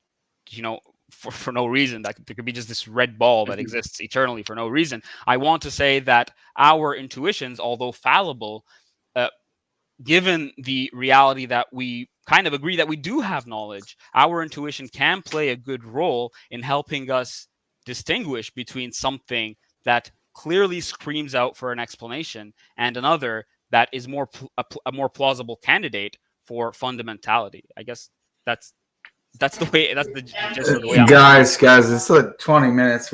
for no reason. That there could be just this red ball that exists eternally for no reason. I want to say that our intuitions, although fallible, given the reality that we kind of agree that we do have knowledge, our intuition can play a good role in helping us distinguish between something that clearly screams out for an explanation and another that is a more plausible candidate for fundamentality. I guess that's the gist of the way guys, it's like 20 minutes.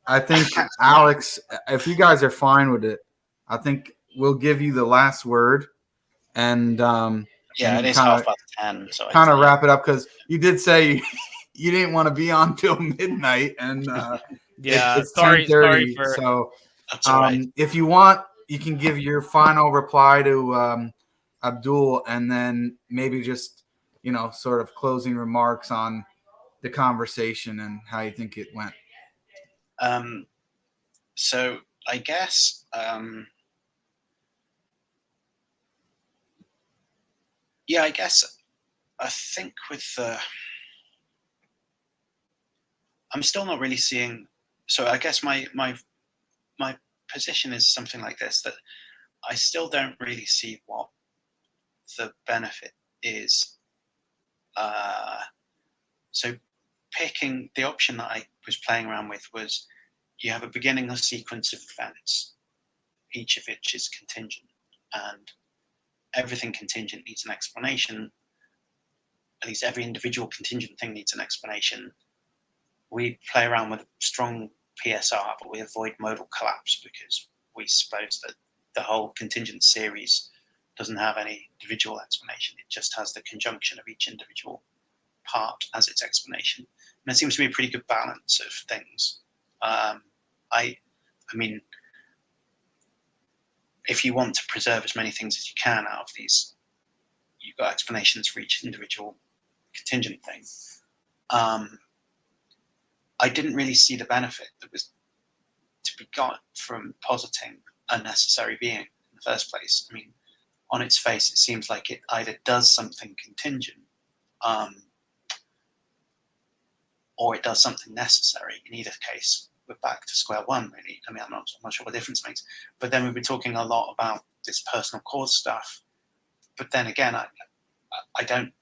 I think Alex, if you guys are fine with it, I think we'll give you the last word. And it is 10:30, so kind of wrap it up, because you did say you didn't want to be on till midnight, and it's sorry 10:30. for... So that's all right. if you want, you can give your final reply to Abdul, and then maybe just sort of closing remarks on the conversation and how you think it went. So I guess I think with I'm still not really seeing. So I guess my position is something like this: that I still don't really see what the benefit is. So picking the option that I was playing around with was, you have a beginning of sequence of events, each of which is contingent, and everything contingent needs an explanation. At least every individual contingent thing needs an explanation. We play around with strong PSR, but we avoid modal collapse because we suppose that the whole contingent series doesn't have any individual explanation. It just has the conjunction of each individual part as its explanation. And it seems to be a pretty good balance of things. I mean, if you want to preserve as many things as you can out of these, you've got explanations for each individual contingent thing. I didn't really see the benefit that was to be got from positing a necessary being in the first place. I mean, on its face, it seems like it either does something contingent, or it does something necessary. In either case, we're back to square one, really. I mean, I'm not sure what difference it makes. But then we've been talking a lot about this personal cause stuff. But then again, I don't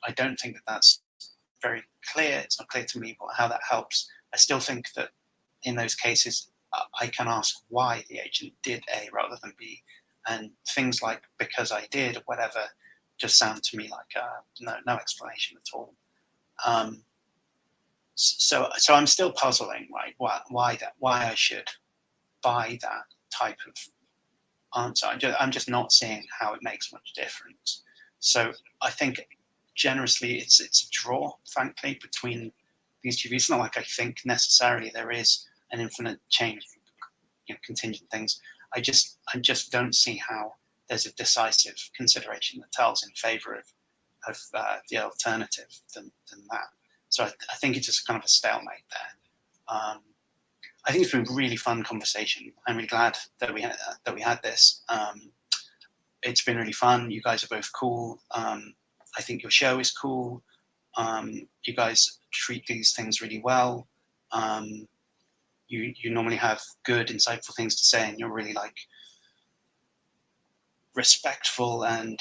think that that's very clear. It's not clear to me how that helps. I still think that in those cases, I can ask why the agent did A rather than B, and things like because I did or whatever just sound to me like no explanation at all. So I'm still puzzling, right? Why I should buy that type of answer. I'm just not seeing how it makes much difference. So I think generously it's a draw, frankly, between these two views. It's not like I think necessarily there is an infinite chain of contingent things. I just don't see how there's a decisive consideration that tells in favor of the alternative than that. So I think it's just kind of a stalemate there. I think it's been a really fun conversation. I'm really glad that we had this. It's been really fun. You guys are both cool. I think your show is cool. You guys treat these things really well. You normally have good, insightful things to say, and you're really like respectful and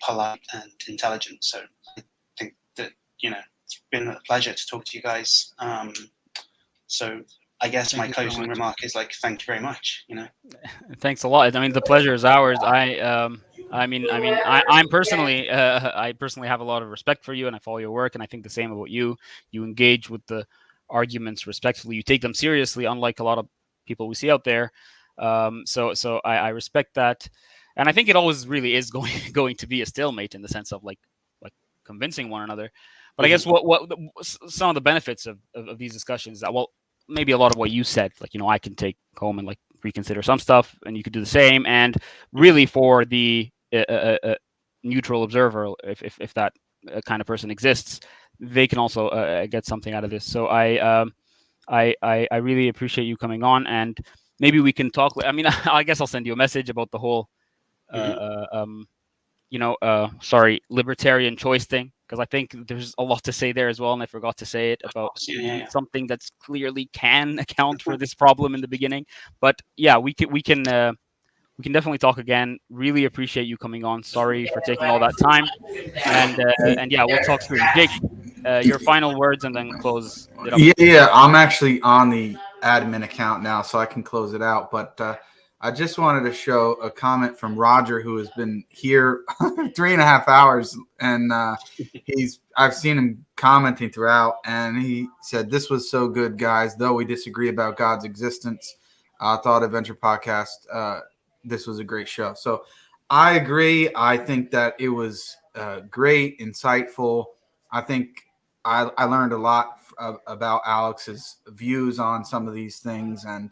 polite and intelligent. So I think that it's been a pleasure to talk to you guys. So I guess my closing remark is like, thank you very much. Thanks a lot. I mean, the pleasure is ours. I personally have a lot of respect for you, and I follow your work, and I think the same about you. You engage with the arguments respectfully. You take them seriously, unlike a lot of people we see out there. So I respect that, and I think it always really is going to be a stalemate in the sense of like convincing one another. But I guess what some of the benefits of these discussions that, well, maybe a lot of what you said, like, you know, I can take home and like reconsider some stuff, and you could do the same. And really, for the neutral observer, if that kind of person exists, they can also get something out of this. So I really appreciate you coming on, and maybe we can talk. I mean, I guess I'll send you a message about the whole libertarian choice thing, because I think there's a lot to say there as well, and I forgot to say it about something that's clearly can account for this problem in the beginning. But yeah, we can definitely talk again. Really appreciate you coming on. Sorry for taking all that time, and yeah, we'll talk soon. Jake, your final words, and then close it up. Yeah, I'm actually on the admin account now, so I can close it out. But I just wanted to show a comment from Roger, who has been here 3.5 hours, and I've seen him commenting throughout, and he said, "This was so good, guys. Though we disagree about God's existence, Thought Adventure podcast. This was a great show." So I agree. I think that it was great, insightful. I think I learned a lot about Alex's views on some of these things, and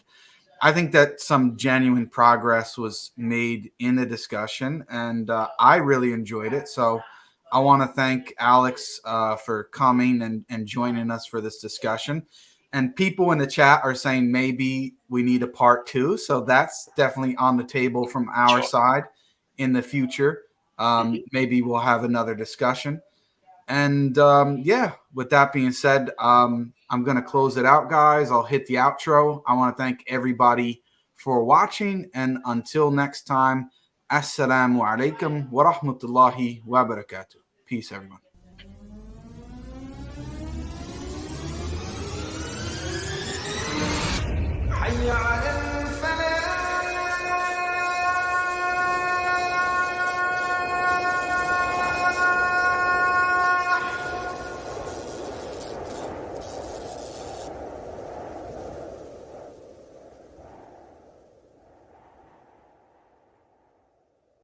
I think that some genuine progress was made in the discussion, and I really enjoyed it. So I want to thank Alex for coming and joining us for this discussion. And people in the chat are saying maybe we need a part 2. So that's definitely on the table from our side in the future. Maybe we'll have another discussion. And yeah, with that being said, I'm going to close it out, guys. I'll hit the outro. I want to thank everybody for watching. And until next time, Assalamu alaikum wa rahmatullahi wa barakatuh. Peace, everyone.